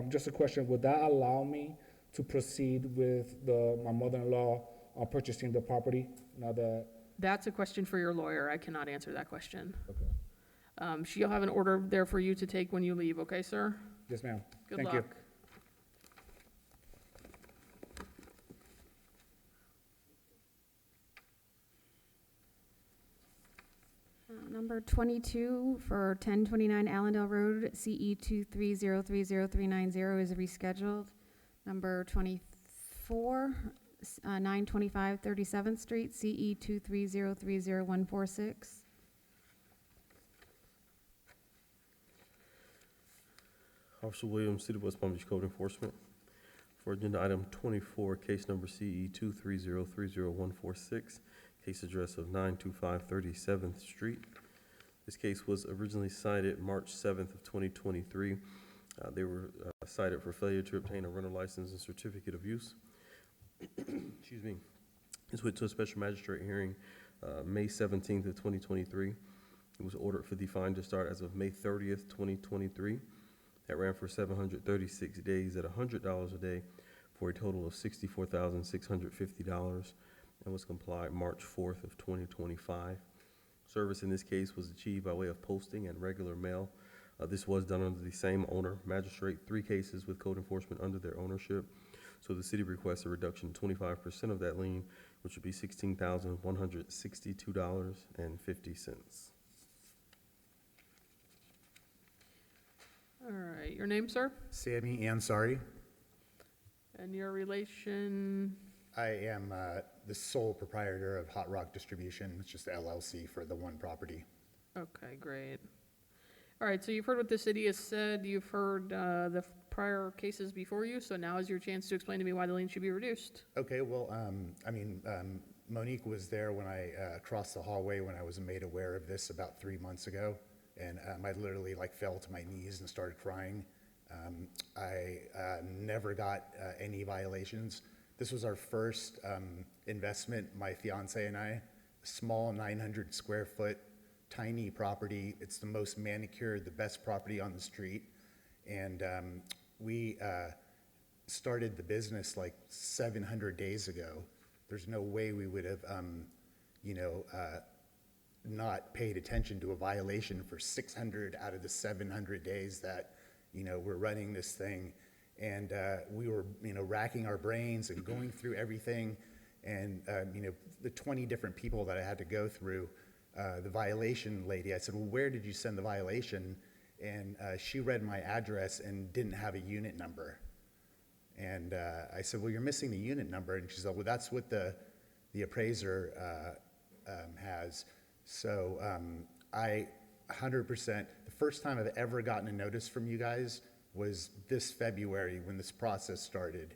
just a question, would that allow me to proceed with my mother-in-law on purchasing the property now that? That's a question for your lawyer. I cannot answer that question. Okay. She'll have an order there for you to take when you leave, okay, sir? Yes, ma'am. Good Thank luck. you. Number 22 for 1029 Allendale Road, CE 2303039 is rescheduled. Number 24, 925 37th Street, CE 2303046. Officer Williams, City of West Palm Beach Code Enforcement. For agenda item 24, case number CE 23030-146, case address of 925 37th Street. This case was originally cited March 7th of 2023. They were cited for failure to obtain a rental license and certificate of use. Excuse me. This went to a special magistrate hearing May 17th of 2023. It was ordered for the fine to start as of May 30th, 2023. That ran for 736 days at $100 a day for a total of $64,650 and was complied March 4th of 2025. Service in this case was achieved by way of posting and regular mail. This was done under the same owner, Magistrate, 3 cases with code enforcement under their ownership. So the city requests a reduction of 25% of that lien, which would be $16,162.50. All right, your name, sir, Sammy Ansari. and your relation? I am the sole proprietor of Hot Rock Distribution. It's just the LLC for the one property. Okay, great. All right, so you've heard what the city has said. You've heard the prior cases before you, so now is your chance to explain to me why the lien should be reduced. Okay, well, Monique was there when I crossed the hallway when I was made aware of this about 3 months ago. And I literally fell to my knees and started crying. I never got any violations. This was our first investment, my fiance and I. Small 900 square foot, tiny property. It's the most manicured, the best property on the street. And we started the business 700 days ago. There's no way we would have, not paid attention to a violation for 600 out of the 700 days that, we're running this thing. And we were, racking our brains and going through everything. And, the 20 different people that I had to go through, the violation lady, I said, well, where did you send the violation? And she read my address and didn't have a unit number. And I said, well, you're missing the unit number. And she said, well, that's what the appraiser has. So I 100%, the first time I've ever gotten a notice from you guys was this February when this process started.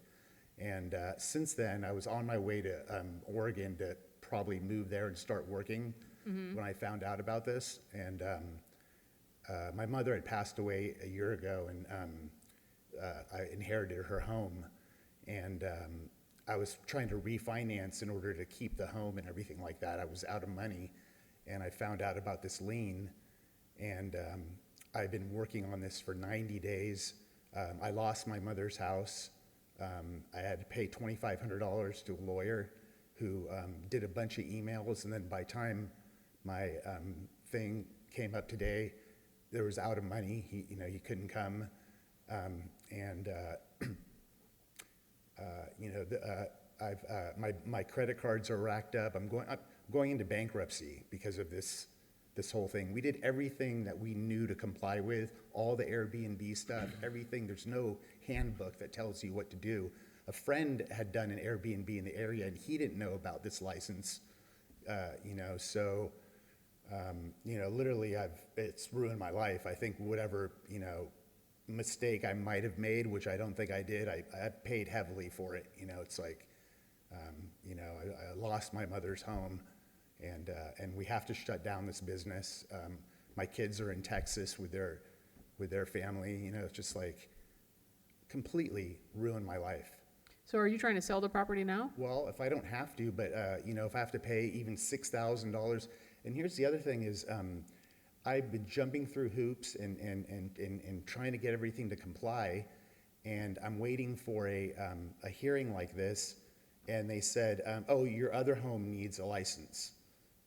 And since then, I was on my way to Oregon to probably move there and start working when I found out about this. And my mother had passed away a year ago, and I inherited her home. And I was trying to refinance in order to keep the home and everything like that. I was out of money. And I found out about this lien, and I've been working on this for 90 days. I lost my mother's house. I had to pay $2,500 to a lawyer who did a bunch of emails, and then by the time my thing came up today, there was out of money. He couldn't come, my credit cards are racked up. I'm going into bankruptcy because of this whole thing. We did everything that we knew to comply with, all the Airbnb stuff, everything. There's no handbook that tells you what to do. A friend had done an Airbnb in the area, and he didn't know about this license, literally it's ruined my life. I think whatever, mistake I might have made, which I don't think I did, I paid heavily for it. It's like, I lost my mother's home, and we have to shut down this business. My kids are in Texas with their family. It's just completely ruined my life. So are you trying to sell the property now? Well, if I don't have to, but if I have to pay even $6,000, and here's the other thing is, I've been jumping through hoops and trying to get everything to comply, and I'm waiting for a hearing like this, and they said, oh, your other home needs a license.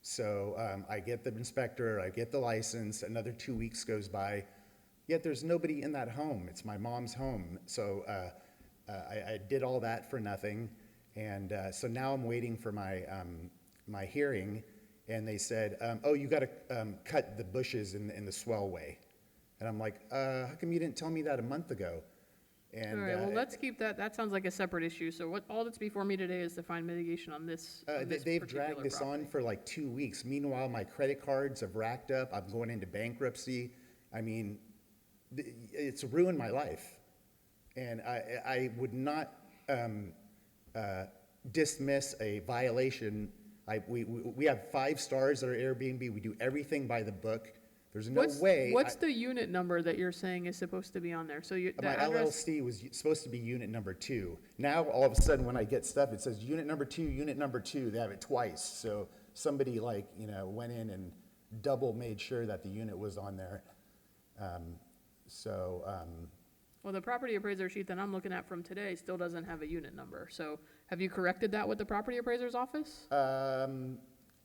So I get the inspector, I get the license, another 2 weeks goes by, yet there's nobody in that home. It's my mom's home. So I did all that for nothing, and so now I'm waiting for my hearing, and they said, oh, you got to cut the bushes in the swellway. And I'm like, how come you didn't tell me that a month ago? And, all right, well, let's keep that. That sounds like a separate issue. So all that's before me today is to find mitigation on this. They've dragged this on for 2 weeks. Meanwhile, my credit cards have racked up. I'm going into bankruptcy. I mean, it's ruined my life. And I would not dismiss a violation. We have 5 stars at our Airbnb. We do everything by the book. There's no way. What's the unit number that you're saying is supposed to be on there? So the My address, LLC was supposed to be unit number 2. Now, all of a sudden, when I get stuff, it says unit number 2, unit number 2. They have it twice. So somebody went in and double made sure that the unit was on there. well, the property appraiser sheet that I'm looking at from today still doesn't have a unit number. So have you corrected that with the property appraiser's office?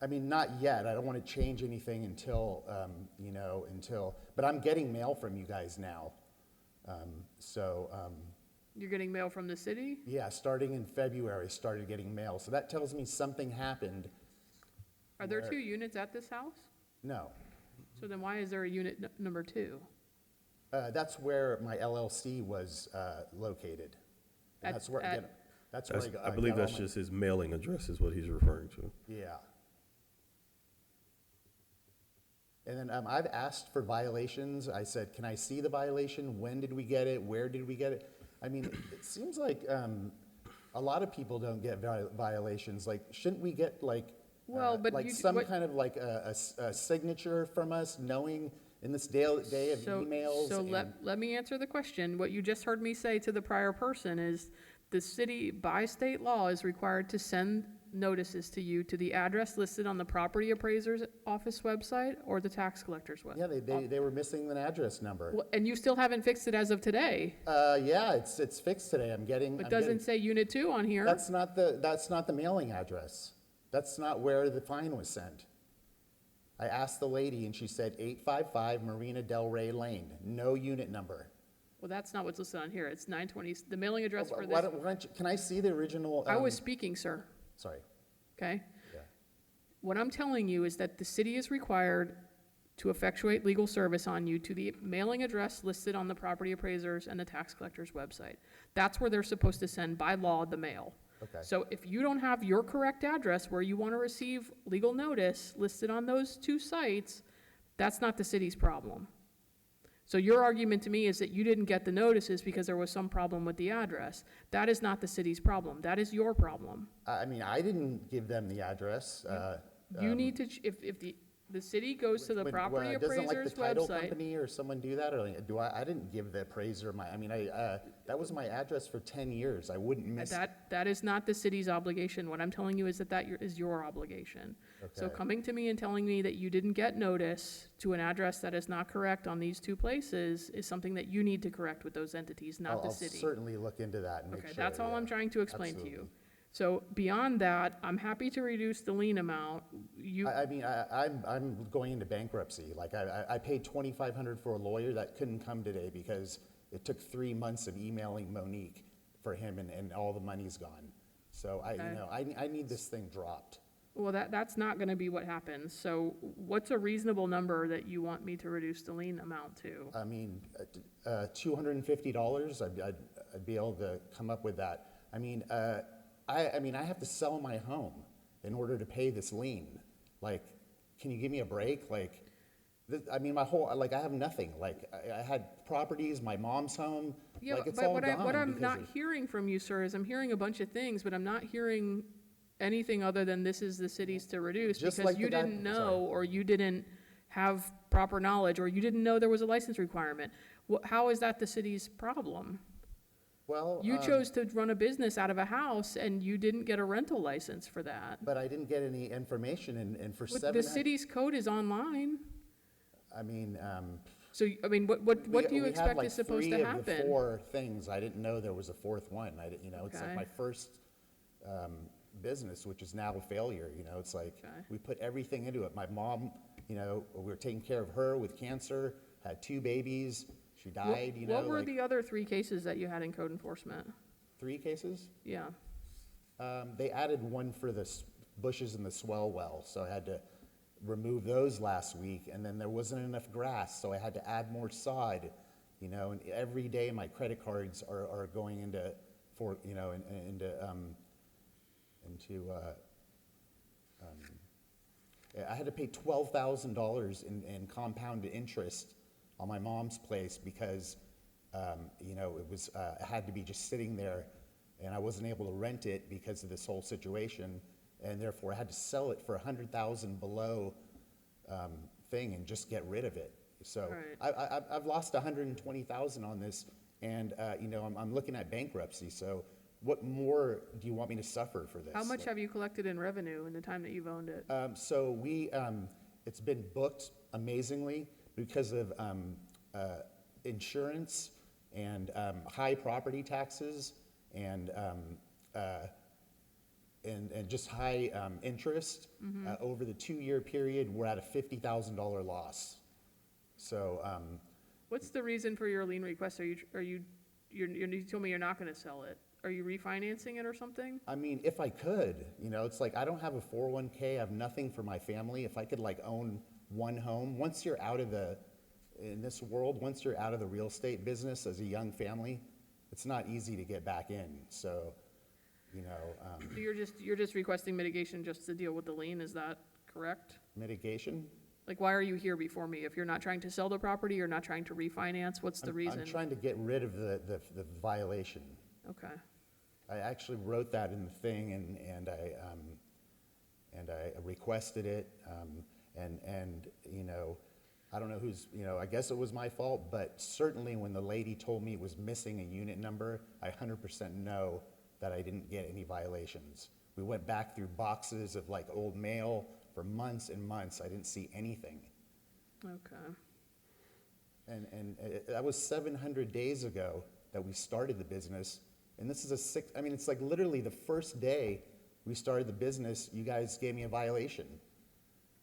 Not yet. I don't want to change anything until, but I'm getting mail from you guys now. You're getting mail from the city? Yeah, starting in February, I started getting mail. So that tells me something happened. Are there 2 units at this house? No. So then why is there a unit number 2? That's where my LLC was located. And that's where I believe got all that's my- just his mailing address is what he's referring to. Yeah. And then I've asked for violations. I said, can I see the violation? When did we get it? Where did we get it? It seems like a lot of people don't get violations. Like, shouldn't we get some kind of a signature from us knowing in this day of emails? So let me answer the question. What you just heard me say to the prior person is the city, by state law, is required to send notices to you to the address listed on the property appraiser's office website or the tax collector's website. Yeah, they were missing an address number. Well, and you still haven't fixed it as of today. Yeah, it's fixed today. It doesn't say Unit 2 on here. That's not the mailing address. That's not where the fine was sent. I asked the lady and she said 855 Marina Del Rey Lane, no unit number. Well, that's not what's listed on here. It's 920, the mailing address for Why this. don't you, can I see the original? I was speaking, sir. Sorry. Okay? Yeah. What I'm telling you is that the city is required to effectuate legal service on you to the mailing address listed on the property appraiser's and the tax collector's website. That's where they're supposed to send, by law, the mail. Okay. So if you don't have your correct address where you want to receive legal notice listed on those 2 sites, that's not the city's problem. So your argument to me is that you didn't get the notices because there was some problem with the address. That is not the city's problem. That is your problem. I didn't give them the address. You need to, if the city goes to the property appraiser's Doesn't the title website. company or someone do that? Or I didn't give the appraiser that was my address for 10 years. I wouldn't miss. That is not the city's obligation. What I'm telling you is that is your obligation. So Okay. coming to me and telling me that you didn't get notice to an address that is not correct on these 2 places is something that you need to correct with those entities, not the city. I'll certainly look into that and make Okay, sure. that's all yeah. I'm trying to explain to you. Absolutely. So beyond that, I'm happy to reduce the lien amount. I'm going into bankruptcy. Like, I paid $2,500 for a lawyer that couldn't come today because it took 3 months of emailing Monique for him and all the money's gone. So I need this thing dropped. Well, that's not gonna be what happens. So what's a reasonable number that you want me to reduce the lien amount to? $250, I'd be able to come up with that. I have to sell my home in order to pay this lien. Like, can you give me a break? Like, my whole, I have nothing. Like, I had properties, my mom's home, Yeah, it's but all what gone. I'm because not of- hearing from you, sir, is I'm hearing a bunch of things, but I'm not hearing anything other than this is the city's to reduce, Just because like you the guy- didn't know, sorry. or you didn't have proper knowledge, or you didn't know there was a license requirement. How is that the city's problem? Well, You chose to run a business out of a house, and you didn't get a rental license for that. but I didn't get any information, and for But 7. the city's code is online. So, what do you we expect had like is supposed to 3 of the happen? 4 things. I didn't know there was a 4th one. It's Okay. like my first business, which is now a failure. It's like Okay. we put everything into it. My mom, we were taking care of her with cancer, had 2 babies. She died. What were the other 3 cases that you had in code enforcement? 3 cases? Yeah. They added one for the bushes in the swell well, so I had to remove those last week, and then there wasn't enough grass, so I had to add more sod, and every day my credit cards are going into I had to pay $12,000 in compounded interest on my mom's place because, it was, it had to be just sitting there and I wasn't able to rent it because of this whole situation, and therefore I had to sell it for 100,000 below thing and just get rid of it. So Right. I've lost 120,000 on this, and you know, I'm looking at bankruptcy. So what more do you want me to suffer for this? How much have you collected in revenue in the time that you've owned it? So it's been booked amazingly because of insurance and high property taxes and just high interest. Over the 2-year period, we're at a $50,000 loss. So What's the reason for your lien request? You told me you're not gonna sell it. Are you refinancing it or something? I mean, if I could, you know, it's like I don't have a 401k, I have nothing for my family. If I could like own one home, once you're out of in this world, once you're out of the real estate business as a young family, it's not easy to get back in. So, you know. So you're just requesting mitigation just to deal with the lien, is that correct? Mitigation? Like, why are you here before me? If you're not trying to sell the property, you're not trying to refinance, what's the reason? I'm trying to get rid of the violation. Okay. I actually wrote that in the thing, and I requested it, and you know, I don't know who's, you know, I guess it was my fault, but certainly when the lady told me it was missing a unit number, I 100% know that I didn't get any violations. We went back through boxes of like old mail for months and months. I didn't see anything. Okay. And that was 700 days ago that we started the business. And this is I mean, it's like literally the first day we started the business, you guys gave me a violation.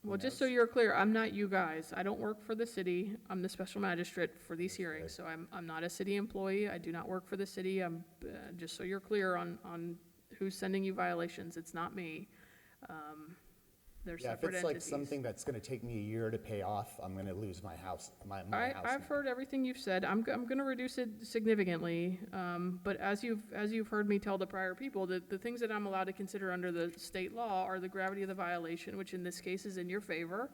Well, just so you're clear, I'm not you guys. I don't work for the city. I'm the special magistrate for these hearings, so I'm not a city employee. I do not work for the city. I'm, just so you're clear on who's sending you violations, it's not me. They're Yeah, if separate it's like entities. something that's gonna take me a year to pay off, I'm gonna lose my house, my house. I've heard everything you've said. I'm gonna reduce it significantly. But as you've heard me tell the prior people, the things that I'm allowed to consider under the state law are the gravity of the violation, which in this case is in your favor.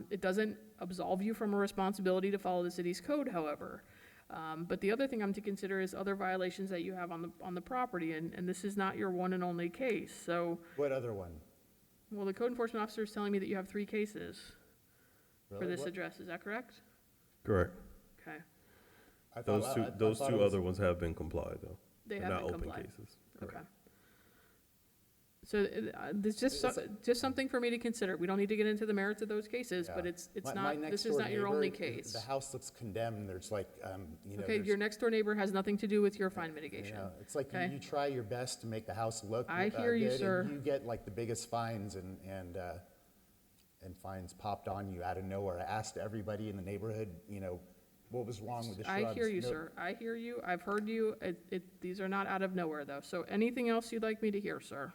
It doesn't absolve you from a responsibility to follow the city's code, however. But the other thing I'm to consider is other violations that you have on the property, and this is not your one and only case, so. What other one? Well, the code enforcement officer is telling me that you have 3 cases for Really? this What? address, is that correct? Correct. Okay, I thought- I Those thought two it was- other ones have been complied, though. they They're have not been open complied. cases. Okay. Correct. So, there's just something for me to consider. We don't need to get into the merits of those cases, but Yeah. it's My not, next this is door not your only neighbor, case. The house looks condemned, there's like, you know. Okay, there's- your next door neighbor has nothing to do with your fine you mitigation. know, it's like okay? you try your best to make the house look I hear you, good, sir. and you get like the biggest fines and fines popped on you out of nowhere. I asked everybody in the neighborhood, you know, what was wrong with the shrubs. I hear you, No- sir. I hear you. I've heard you. These are not out of nowhere, though. So anything else you'd like me to hear, sir?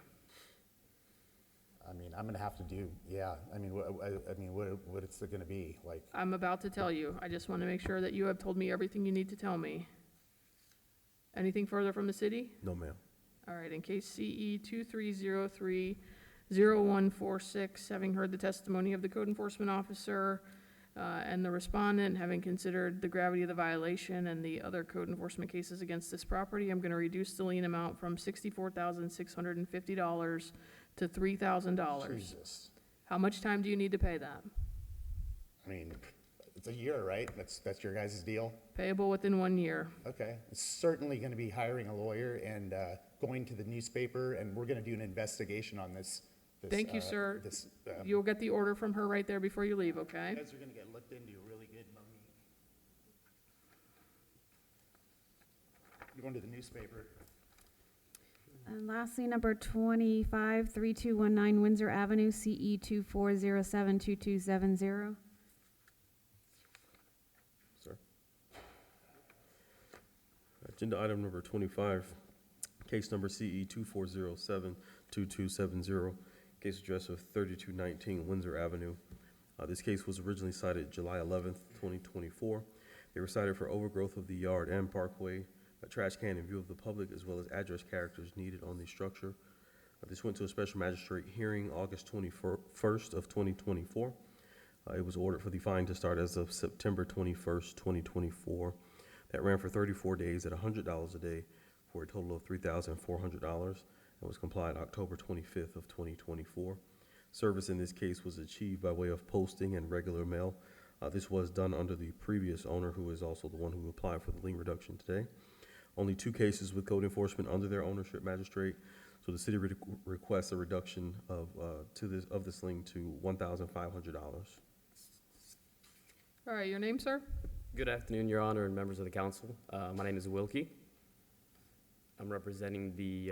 I mean, I'm gonna have to do, yeah, I mean, what it's gonna be, like, I'm about to tell you. I just want to make sure that you have told me everything you need to tell me. Anything further from the city? No, ma'am. All right, in case CE 2303-0146, having heard the testimony of the code enforcement officer and the respondent, having considered the gravity of the violation and the other code enforcement cases against this property, I'm going to reduce the lien amount from $64,650 to $3,000. Jesus. How much time do you need to pay that? I mean, it's a year, right? That's your guys' deal? Payable within 1 year. Okay, it's certainly gonna be hiring a lawyer and going to the newspaper, and we're gonna do an investigation on this. Thank you, sir. This, You'll get the order from her right there before you leave, okay? you guys are gonna get looked into really good, Mummy. You're going to the newspaper. And lastly, number 253219 Windsor Avenue, CE 24072270. Sir. Agenda item number 25, case number CE 24072270, case address of 3219 Windsor Avenue. This case was originally cited July 11th, 2024. They were cited for overgrowth of the yard and parkway, a trash can in view of the public, as well as address characters needed on the structure. This went to a special magistrate hearing August 21st of 2024. It was ordered for the fine to start as of September 21st, 2024. That ran for 34 days at $100 a day for a total of $3,400 and was complied October 25th of 2024. Service in this case was achieved by way of posting and regular mail. This was done under the previous owner, who is also the one who applied for the lien reduction today. Only 2 cases with code enforcement under their ownership, magistrate. So the city requests a reduction of this lien to $1,500. All right, your name, sir? Good afternoon, Your Honor, and members of the council. My name is Wilkie. I'm representing the,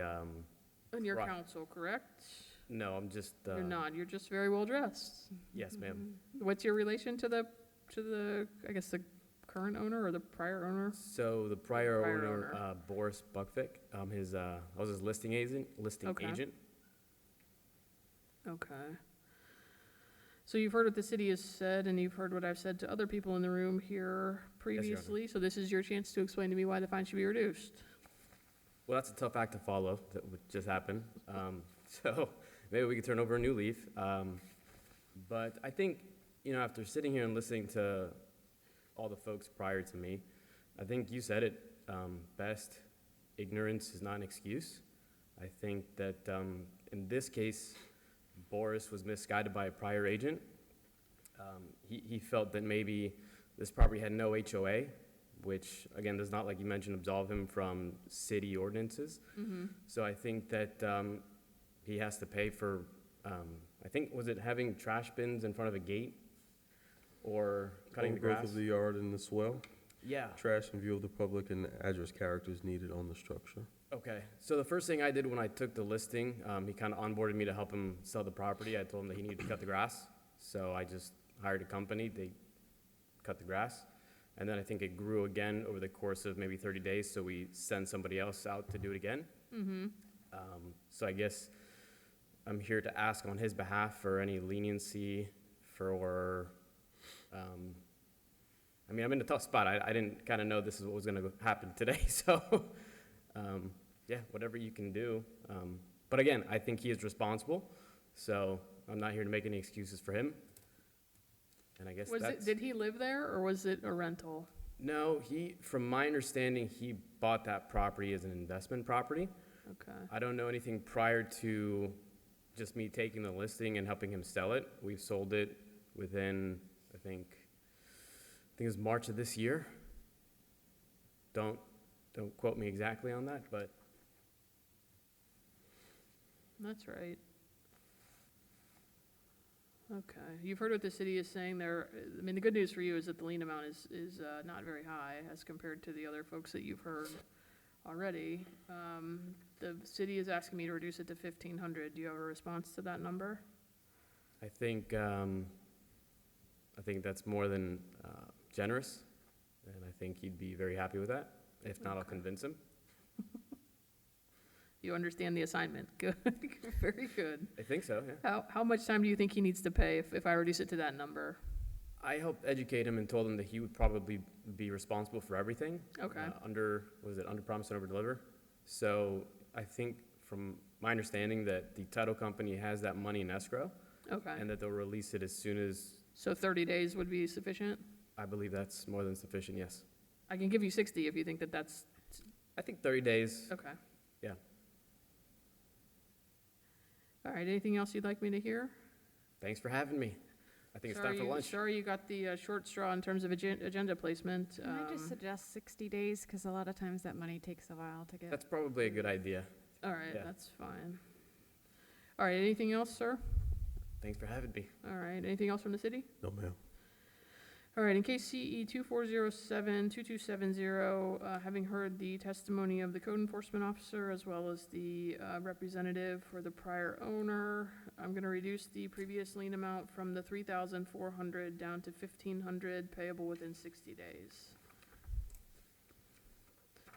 And your Right. counsel, correct? no, I'm just, You're not, you're just very well dressed. yes, ma'am. What's your relation to the, I guess, the current owner or the prior owner? So the prior Prior owner, owner. Boris Buckvick, I was his listing agent, Okay. agent. Okay. So you've heard what the city has said, and you've heard what I've said to other people in the room here previously, so this is your chance to explain to me why the fine should be reduced. Well, that's a tough act to follow, that would just happen. So maybe we could turn over a new leaf. But I think, after sitting here and listening to all the folks prior to me, I think you said it best. Ignorance is not an excuse. I think that in this case, Boris was misguided by a prior agent. He felt that maybe this property had no HOA, which, again, does not, like you mentioned, absolve him from city ordinances. So I think that he has to pay for, I think, was it having trash bins in front of a gate or cutting the Growth grass? of the yard and the swell. Yeah. Trash in view of the public and address characters needed on the structure. Okay, so the first thing I did when I took the listing, he kind of onboarded me to help him sell the property. I told him that he needed to cut the grass, so I just hired a company. They cut the grass, and then I think it grew again over the course of maybe 30 days, so we send somebody else out to do it again. So I guess I'm here to ask on his behalf for any leniency for, I'm in a tough spot. I didn't kind of know this is what was going to happen today, so yeah, whatever you can do. But again, I think he is responsible, so I'm not here to make any excuses for him. And I guess Did he live there, or was it a rental? No, from my understanding, he bought that property as an investment property. Okay. I don't know anything prior to just me taking the listing and helping him sell it. We've sold it within, I think it was March of this year. Don't quote me exactly on that, but That's right. Okay, you've heard what the city is saying there. The good news for you is that the lien amount is not very high as compared to the other folks that you've heard already. The city is asking me to reduce it to 1,500. Do you have a response to that number? I think that's more than generous, and I think he'd be very happy with that. If not, I'll convince him. You understand the assignment. Good, very good. I think so, yeah. How much time do you think he needs to pay if I reduce it to that number? I helped educate him and told him that he would probably be responsible for everything. Okay. Under promise and over deliver. So I think from my understanding that the title company has that money in escrow. Okay. And that they'll release it as soon as, So 30 days would be sufficient? I believe that's more than sufficient, yes. I can give you 60 if you think that that's, I think 30 days. okay. Yeah. All right, anything else you'd like me to hear? Thanks for having me. I think it's time for lunch. Sorry you got the short straw in terms of agenda placement. Can I just suggest 60 days, because a lot of times that money takes a while to get. That's probably a good idea. All right, Yeah. that's fine. All right, anything else, sir? Thanks for having me. All right, anything else from the city? No, ma'am. All right, in case CE 2407-2270, having heard the testimony of the code enforcement officer as well as the representative for the prior owner, I'm going to reduce the previous lien amount from the $3,400 down to $1,500 payable within 60 days.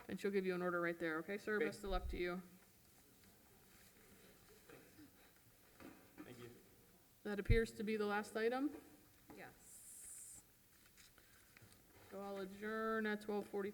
And she'll give you an order right there, okay, sir? Great. Best of luck to you. Thank you. That appears to be the last item. Yes. So I'll adjourn at 12:45.